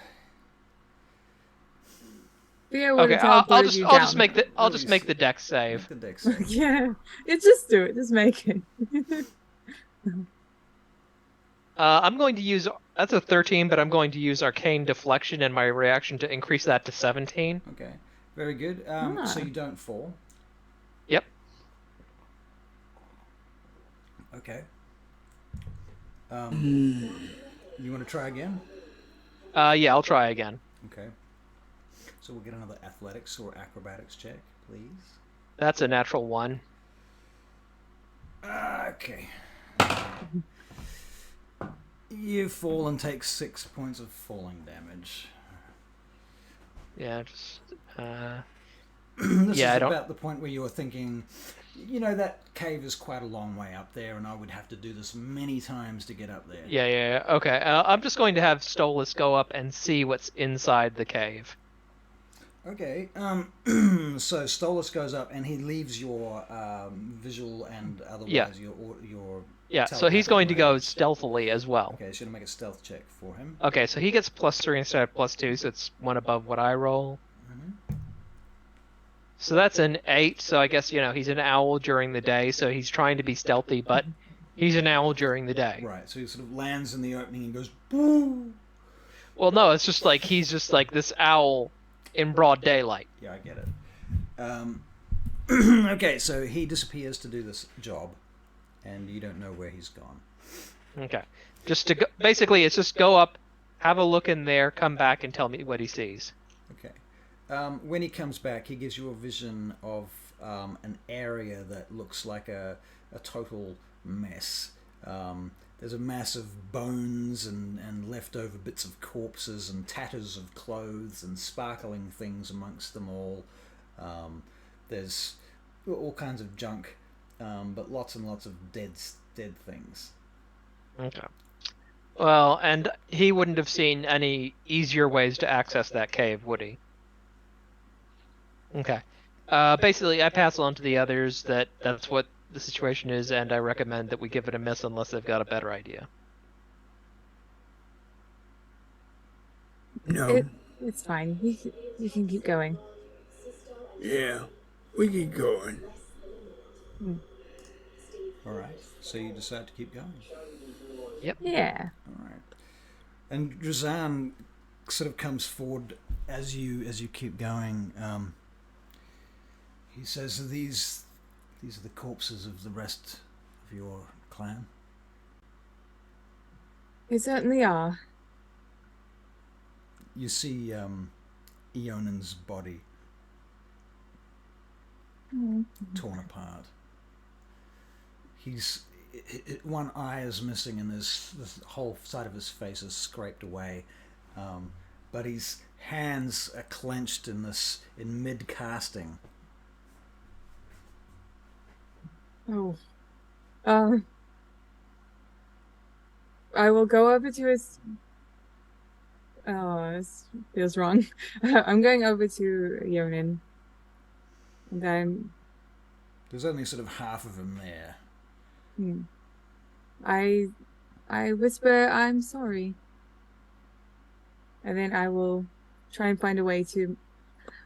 Theo would Okay, have I'll teleported just you I'll down. just make the dex save. The dex save. Yeah, just do it. Just make it. I'm going to use that's a 13, but I'm going to use arcane deflection and my reaction to increase that to 17. Okay, very good. So you don't fall. Yep. Okay. You want to try again? Yeah, I'll try again. Okay. So we'll get another athletics or acrobatics check, please. That's a natural 1. Okay. You fall and take 6 points of falling damage. Yeah, just This Yeah, is I don't- about the point where you're thinking, you know, that cave is quite a long way up there, and I would have to do this many times to get up there. yeah. Okay, I'm just going to have Stolas go up and see what's inside the cave. Okay, so Stolas goes up and he leaves your visual and otherwise Yeah. your Yeah, so he's telepathic going to go range. stealthily as well. Okay, so you're gonna make a stealth check for him. Okay, so he gets +3 instead of +2, so it's 1 above what I roll. Mhm. So that's an 8, so I guess, you know, he's an owl during the day, so he's trying to be stealthy, but He's an owl during the day. Right, so he sort of lands in the opening and goes, boo! Well, no, it's just like he's just like this owl in broad daylight. Yeah, I get it. Okay, so he disappears to do this job, and you don't know where he's gone. Okay. Just to go, basically, it's just go up, have a look in there, come back, and tell me what he sees. Okay. When he comes back, he gives you a vision of an area that looks like a total mess. There's a mass of bones and leftover bits of corpses and tatters of clothes and sparkling things amongst them all. There's all kinds of junk, but lots and lots of dead things. Okay. Well, and he wouldn't have seen any easier ways to access that cave, would he? Okay. Basically, I pass on to the others that that's what the situation is, and I recommend that we give it a miss unless they've got a better idea. No. It's fine. You can keep going. Yeah. We keep going. All right. So you decide to keep going. Yep. Yeah. All right. And Drazan sort of comes forward as you keep going. He says, "These are the corpses of the rest of your clan." They certainly are. You see Eonan's body torn apart. He's one eye is missing, and the whole side of his face is scraped away. But his hands are clenched in mid casting. Oh. I will go over to his... Oh, this feels wrong. I'm going over to Yonan. And There's only sort of half of him there. I whisper, "I'm sorry." And then I will try and find a way to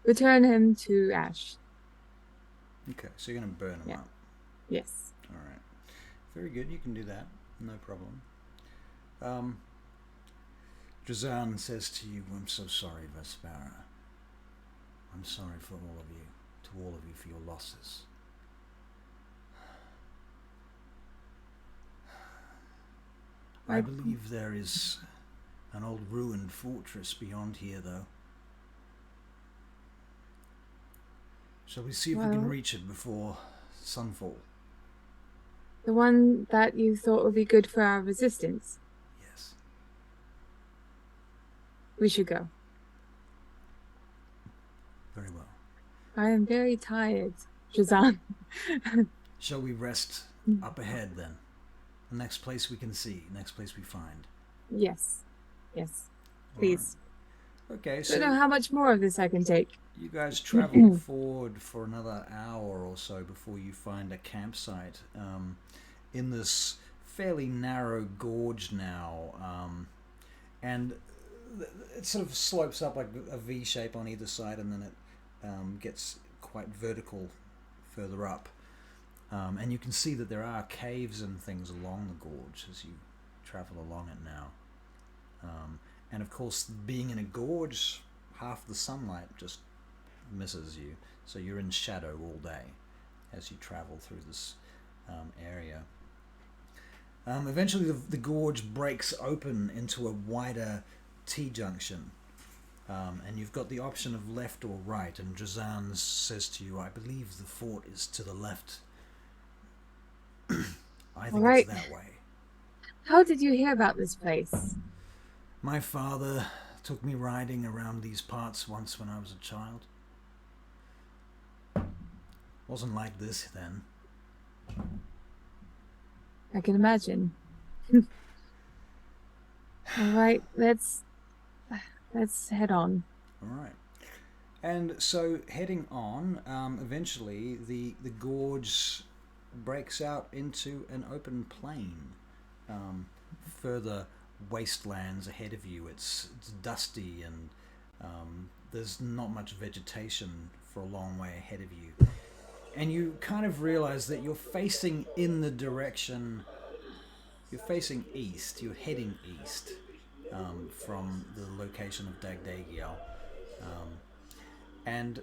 return him to Ash. Okay, so you're going to burn him up. Yes. All right. Very good. You can do that. No problem. Drazan says to you, "I'm so sorry, Vespera. I'm sorry for all of you, for your losses. I believe there is an old ruined fortress beyond here, though. Shall we see if we can reach it before sunfall?" The one that you thought would be good for our resistance? Yes. We should go. Very well. I am very tired, Shazan. Shall we rest up ahead then? The next place we can see, next place we find. Yes. Yes. Please. Right. Okay, I so don't know how much more of this I can take. you guys travel forward for another hour or so before you find a campsite in this fairly narrow gorge now, and it sort of slopes up like a V shape on either side, and then it gets quite vertical further up, and you can see that there are caves and things along the gorge as you travel along it now, and of course, being in a gorge, half the sunlight just misses you, so you're in shadow all day as you travel through this area. Eventually the gorge breaks open into a wider T-junction, and you've got the option of left or right, and Drazan says to you, "I believe the fort is to the left." I think Right. it's that way. How did you hear about this place? My father took me riding around these parts once when I was a child. Wasn't like this then. I can imagine. All right, let's head on. All right. And so heading on, eventually the gorge breaks out into an open plain. Further wastelands ahead of you. It's dusty, and there's not much vegetation for a long way ahead of you. And you kind of realize that you're facing in the direction you're facing east. You're heading east from the location of DAGDAGIEL. And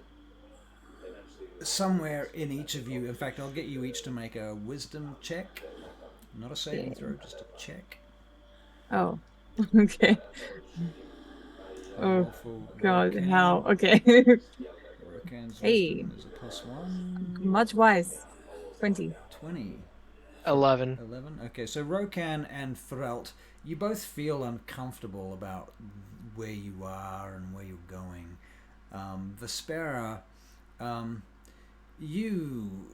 somewhere in each of you, in fact, I'll get you each to make a wisdom check. Not a saving throw, just a check. Oh, okay. Oh, God, how? Okay. Rokan's Hey. wisdom is a +1. Much wise. 20. 20. 11. 11. Okay, so Rokan and Threlt, you both feel uncomfortable about where you are and where you're going. Vespera, you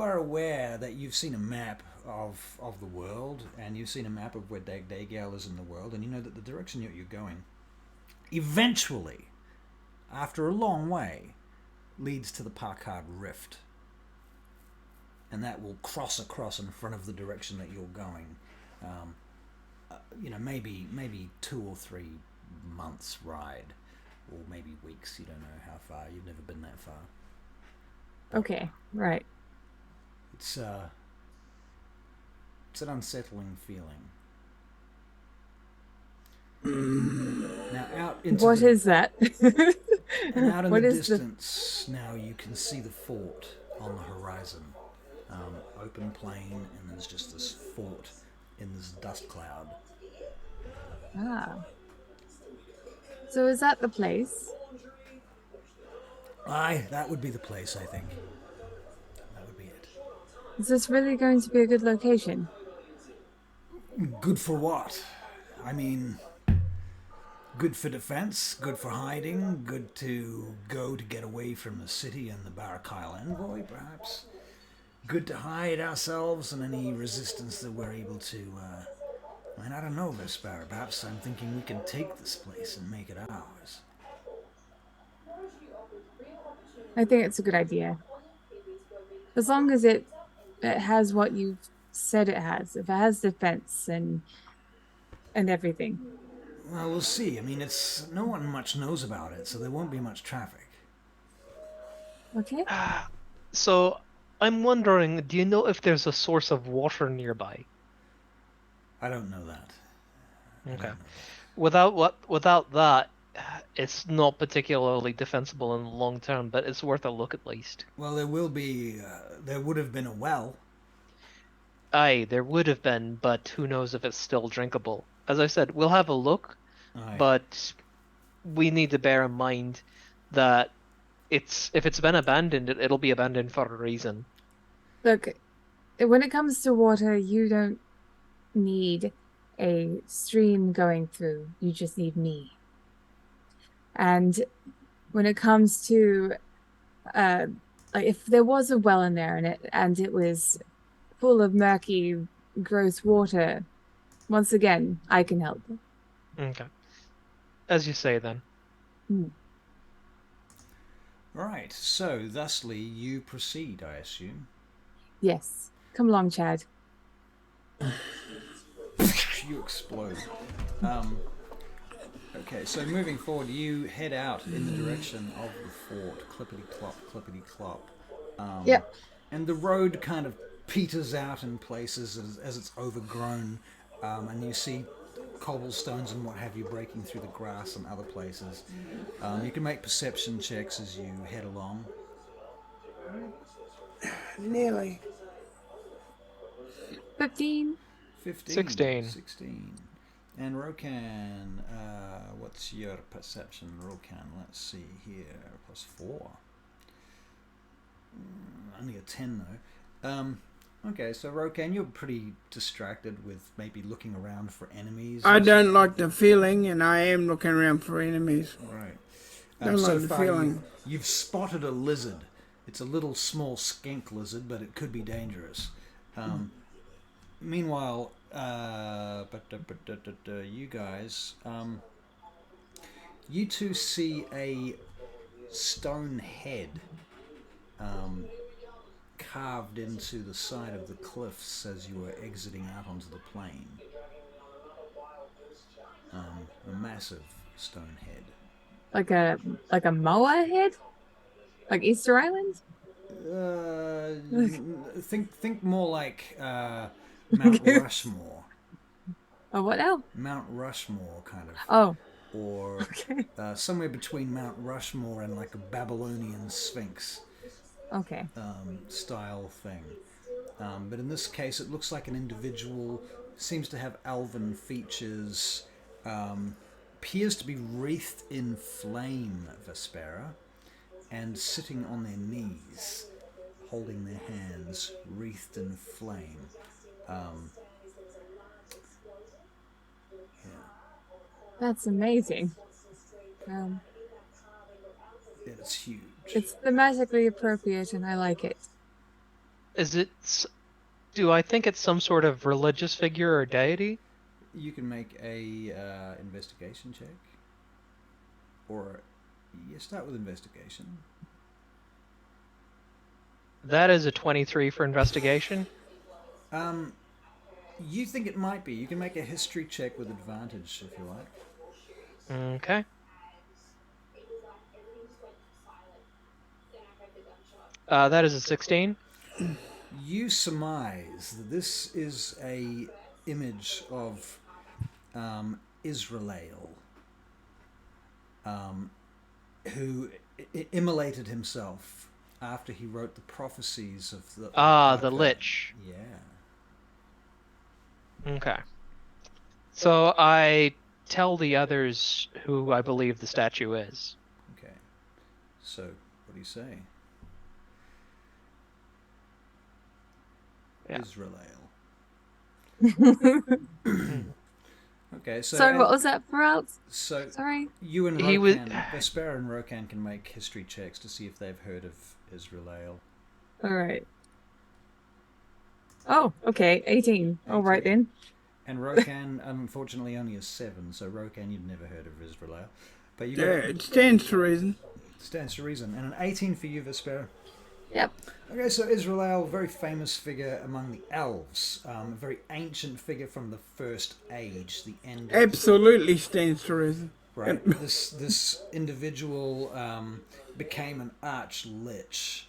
are aware that you've seen a map of the world, and you've seen a map of where DAGDAGIEL is in the world, and you know that the direction you're going eventually, after a long way, leads to the Parkard Rift. And that will cross across in front of the direction that you're going. Maybe 2 or 3 months ride, or maybe weeks. You don't know how far. You've never been that far. Okay, right. It's an unsettling feeling. Now out into What is that? And out in What the is distance, now you can see the fort on the horizon. Open plain, and there's just this fort in this dust cloud. Ah. So is that the place? Aye, that would be the place, I think. That would be it. Is this really going to be a good location? Good for what? I mean, good for defense, good for hiding, good to go to get away from the city and the Barakyle envoy, perhaps. Good to hide ourselves and any resistance that we're able to... I don't know, Vespera. Perhaps I'm thinking we can take this place and make it ours. I think it's a good idea. As long as it has what you've said it has. If it has defense and everything. Well, we'll see. I mean, no one much knows about it, so there won't be much traffic. Okay. So, I'm wondering, do you know if there's a source of water nearby? I don't know that. Okay. Without that, it's not particularly defensible in the long term, but it's worth a look at least. Well, there would have been a well. Aye, there would have been, but who knows if it's still drinkable. As I said, we'll have a look, Aye. but we need to bear in mind that if it's been abandoned, it'll be abandoned for a reason. Look, when it comes to water, you don't need a stream going through. You just need me. And when it comes to if there was a well in there and it was full of murky, gross water, once again, I can help. Okay. As you say, then. Right, so thusly you proceed, I assume. Yes. Come along, Chad. You explode. Okay, so moving forward, you head out in the direction of the fort. Clippity-clop, clippity-clop. Yep. And the road kind of peters out in places as it's overgrown, and you see cobblestones and what have you breaking through the grass and other places. You can make perception checks as you head along. Nearly. 15. 15. 16. And Rokan, what's your perception, Rokan? Let's see here. +4. Only a 10 though. Okay, so Rokan, you're pretty distracted with maybe looking around for enemies. I don't like the feeling, and I am looking around for enemies. Right. Don't So like the far, feeling. you've spotted a lizard. It's a little small skink lizard, but it could be dangerous. Meanwhile, you guys, you two see a stone head carved into the side of the cliffs as you were exiting out onto the plain. A massive stone head. Like a moa head? Like Easter Island? Think more like Mount Rushmore. Oh, what now? Mount Rushmore, kind of. Oh, Or okay. somewhere between Mount Rushmore and like a Babylonian Sphinx Okay. style thing. But in this case, it looks like an individual, seems to have elven features, appears to be wreathed in flame, Vespera, and sitting on their knees, holding their hands wreathed in flame. That's amazing. It's huge. It's thematically appropriate, and I like it. Is it? Do I think it's some sort of religious figure or deity? You can make a investigation check, or start with investigation. That is a 23 for investigation. You think it might be. You can make a history check with advantage if you like. Okay. That is a 16. You surmise that this is a image of Israel, who immolated himself after he wrote the prophecies of the The Lich. Yeah. Okay. So I tell the others who I believe the statue is. Okay. So, what do you say? Yeah. Israel. Okay, so... Sorry, what was that for else? So, Sorry. you and He was- Rokan, Vespera and Rokan can make history checks to see if they've heard of Israel. All right. Oh, okay. 18. All right 18. then. And Rokan, unfortunately, only is 7, so Rokan, you'd never heard of Israel. But you Yeah, got... it stands to reason. Stands to reason. And an 18 for you, Vespera. Yep. Okay, so Israel, very famous figure among the elves, a very ancient figure from the First Age, the end. Absolutely stands to reason. Right. This individual became an arch-lich,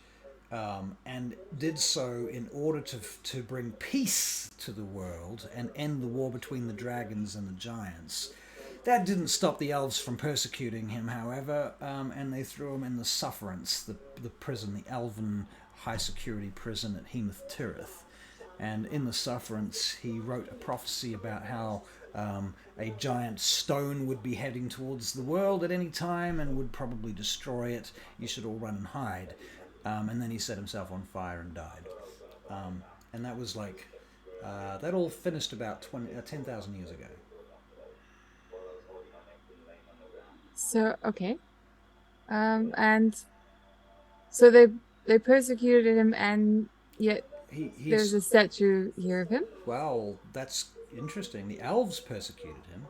and did so in order to bring peace to the world and end the war between the dragons and the giants. That didn't stop the elves from persecuting him, however, and they threw him in the Sufferance, the prison, the elven high-security prison at Hemoth Tirith. And in the Sufferance, he wrote a prophecy about how a giant stone would be heading towards the world at any time and would probably destroy it. You should all run and hide. And then he set himself on fire and died. And that was like... that all finished about 10,000 years ago. So, okay. And so they persecuted him, and yet there's a statue here of him? Well, that's interesting. The elves persecuted him.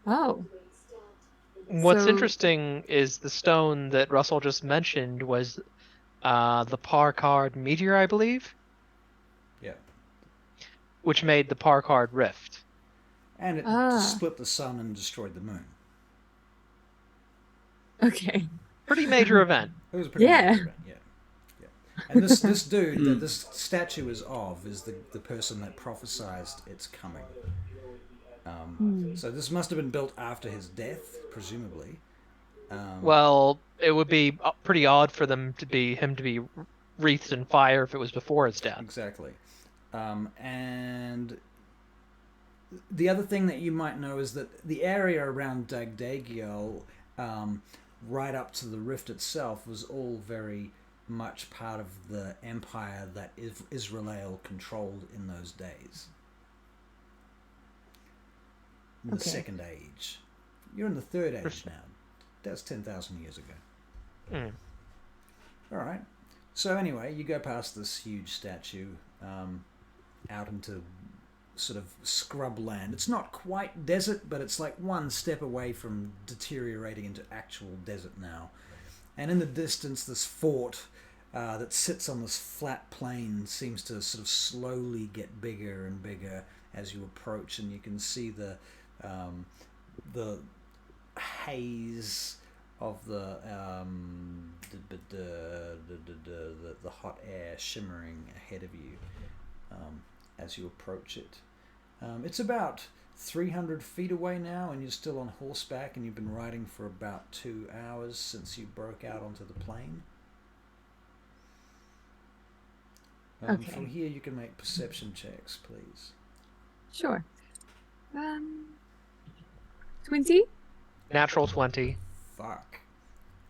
Oh. What's So- interesting is the stone that Russell just mentioned was the Parkard meteor, I believe, Yeah. which made the Parkard rift. And it split the sun and destroyed the moon. Okay. Pretty major event. It was a pretty Yeah. major event, yeah. And this dude that this statue is the person that prophesized its coming. So this must have been built after his death, presumably. Well, it would be pretty odd for him to be wreathed in fire if it was before his death. Exactly. And the other thing that you might know is that the area around DAGDAGIEL, right up to the rift itself, was all very much part of the empire that Israel controlled in those days. In the Second Age. You're in the Third Age now. That's 10,000 years ago. Alright. So anyway, you go past this huge statue out into sort of scrub land. It's not quite desert, but it's like one step away from deteriorating into actual desert now. And in the distance, this fort that sits on this flat plain seems to sort of slowly get bigger and bigger as you approach, and you can see the haze of the hot air shimmering ahead of you. as you approach it. It's about 300 feet away now, and you're still on horseback, and you've been riding for about 2 hours since you broke out onto the plain. Okay. From here, you can make perception checks, please. Sure. 20? Natural 20. Fuck.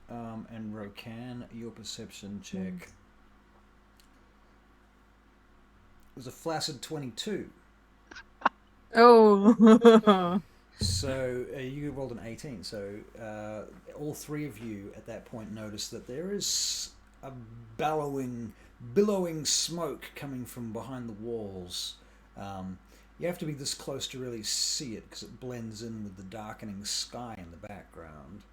And Rokan, your perception check was a flaccid 22. Oh. So you rolled an 18. So all three of you at that point notice that there is a billowing smoke coming from behind the walls. You have to be this close to really see it because it blends in with the darkening sky in the background.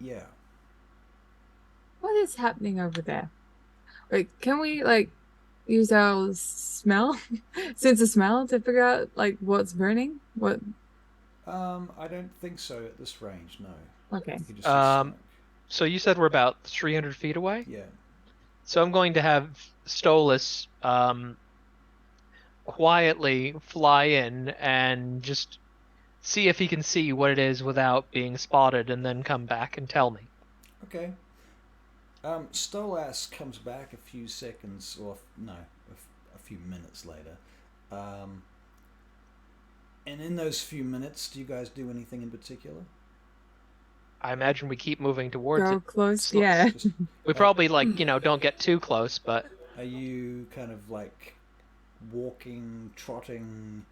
Yeah. What is happening over there? Like, can we use our smell, sense of smell, to figure out what's burning? What? I don't think so at this range. No. Okay. You just see smoke. So you said we're about 300 feet away? Yeah. So I'm going to have Stolas quietly fly in and just see if he can see what it is without being spotted, and then come back and tell me. Okay. Stolas comes back a few seconds, or no, a few minutes later. And in those few minutes, do you guys do anything in particular? I imagine we keep moving towards Go it. close. Yeah. Just, We probably don't get too close, but are you kind of like walking, trotting,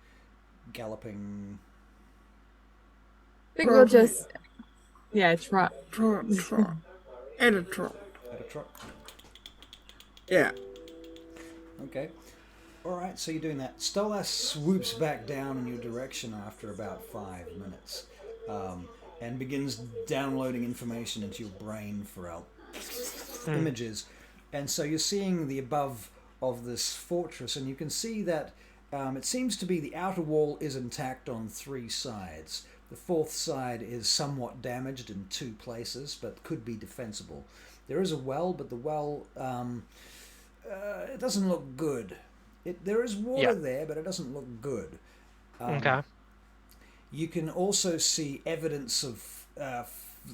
galloping? I think we'll just, trot. Trot. At a trot. At a trot? Yeah. Okay. Alright, so you're doing that. Stolas swoops back down in your direction after about 5 minutes. And begins downloading information into your brain for images. And so you're seeing the above of this fortress, and you can see that it seems to be the outer wall is intact on 3 sides. The 4th side is somewhat damaged in 2 places, but could be defensible. There is a well, but the well, it doesn't look good. There is water there, but it doesn't look good. okay. You can also see evidence of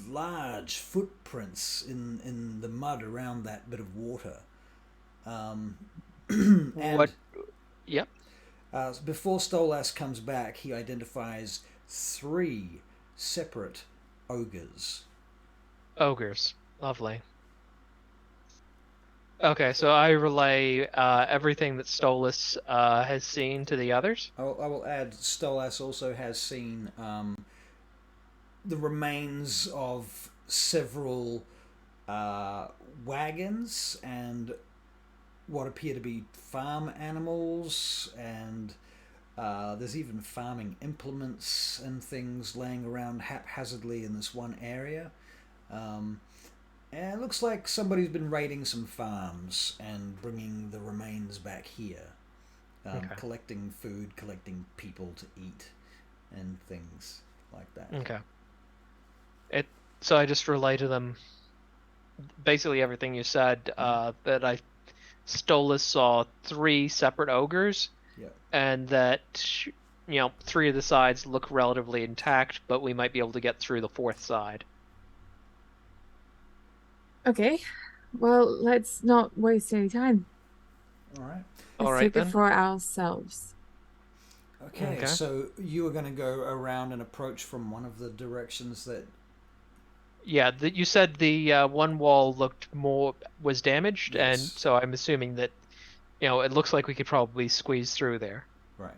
large footprints in the mud around that bit of water. And What? Yep. Before Stolas comes back, he identifies 3 separate ogres. Ogres. Lovely. Okay, so I relay everything that Stolas has seen to the others. I will add, Stolas also has seen the remains of several wagons and what appear to be farm animals, and there's even farming implements and things laying around haphazardly in this one area. And it looks like somebody's been raiding some farms and bringing the remains back here. Collecting food, collecting people to eat, and things like that. Okay. So I just relay to them basically everything you said, that Stolas saw 3 separate ogres, and that 3 of the sides look relatively intact, but we might be able to get through the 4th side. Okay. Well, let's not waste any time. Alright. Let's take it for ourselves. Okay, so you are going to go around and approach from one of the directions that... Yeah, you said the one wall was damaged, Yes. and so I'm assuming that, it looks like we could probably squeeze through there. Right.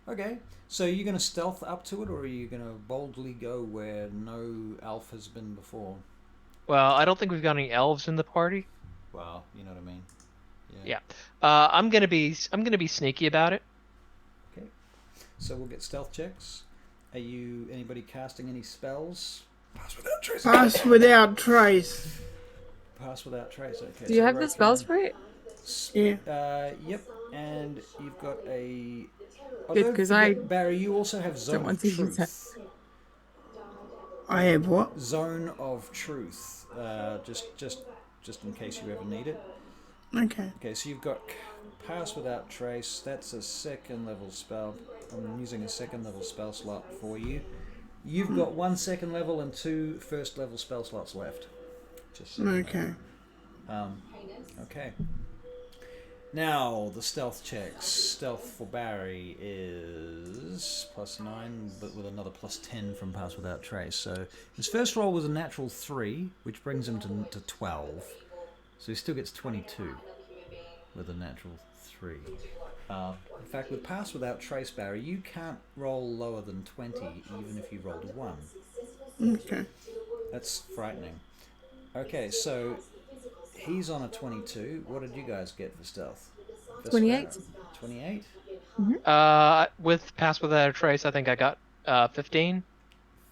Okay, so you're going to stealth up to it, or are you going to boldly go where no elf has been before? Well, I don't think we've got any elves in the party. Well, you know what I mean. Yeah. I'm gonna be sneaky about it. Okay. So we'll get stealth checks. Are you anybody casting any spells? Pass without trace. Pass without trace. Pass without trace. Okay. Do you have the spell spray? Yeah. Yep. And you've got a. Good, because Barry, you also have Zone want of to use Truth. I have what? Zone of Truth. Just in case you ever need it. Okay. Okay, so you've got Pass Without Trace. That's a second level spell. I'm using a second level spell slot for you. You've got 1 second level and 2 first level spell slots left. Just so you know. Okay. Okay. Now, the stealth checks. Stealth for Barry is +9, but with another +10 from Pass Without Trace. So his first roll was a natural 3, which brings him to 12. So he still gets 22 with a natural 3. In fact, with Pass Without Trace, Barry, you can't roll lower than 20, even if you rolled a 1. Okay. That's frightening. Okay, so he's on a 22. What did you guys get for stealth? 28. 28? With Pass Without a Trace, I think I got 15.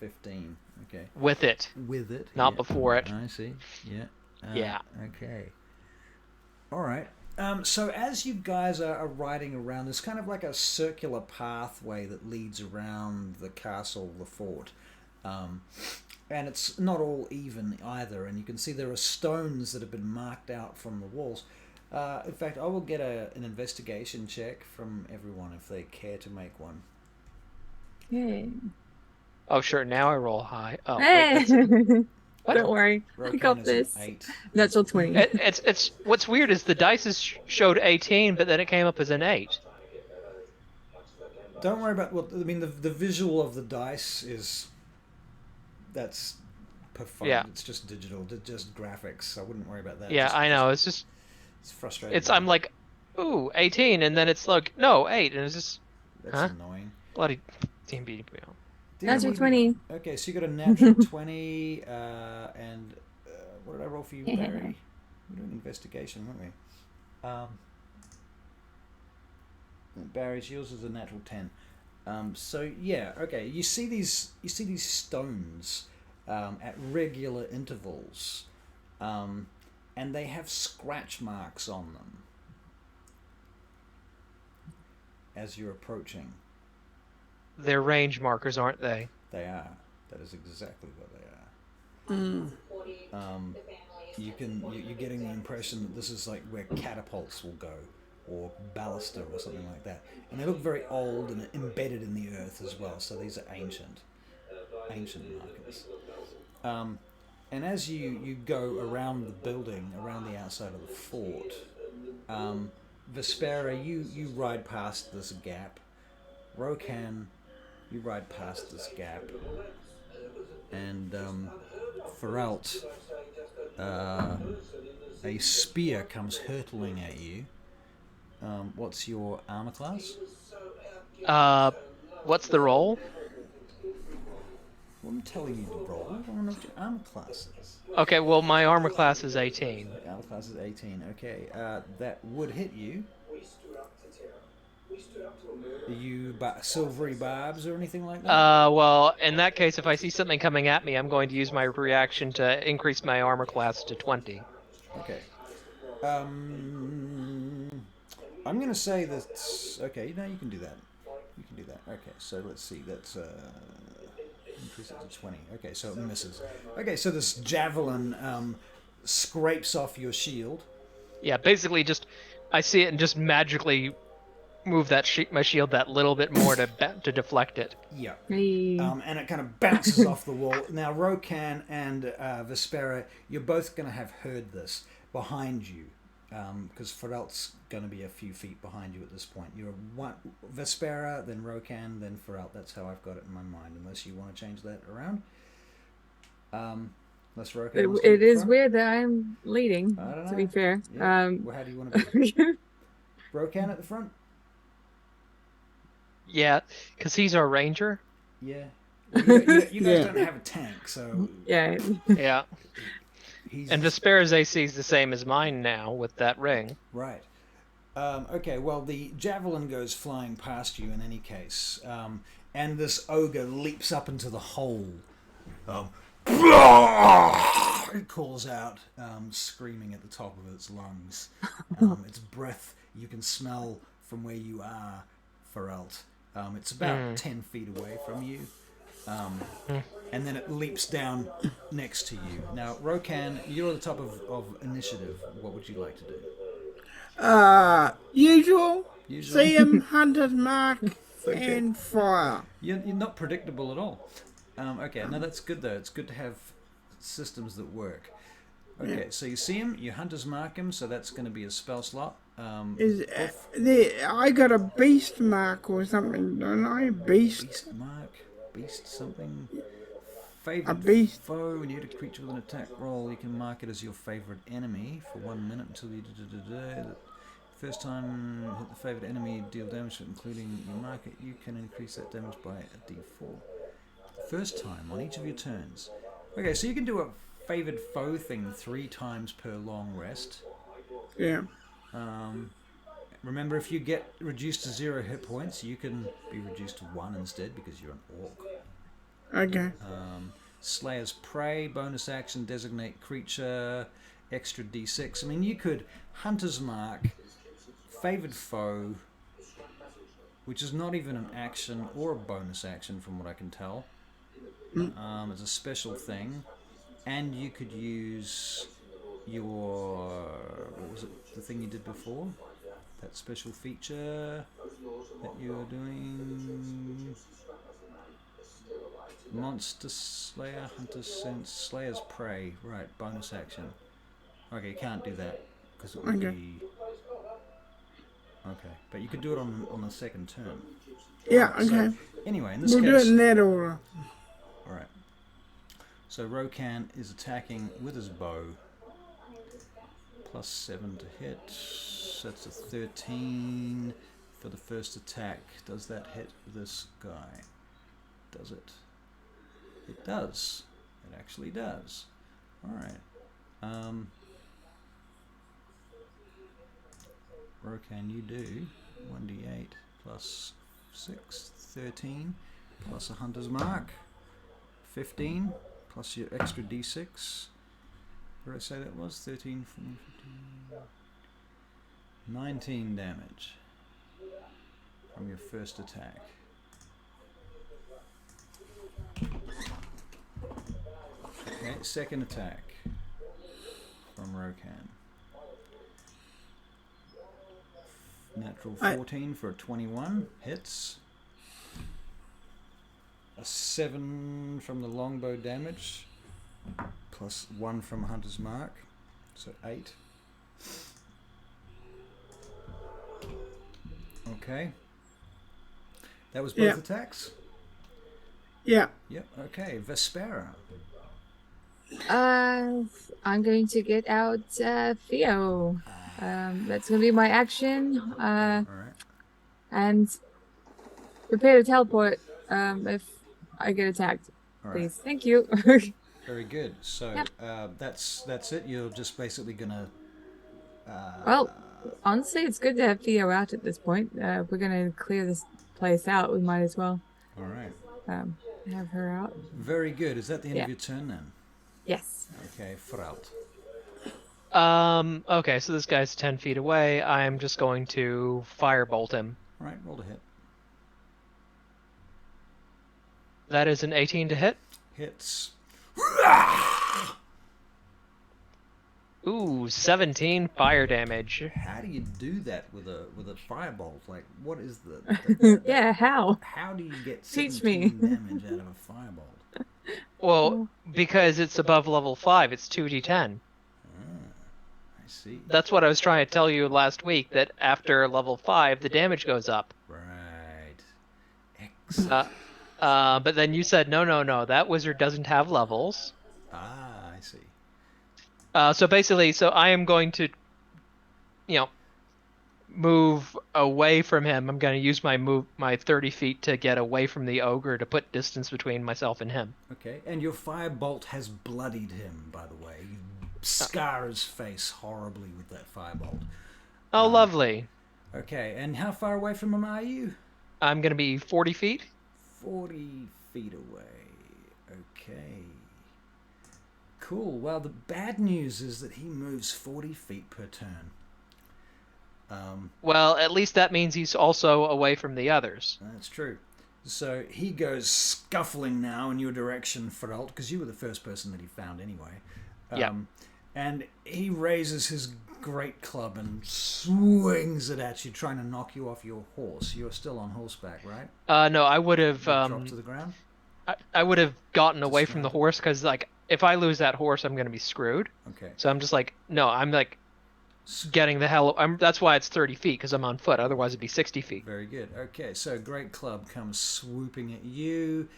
15. Okay. With it. With it. Not yeah. before it. I see. Yeah. Yeah. Okay. All right. So as you guys are riding around, there's kind of like a circular pathway that leads around the castle, the fort. And it's not all even either. And you can see there are stones that have been marked out from the walls. In fact, I will get an investigation check from everyone if they care to make one. Okay. Oh, sure. Now I roll high. Oh, Hey! wait, Don't worry. I Rokan got is an this. 8. Natural 20. it's what's weird is the dice showed 18, but then it came up as an 8. Don't worry about what I mean. The visual of the dice is that's performed. Yeah. It's just digital, just graphics. I wouldn't worry about that. Yeah, I know. It's just It's frustrating. I'm like, ooh, 18, and then it's like, no, 8, and it's just That's annoying. bloody D&D. Natural 20. Okay, so you got a natural 20, and what did I roll for you, Yeah. Barry? We're doing investigation, weren't we? Barry's yours is a natural 10. So yeah, okay. You see these stones at regular intervals, and they have scratch marks on them as you're approaching. They're range markers, aren't they? They are. That is exactly what they are. You're getting the impression that this is like where catapults will go, or ballista, or something like that. And they look very old and embedded in the earth as well. So these are ancient markers. And as you go around the building, around the outside of the fort, Vespera, you ride past this gap. Rokan, you ride past this gap. And Feralt, a spear comes hurtling at you. What's your armor class? What's the roll? Well, I'm telling you to roll. I don't know what your armor class is. Okay, well, my armor class is 18. Your armor class is 18. Okay, that would hit you. Are you silvery barbs or anything like that? Well, in that case, if I see something coming at me, I'm going to use my reaction to increase my armor class to 20. Okay. I'm going to say that... Okay, no, you can do that. You can do that. Okay, so let's see. That's... increase it to 20. Okay, so it misses. Okay, so this javelin scrapes off your shield. Yeah, basically just... I see it and just magically move that my shield that little bit more to deflect it. Yeah. Hey. And it kind of bounces off the wall. Now, Rokan and Vespera, you're both going to have heard this behind you, because Feralt's going to be a few feet behind you at this point. You're Vespera, then Rokan, then Feralt. That's how I've got it in my mind, unless you want to change that around. Unless Rokan wants to It be is front. weird that I'm leading, I don't know. to be fair. Yeah. Well, how do you want to be? Rokan at the front? Yeah, because he's our ranger. Yeah. Well, you guys don't have a tank, so... Yeah. Yeah. He's... And Vespera's AC is the same as mine now with that ring. Right. Okay, well, the javelin goes flying past you in any case. And this ogre leaps up into the hole. It calls out, screaming at the top of its lungs. Its breath you can smell from where you are, Feralt. It's about 10 feet away from you. And then it leaps down next to you. Now, Rokan, you're at the top of initiative. What would you like to do? Usual. Usual. See him, hunter's mark, Okay. and fire. You're not predictable at all. Okay, no, that's good though. It's good to have systems that work. Okay, Yeah. so you see him, you hunter's mark him, so that's going to be a spell slot. I got a beast mark or something, don't I? Beast mark, beast something. Favorite beast. foe. When you hit a creature with an attack roll, you can mark it as your favorite enemy for 1 minute until you first time hit the favorite enemy, deal damage, including you mark it. You can increase that damage by a d4. First time on each of your turns. Okay, so you can do a favored foe thing 3 times per long rest. Yeah. Remember, if you get reduced to 0 hit points, you can be reduced to 1 instead because you're an orc. Okay. Slayer's Prey, bonus action, designate creature, extra d6. I mean, you could Hunter's Mark, favored foe, which is not even an action or a bonus action from what I can tell. It's a special thing. And you could use your... what was it? The thing you did before? That special feature that you're doing... Monster Slayer, Hunter's Sense, Slayer's Prey. Right, bonus action. Okay, you can't do that because it would be... Okay, but you could do it on the second turn. Yeah, Right, okay. So, anyway, in this We'll case... do it in that order. Alright. So Rokan is attacking with his bow. Plus 7 to hit. That's a 13 for the first attack. Does that hit this guy? Does it? It does. It actually does. Alright. Rokan, you do 1d8 plus 6, 13, plus a hunter's mark, 15, plus your extra d6. Where did I say that was? 13, 14, 15, 19 damage from your first attack. Okay, second attack from Rokan. Natural 14 for a 21. Hits. A 7 from the longbow damage. Plus 1 from Hunter's Mark. So 8. Okay. That was both attacks? Yeah. Yep, okay. Vespera. I'm going to get out Theo. That's going to be my action. Alright. And prepare to teleport if I get attacked. Alright. Please. Thank you. Very good. So that's it. You're just basically gonna. Well, honestly, it's good to have Theo out at this point. If we're going to clear this place out, we might as well All right. have her out. Very good. Is that the end of your turn then? Yes. Okay, Fraut. Okay, so this guy's 10 feet away. I'm just going to firebolt him. All right, roll to hit. That is an 18 to hit. Hits. Ooh, 17 fire damage. How do you do that with a firebolt? Like, what is the Yeah, how? how do you get Teach me. 17 damage out of a firebolt? Well, because it's above level 5, it's 2d10. I see. That's what I was trying to tell you last week, that after level 5, the damage goes up. Right. Excellent. But then you said, no, that wizard doesn't have levels. Ah, I see. So basically, I am going to, move away from him. I'm going to use my 30 feet to get away from the ogre to put distance between myself and him. Okay, and your firebolt has bloodied him, by the way. You scar his face horribly with that firebolt. Oh, lovely. Okay, and how far away from him are you? I'm going to be 40 feet. 40 feet away. Okay. Cool. Well, the bad news is that he moves 40 feet per turn. Well, at least that means he's also away from the others. That's true. So he goes scuffling now in your direction, Feralt, because you were the first person that he found anyway. Yeah. And he raises his great club and swings it at you, trying to knock you off your horse. You're still on horseback, right? No, I would have Drop to the ground. I would have gotten away from the Dismounted. horse because like if I lose that horse, I'm gonna be screwed. Okay. So I'm just like, no, I'm like getting the hell. That's why it's 30 feet because I'm on foot. Otherwise, it'd be 60 feet. Very good. Okay, so great club comes swooping at you.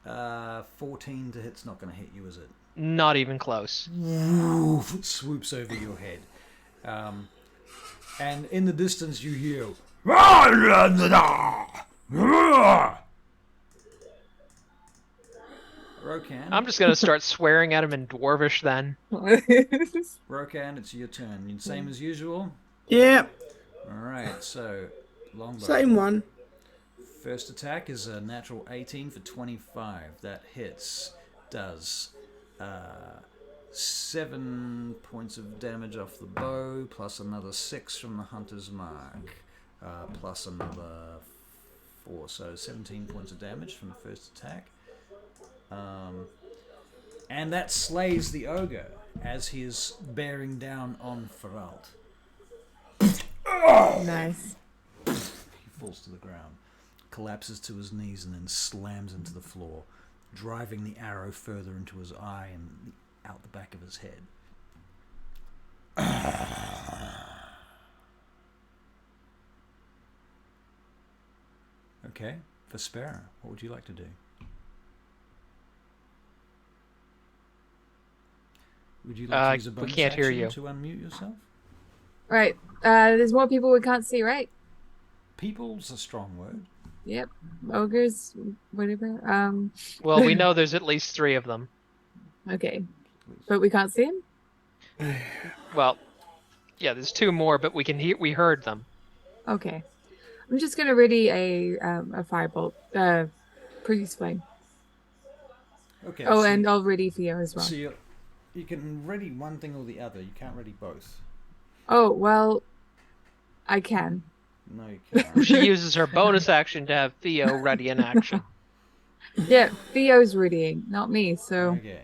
14 to hit's not going to hit you, is it? Not even close. Woof, it swoops over your head. And in the distance you hear... Rokan. I'm just gonna start swearing at him in Dwarvish then. Rokan, it's your turn. Same as usual? Yeah, Alright, so... Longbow. same one. First attack is a natural 18 for 25. That hits. Does 7 points of damage off the bow, plus another 6 from the hunter's mark, plus another 4. So 17 points of damage from the first attack. And that slays the ogre as he is bearing down on Feralt. Nice. He falls to the ground, collapses to his knees, and then slams into the floor, driving the arrow further into his eye and out the back of his head. Okay, for Sparrow, what would you like to do? Would you like to use a bonus we can't hear action you. to unmute yourself? Right. There's more people we can't see, right? People's a strong word. Yep. Ogres, whatever. Well, we know there's at least 3 of them. Okay. But we can't see him? Well, yeah, there's 2 more, but we can hear. We heard them. Okay. I'm just gonna ready a firebolt. Produce flame. Okay. Oh, so and I'll ready Theo as well. So you can ready one thing or the other. You can't ready both. Oh, well, I can. No, you can't. She uses her bonus action to have Theo ready in action. Yeah, Theo's readying, not me, so... Okay.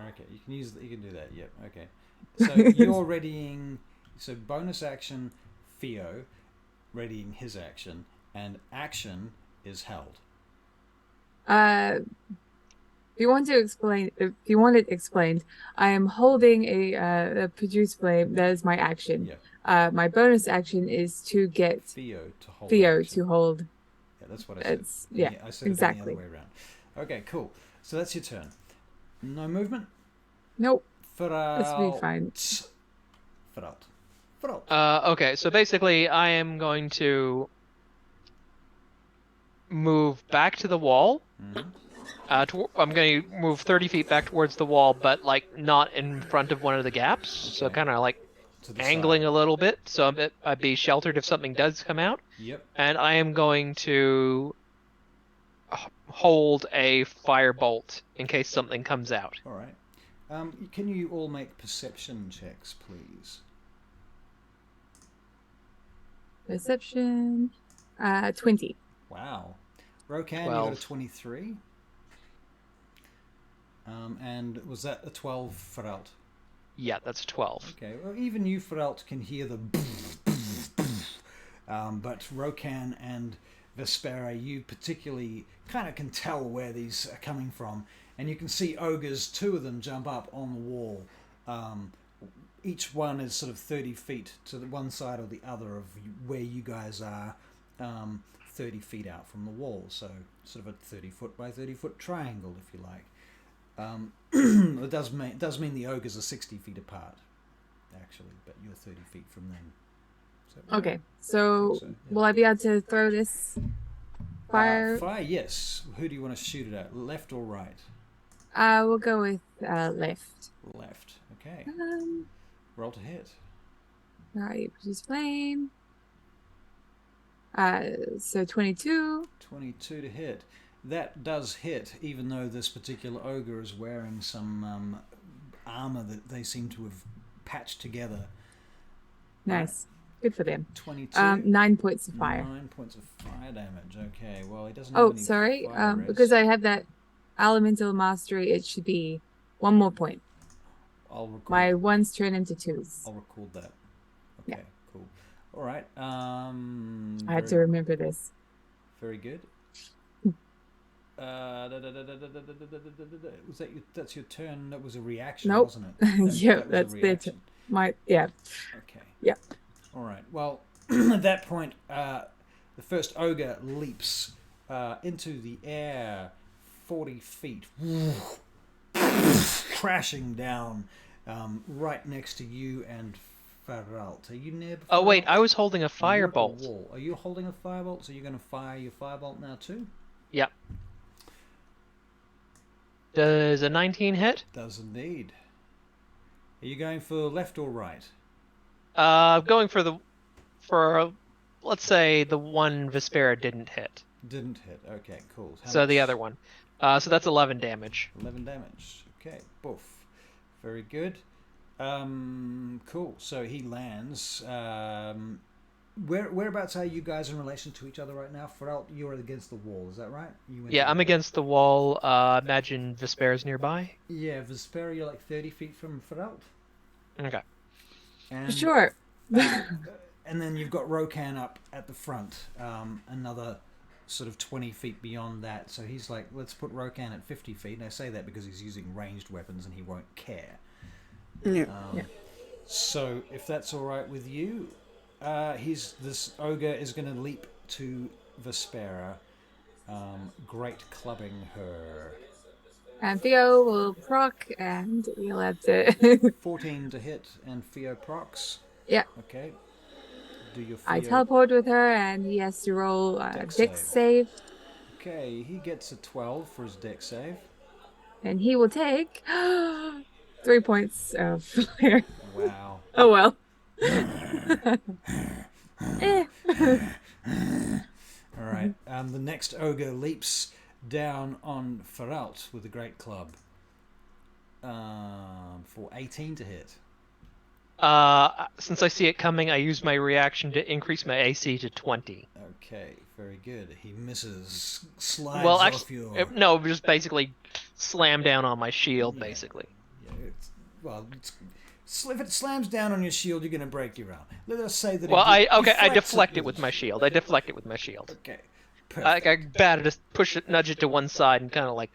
Okay, you can use. You can do that. Yep. Okay. So you're readying. So bonus action, Theo, readying his action, and action is held. If you want it explained, I am holding a produce flame. That is my action. Yeah. My bonus action is to get Theo to hold. Theo action. to hold. Yeah, that's what I said. Yeah, I said exactly. it the other way around. Okay, cool. So that's your turn. No movement. Nope. Feralt. This will be fine. Feralt. Okay, so basically, I am going to move back to the wall. Mm-hmm. I'm going to move 30 feet back towards the wall, but like not in front of one of the gaps. So Okay. kind of like To the angling side. a little bit, so I'd be sheltered if something does come out. Yep. And I am going to hold a firebolt in case something comes out. All right. Can you all make perception checks, please? Perception. 20. Wow. Rokan, you 12. got a 23. And was that a 12, Feralt? Yeah, that's 12. Okay, well, even you, Feralt, can hear the but Rokan and Vespera, you particularly kind of can tell where these are coming from. And you can see ogres, 2 of them jump up on the wall. Each one is sort of 30 feet to the one side or the other of where you guys are, 30 feet out from the wall. So sort of a 30-foot by 30-foot triangle, if you like. It does mean the ogres are 60 feet apart, actually, but you're 30 feet from them. So, Okay, so yeah. will I be able to throw this fire? Fire, yes. Who do you want to shoot it at? Left or right? We'll go with left. Left. Okay. Roll to hit. Right, produce flame. So 22. 22 to hit. That does hit, even though this particular ogre is wearing some armor that they seem to have patched together. Nice. Good for them. 22. 9 points of fire. 9 points of fire damage. Okay, well, he doesn't have Oh, any sorry. fire Because res. I have that elemental mastery, it should be 1 more point. I'll record. My ones turn into twos. I'll record that. Okay, Yeah. cool. All right. I had to remember this. Very good. Was that that's your turn? That was a reaction, Nope. wasn't it? Yeah, that's their turn. Yeah. Okay. Yeah. All right. Well, at that point, the first ogre leaps into the air, 40 feet, crashing down right next to you and Faralt. Are you near? Oh wait, Faralt? I was holding a You're at the firebolt. wall. Are you holding a firebolt? So you're going to fire your firebolt now too? Yep. Does a 19 hit? Does indeed. Are you going for left or right? Going for let's say the one Vespera didn't hit. Didn't hit. Okay, cool. How So much? the other one. So that's 11 damage. 11 damage. Okay, boof. Very good. Cool. So he lands. Whereabouts are you guys in relation to each other right now? Faralt, you're against the wall. Is that right? You went Yeah, to I'm the- against the wall. Imagine Vespera's nearby. Yeah, Vespera, you're like 30 feet from Faralt. Okay. And, Sure. and then you've got Rokan up at the front, another sort of 20 feet beyond that. So he's like, let's put Rokan at 50 feet. And I say that because he's using ranged weapons and he won't care. Yeah. Yeah. So if that's all right with you, this ogre is going to leap to Vespera, great clubbing her. And Theo will proc, and you'll have to. 14 to hit, and Theo procs. Yeah. Okay. Do your Theo. I teleport with her, and he has to roll a Dex dex save, Okay, he gets a 12 for his dex save. and he will take 3 points of fire. Wow. Oh well. Eh. All right. The next ogre leaps down on Faralt with a great club. For 18 to hit. Since I see it coming, I use my reaction to increase my AC to 20. Okay, very good. He misses, slides Well, off actually, your. no, just basically slam down on my shield, basically. Yeah, if it slams down on your shield, you're going to break your arm. Let us say that. Well, I deflects deflect it with my shield. I deflect it with my shield. Okay, I perfect. batted to push it, nudge it to one side, and kind of like.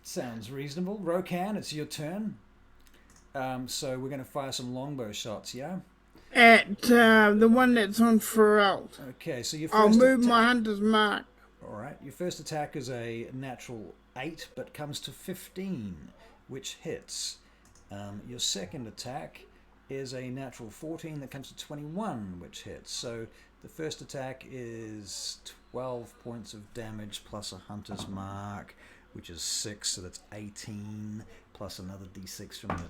Sounds reasonable. Rokan, it's your turn. So we're going to fire some longbow shots, yeah? At the one that's on Faralt. Okay, so your I'll first move attack. my hunter's mark. All right, your first attack is a natural 8, but comes to 15, which hits. Your second attack is a natural 14 that comes to 21, which hits. So the first attack is 12 points of damage plus a hunter's mark, which is 6, so that's 18, plus another d6 from the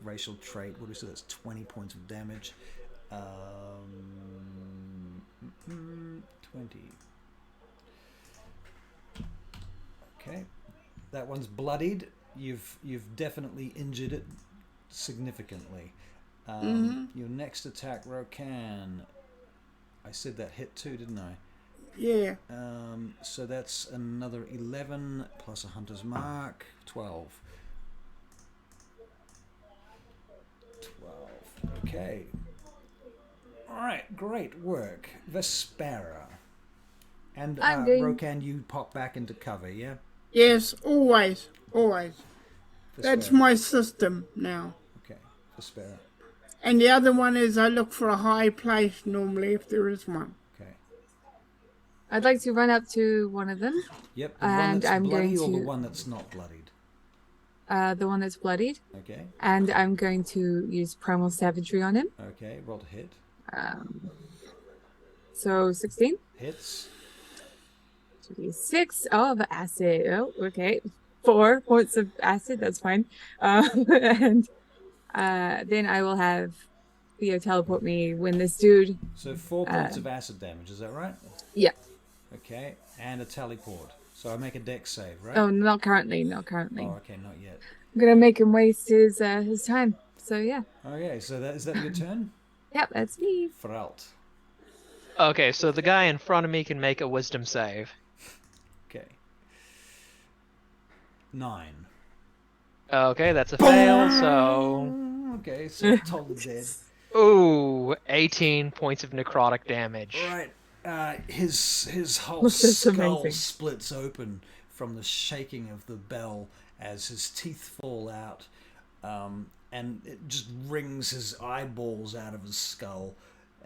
racial trait. What do we say? That's 20 points of damage. 20. Okay, that one's bloodied. You've definitely injured it significantly. Your next attack, Rokan. I said that hit too, didn't I? Yeah. So that's another 11 plus a hunter's mark, 12. 12. Okay. All right, great work, Vespera. And I'm going- Rokan, you pop back into cover, yeah? Yes, always. Always. That's Vespera. my system now. Okay, Vespera. And the other one is I look for a high place normally if there is one. Okay. I'd like to run up to one of them, Yep. The one And that's I'm bloody going or the to- one that's not bloodied. the one that's bloodied, Okay. and I'm going to use primal savagery on him. Okay. Roll to hit. So 16. Hits. 6 of acid. Oh, okay. 4 points of acid. That's fine. And then I will have Theo teleport me when this dude. So 4 points of acid damage. Is that right? Yeah. Okay. And a teleport. So I make a dex save, right? Oh, not currently. Not currently. Oh, okay. Not yet. I'm gonna make him waste his time. So yeah. Okay. So is that your turn? Yep, that's me. Fralt. Okay, so the guy in front of me can make a wisdom save. Okay. 9. Okay, that's a fail, so... Okay, so Toll is dead. Ooh, 18 points of necrotic damage. Right. His whole This is skull amazing. splits open from the shaking of the bell as his teeth fall out, and it just wrings his eyeballs out of his skull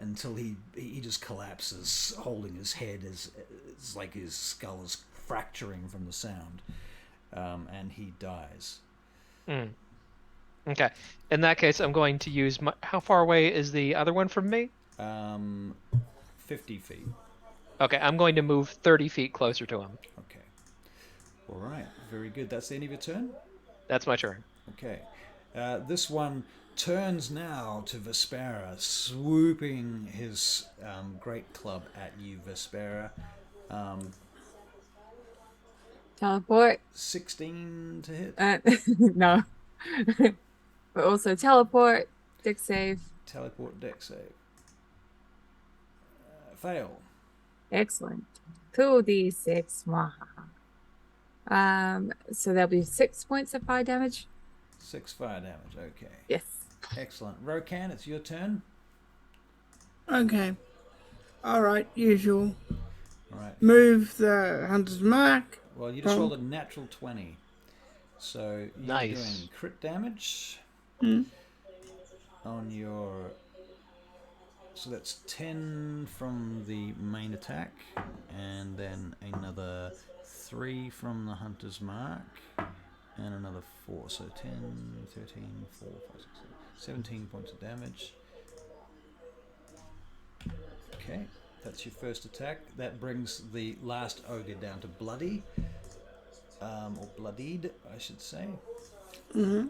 until he just collapses, holding his head as it's like his skull is fracturing from the sound, and he dies. Mm. Okay. In that case, I'm going to use my... How far away is the other one from me? 50 feet. Okay, I'm going to move 30 feet closer to him. Okay. All right. Very good. That's the end of your turn? That's my turn. Okay. This one turns now to Vespera, swooping his great club at you, Vespera. Teleport. 16 to hit. No. But also teleport. Dick save. Teleport deck save. Fail. Excellent. 2d6. So that'll be 6 points of fire damage. 6 fire damage. Okay. Yes. Excellent. Rokan, it's your turn. Okay. Alright, usual. All right. Move the hunter's mark. Well, you just rolled a natural 20. So you're Nice. doing crit damage on your... So that's 10 from the main attack, and then another 3 from the hunter's mark, and another 4. So 10, 13, 4, 5, 6, 7, 17 points of damage. Okay, that's your first attack. That brings the last ogre down to bloody, or bloodied, I should say. Mm-hmm.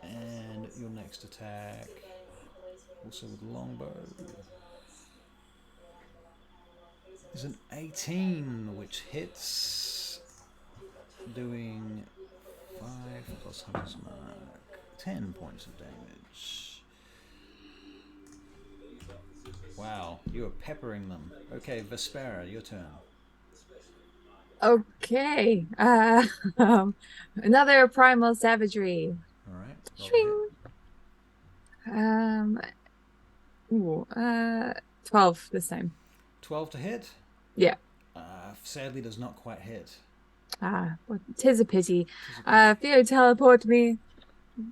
And your next attack, also with longbow, is an 18, which hits, doing 5 plus hunter's mark, 10 points of damage. Wow, you are peppering them. Okay, Vespera, your turn. Okay. Another primal savagery. All right. Swing. 12 this time. 12 to hit. Yeah. Sadly, does not quite hit. Well, tis a pity. Theo, teleport me.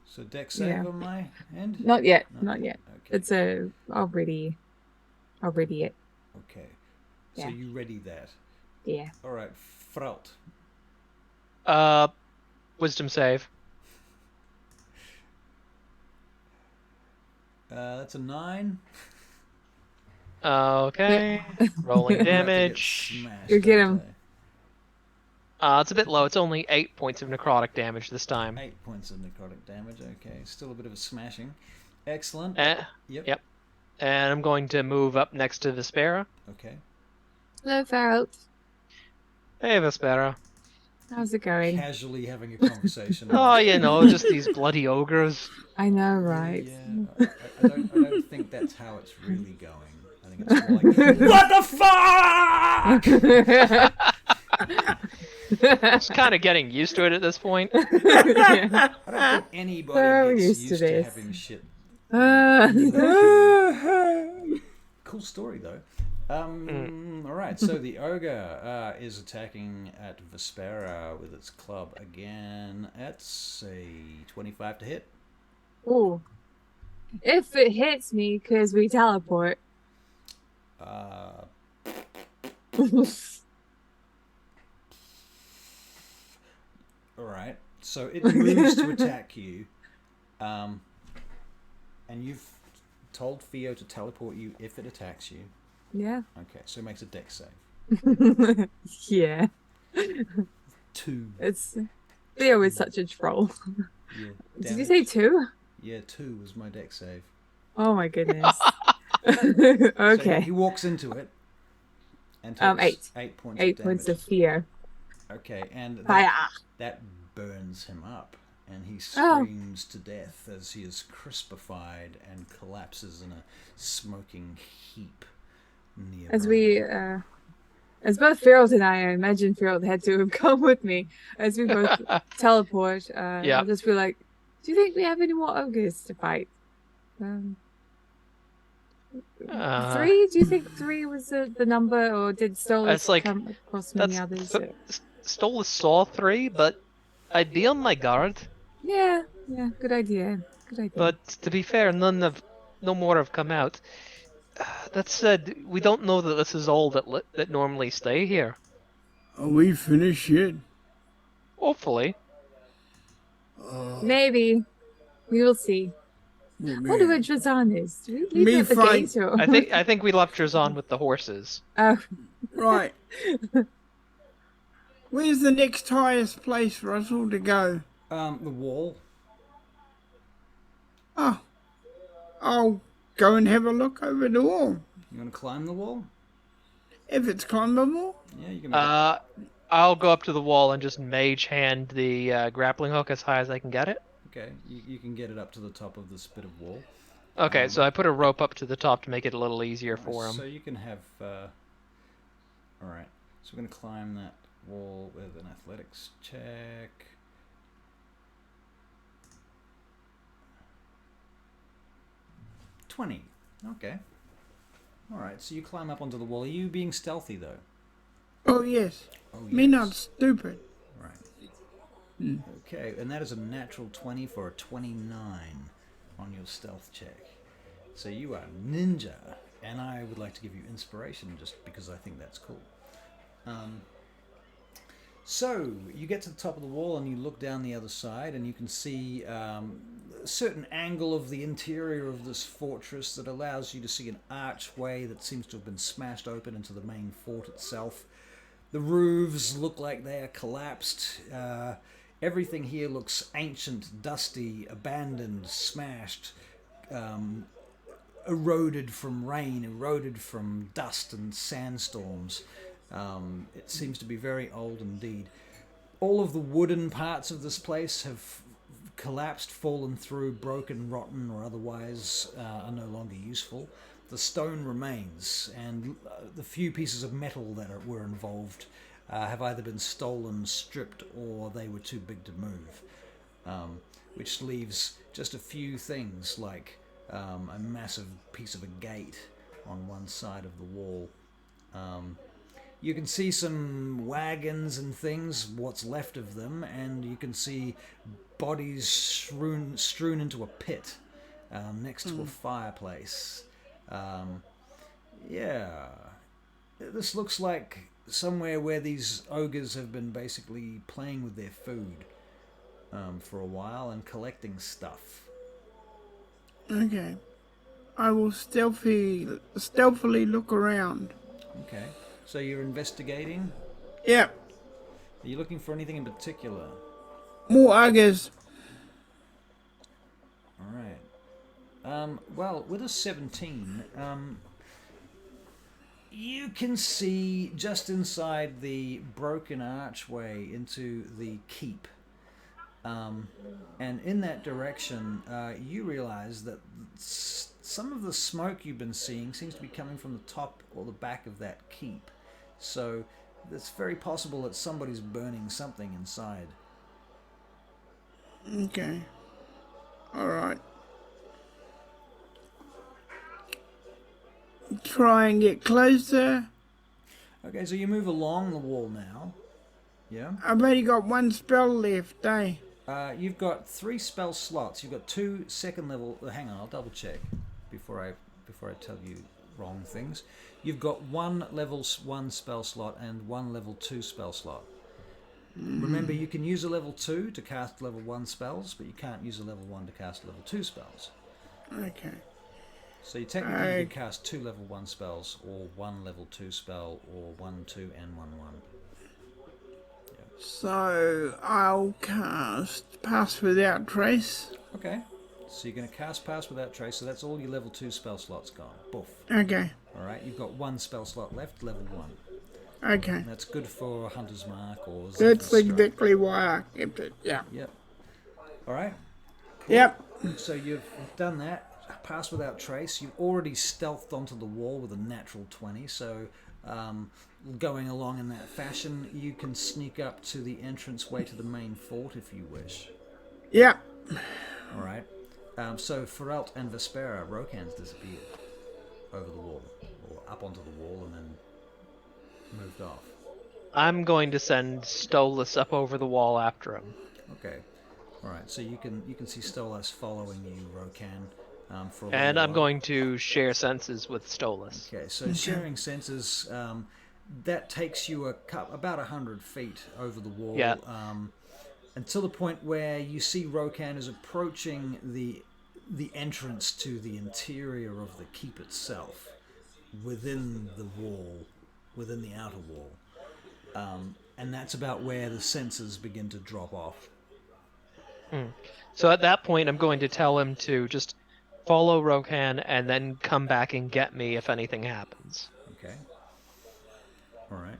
So deck save on my end. Not yet. Not yet. Okay. It's already it. Okay. Yeah. So you ready that? Yeah. All right, Fraut. Wisdom save. That's a 9. Okay. Rolling damage. You get him. It's a bit low. It's only 8 points of necrotic damage this time. 8 points of necrotic damage. Okay, still a bit of a smashing. Excellent. Yep. And I'm going to move up next to Vespera. Okay. Hello, Farrell. Hey, Vespera. How's it going? Casually having a conversation. Oh, you know, just these bloody ogres. I know, right? Yeah, I don't think that's how it's really going. I think it's more like, what the fuck? Just kind of getting used to it at this point. I don't think anybody gets used to having shit. Cool story though. All right, so the ogre is attacking at Vespera with its club again. That's a 25 to hit. Ooh. If it hits me, because we teleport. All right, so it moves to attack you, and you've told Theo to teleport you if it attacks you. Yeah. Okay, so it makes a deck save. Yeah. 2. Theo is such a troll. Yeah, Did you say 2? Yeah, 2 was my deck save. Oh my goodness. So Okay. he walks into it and takes 8 points 8 of points damage. of fear. Okay, and Fire. that burns him up, and he screams to death as he is crispified and collapses in a smoking heap nearby. As we As both Ferald and I imagine Ferald had to have come with me as we both teleport. Yeah. I'll just be like, do you think we have any more ogres to fight? 3? Do you think 3 was the number, or did Stolas It's like, come across many that's others? Stolas saw 3, but I'd be on my guard. Yeah, good idea. Good idea. But to be fair, no more have come out. That said, we don't know that this is all that normally stay here. Are we finished yet? Hopefully. Maybe. We will see. Oh, I wonder where Drazan is. Do we leave Me him at the fight. gate? Or... I think we left Drazan with the horses. Oh. Right. Where's the next highest place for us all to go? The wall. Oh, I'll go and have a look over the wall. You want to climb the wall? If it's climbable. Yeah, you can. I'll go up to the wall and just mage hand the grappling hook as high as I can get it. Okay, you can get it up to the top of this bit of wall. Okay, so I put a rope up to the top to make it a little easier for him. So you can have. Alright, so we're going to climb that wall with an athletics check. $20. Okay. Alright, so you climb up onto the wall. Are you being stealthy though? Oh, yes. Oh, Me yes. not stupid. Right. Okay, and that is a natural 20 for a 29 on your stealth check. So you are ninja, and I would like to give you inspiration just because I think that's cool. So you get to the top of the wall and you look down the other side and you can see a certain angle of the interior of this fortress that allows you to see an archway that seems to have been smashed open into the main fort itself. The roofs look like they are collapsed. Everything here looks ancient, dusty, abandoned, smashed, eroded from rain, eroded from dust and sandstorms. It seems to be very old indeed. All of the wooden parts of this place have collapsed, fallen through, broken, rotten, or otherwise are no longer useful. The stone remains, and the few pieces of metal that were involved have either been stolen, stripped, or they were too big to move, which leaves just a few things like a massive piece of a gate on one side of the wall. You can see some wagons and things, what's left of them, and you can see bodies strewn into a pit next to a fireplace. Yeah, this looks like somewhere where these ogres have been basically playing with their food for a while and collecting stuff. Okay. I will stealthily look around. Okay, so you're investigating? Yep. Are you looking for anything in particular? More ogres. Alright. Well, with a 17, you can see just inside the broken archway into the keep. And in that direction, you realize that some of the smoke you've been seeing seems to be coming from the top or the back of that keep. So it's very possible that somebody's burning something inside. Okay. Alright. Try and get closer. Okay, so you move along the wall now. Yeah? I've only got one spell left, eh? You've got 3 spell slots. You've got 2 second level... hang on, I'll double check before I tell you wrong things. You've got 1 level 1 spell slot and 1 level 2 spell slot. Remember, you can use a level 2 to cast level 1 spells, but you can't use a level 1 to cast level 2 spells. Okay. So you technically can cast 2 level 1 spells, or 1 level 2 spell, or 1, 2, and 1, 1. So I'll cast Pass Without Trace. Okay. So you're going to cast Pass Without Trace, so that's all your level 2 spell slots gone. Boof. Okay. Alright, you've got 1 spell slot left, level 1. Okay. And that's good for Hunter's Mark or That's Zephyr Strike. exactly why I kept it. Yeah. Yep. Alright. Yep. So you've done that. Pass Without Trace. You've already stealthed onto the wall with a natural 20, so going along in that fashion, you can sneak up to the entranceway to the main fort if you wish. Yeah. All right. So Ferelt and Vespera, Rokan's disappeared over the wall, or up onto the wall, and then moved off. I'm going to send Stolas up over the wall after him. Okay. All right. So you can see Stolas following you, Rokan. For a little And I'm while. going to share senses with Stolas. Okay. So sharing senses, that takes you about 100 feet over the wall. Yeah. Until the point where you see Rokan is approaching the entrance to the interior of the keep itself, within the wall, within the outer wall. And that's about where the sensors begin to drop off. So at that point, I'm going to tell him to just follow Rokan and then come back and get me if anything happens. Okay. All right.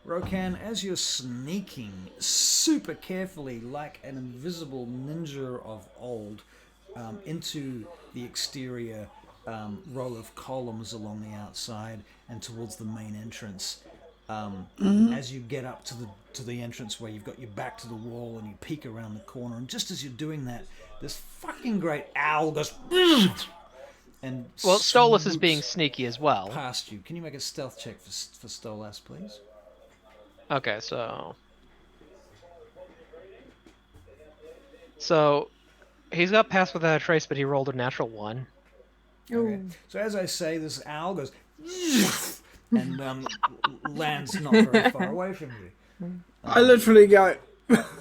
Rokan, as you're sneaking super carefully, like an invisible ninja of old, into the exterior row of columns along the outside and towards the main entrance, as you get up to the entrance where you've got your back to the wall and you peek around the corner, and just as you're doing that, this fucking great owl goes and Well, Stolas is swoops being sneaky as well. past you. Can you make a stealth check for Stolas, please? Okay, so he's got pass without a trace, but he rolled a natural 1. Okay. So as I say, this owl goes and lands not very far away from you. I literally go,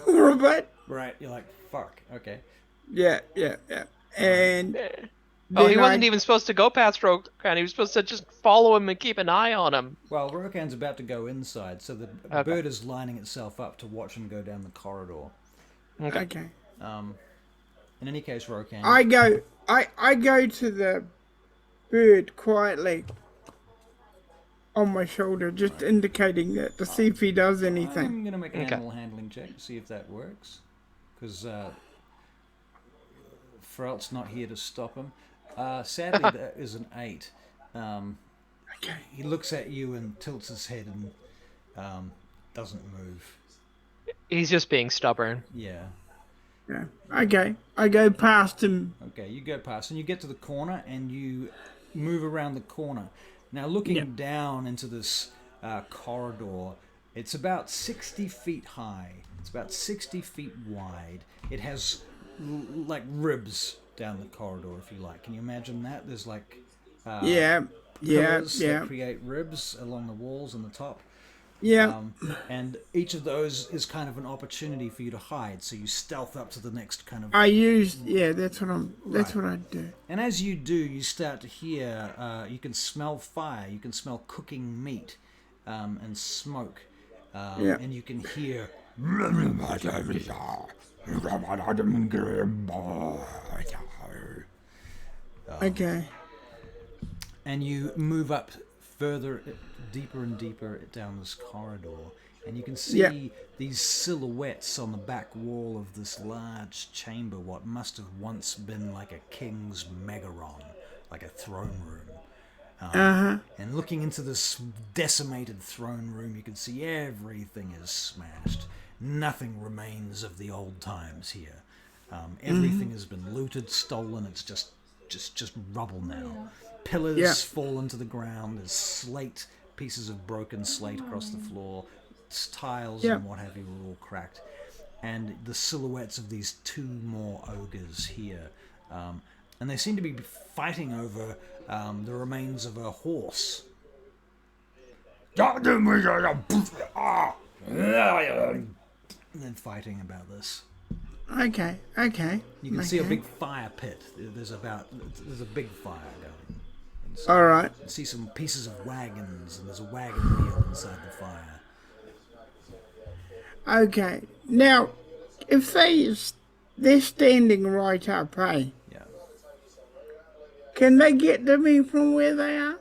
Robert. Right, you're like, fuck. Okay. Yeah. And Oh, he then wasn't even supposed to go past Rokan. He was supposed to just follow him and keep an eye on him. Well, Rokan's about to go inside, so the bird is lining itself up to watch him go down the corridor. Okay. In any case, Rokan. I go to the bird quietly on my shoulder, just indicating that to see if he does anything. I'm going to make an animal handling check to see if that works. Because Ferelt's not here to stop him. Sadly, that is an 8. Okay. He looks at you and tilts his head and doesn't move. He's just being stubborn. Yeah. Yeah. Okay. I go past him. Okay, you go past and you get to the corner and you move around the corner. Now, looking down into this corridor, it's about 60 feet high. It's about 60 feet wide. It has like ribs down the corridor, if you like. Can you imagine that? There's like pillars that create ribs along the walls and the top. Yeah. And each of those is kind of an opportunity for you to hide. So you stealth up to the next kind of. That's what I do. And as you do, you start to hear. You can smell fire. You can smell cooking meat, and smoke. And you can hear. Okay. And you move up further, deeper and deeper down this corridor, and you can see these silhouettes on the back wall of this large chamber, what must have once been like a king's megaron, like a throne room. And looking into this decimated throne room, you can see everything is smashed. Nothing remains of the old times here. Everything has been looted, stolen. It's just rubble now. Pillars fallen to the ground. There's slate, pieces of broken slate across the floor. Tiles and what have you are all cracked. And the silhouettes of these 2 more ogres here. And they seem to be fighting over the remains of a horse. And then fighting about this. Okay. You can see a big fire pit. There's a big fire going. All right. You see some pieces of wagons, and there's a wagon wheel inside the fire. Okay. Now, if they're standing right up, hey? Yeah. Can they get to me from where they are?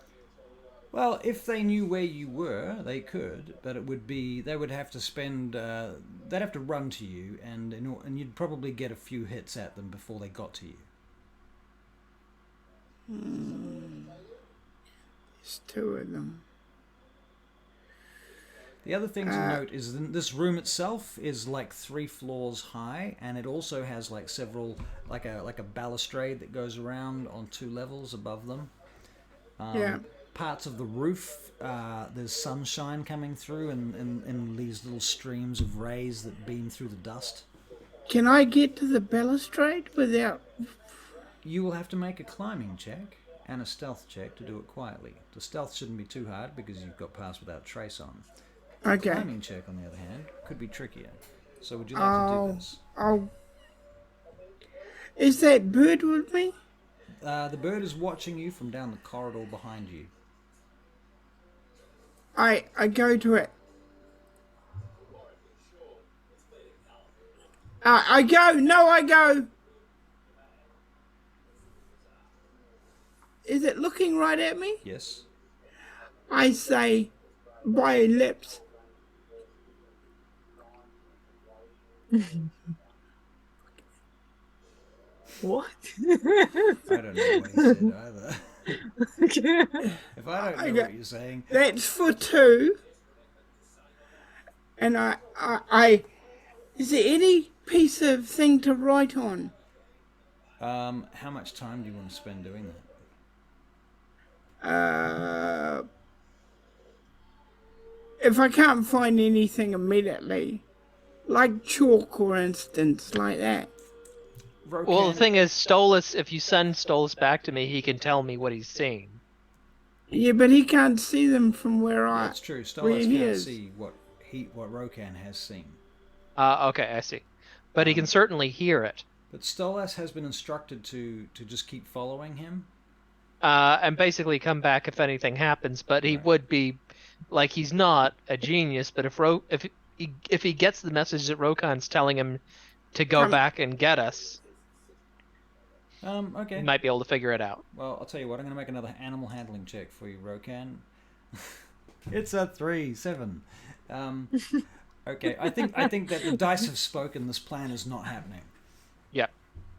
Well, if they knew where you were, they could, but they would have to spend. They'd have to run to you, and you'd probably get a few hits at them before they got to you. There's 2 of them. The other thing to note is that this room itself is like 3 floors high, and it also has like several, like a balustrade that goes around on 2 levels above them. Yeah. Parts of the roof, there's sunshine coming through in these little streams of rays that beam through the dust. Can I get to the balustrade without... You will have to make a climbing check and a stealth check to do it quietly. The stealth shouldn't be too hard because you've got pass without trace on. Okay. The climbing check, on the other hand, could be trickier. So would you like to do this? Is that bird with me? The bird is watching you from down the corridor behind you. I go to it. I go. No, I go. Is it looking right at me? Yes. I say, by lips. What? I don't know what he said either. If I don't know go, what you're saying... That's for 2. And I is there any piece of thing to write on? How much time do you want to spend doing that? If I can't find anything immediately, like chalk, for instance, like that. Well, the thing is, Stolas, if you send Stolas back to me, he can tell me what he's seeing. Yeah, but he can't see them from where I... That's true. where Stolas he can't is. see what Rokan has seen. Okay, I see. But he can certainly hear it. But Stolas has been instructed to just keep following him. And basically come back if anything happens, but he would be... Like, he's not a genius, but if he gets the message that Rokan's telling him to go back and get us... Okay. He might be able to figure it out. Well, I'll tell you what, I'm going to make another animal handling check for you, Rokan. It's a 3-7. Okay, I think that the dice have spoken. This plan is not happening. Yep.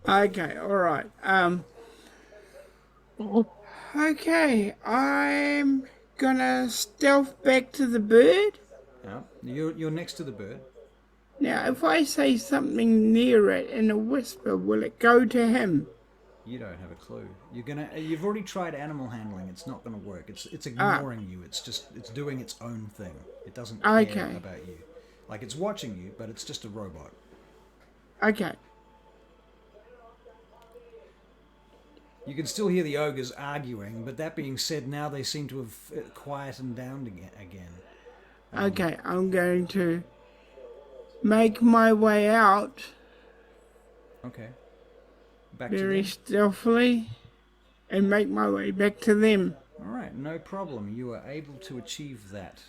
Okay, all right. Okay, I'm gonna stealth back to the bird. Yeah, you're next to the bird. Now, if I say something near it in a whisper, will it go to him? You don't have a clue. You've already tried animal handling. It's not gonna work. It's ignoring you. It's doing its own thing. It doesn't care about you. Like, it's watching you, but it's just a robot. Okay. You can still hear the ogres arguing, but that being said, now they seem to have quietened down again. Okay, I'm going to make my way out. Okay. Back to very them. stealthily and make my way back to them. All right, no problem. You are able to achieve that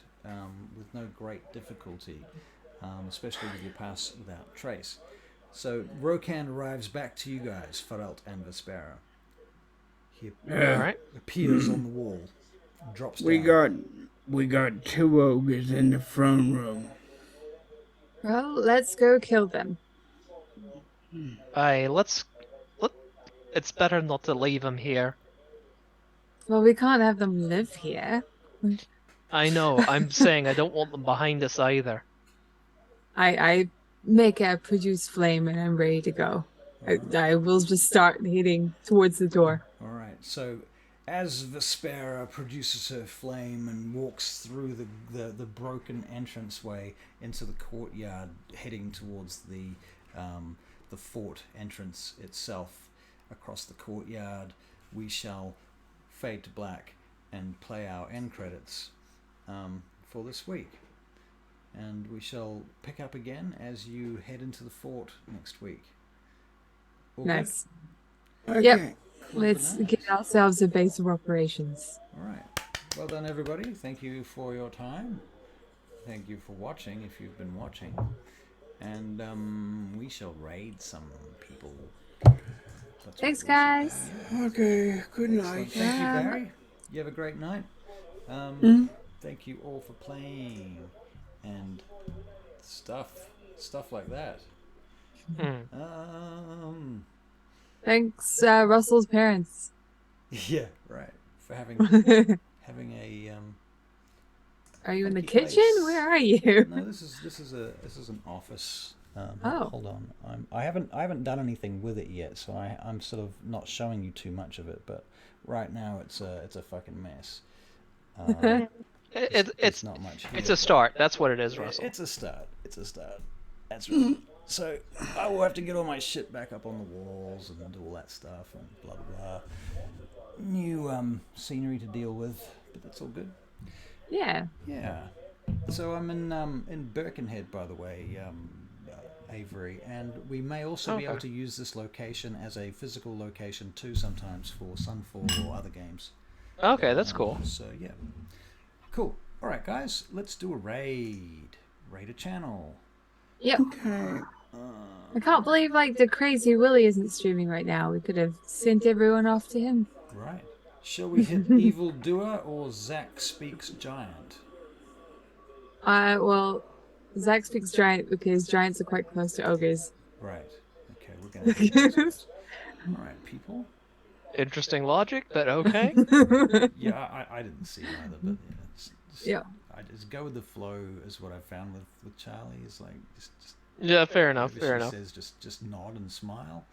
with no great difficulty, especially with your pass without trace. So Rokan arrives back to you guys, Farelt and Vespera. He appears on the wall, drops down. We got 2 ogres in the throne room. Well, let's go kill them. It's better not to leave him here. Well, we can't have them live here. I know. I'm saying I don't want them behind us either. I make a produce flame and I'm ready to go. I will just start heading towards the door. All right. So, as Vespera produces her flame and walks through the broken entranceway into the courtyard, heading towards the fort entrance itself, across the courtyard, we shall fade to black and play our end credits for this week. And we shall pick up again as you head into the fort next week. All nice. Okay. Yep. Let's get ourselves a base of operations. All right. Well done, everybody. Thank you for your time. Thank you for watching, if you've been watching. And we shall raid some people. Thanks, guys. Okay, good night. Excellent. Thank you, Barry. You have a great night. Thank you all for playing and stuff like that. Thanks, Russell's parents. Yeah, right. For having having Are you in the funky kitchen? place. Where are you? No, this is an office. Oh. Hold on. I haven't done anything with it yet, so I'm sort of not showing you too much of it. But right now it's a fucking mess. There's not much here. It's a start. That's what it is, Russell. It's a start. That's right. So I will have to get all my shit back up on the walls and do all that stuff and blah blah blah. New scenery to deal with, but that's all good. Yeah. Yeah. So I'm in Birkenhead, by the way, Avery, and we may also be able to use this location as a physical location too sometimes for Sunfall or other games. Okay, that's cool. So yeah, cool. All right, guys, let's do a raid. Raid a channel. Yep. Okay. I can't believe like the crazy Willy isn't streaming right now. We could have sent everyone off to him. Right. Shall we hit Evil Doer or Zach Speaks Giant? Well, Zach speaks giant because giants are quite close to ogres. Right. Okay, we're gonna hit those guys. All right, people. Interesting logic, but okay. Yeah, I didn't see it either, but Yeah. I just go with the flow is what I found with Charlie. Is like just Yeah, fair enough. whatever Fair she enough. says, just nod and smile,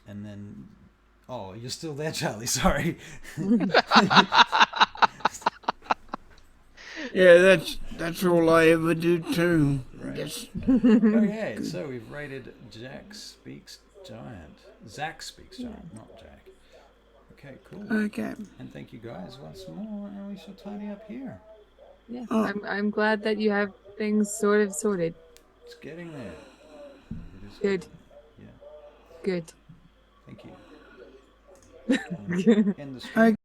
and then oh, you're still there, Charlie. Sorry. Yeah, that's all I ever do too. Right. Just Okay, so we've rated Jack Speaks Giant. Zach Speaks Giant, not Jack. Okay, cool. okay. And thank you guys once more, and we shall tidy up here. Yeah. Oh. I'm glad that you have things sort of sorted. It's getting there. It is Good. Yeah, Good. thank you. End the stream.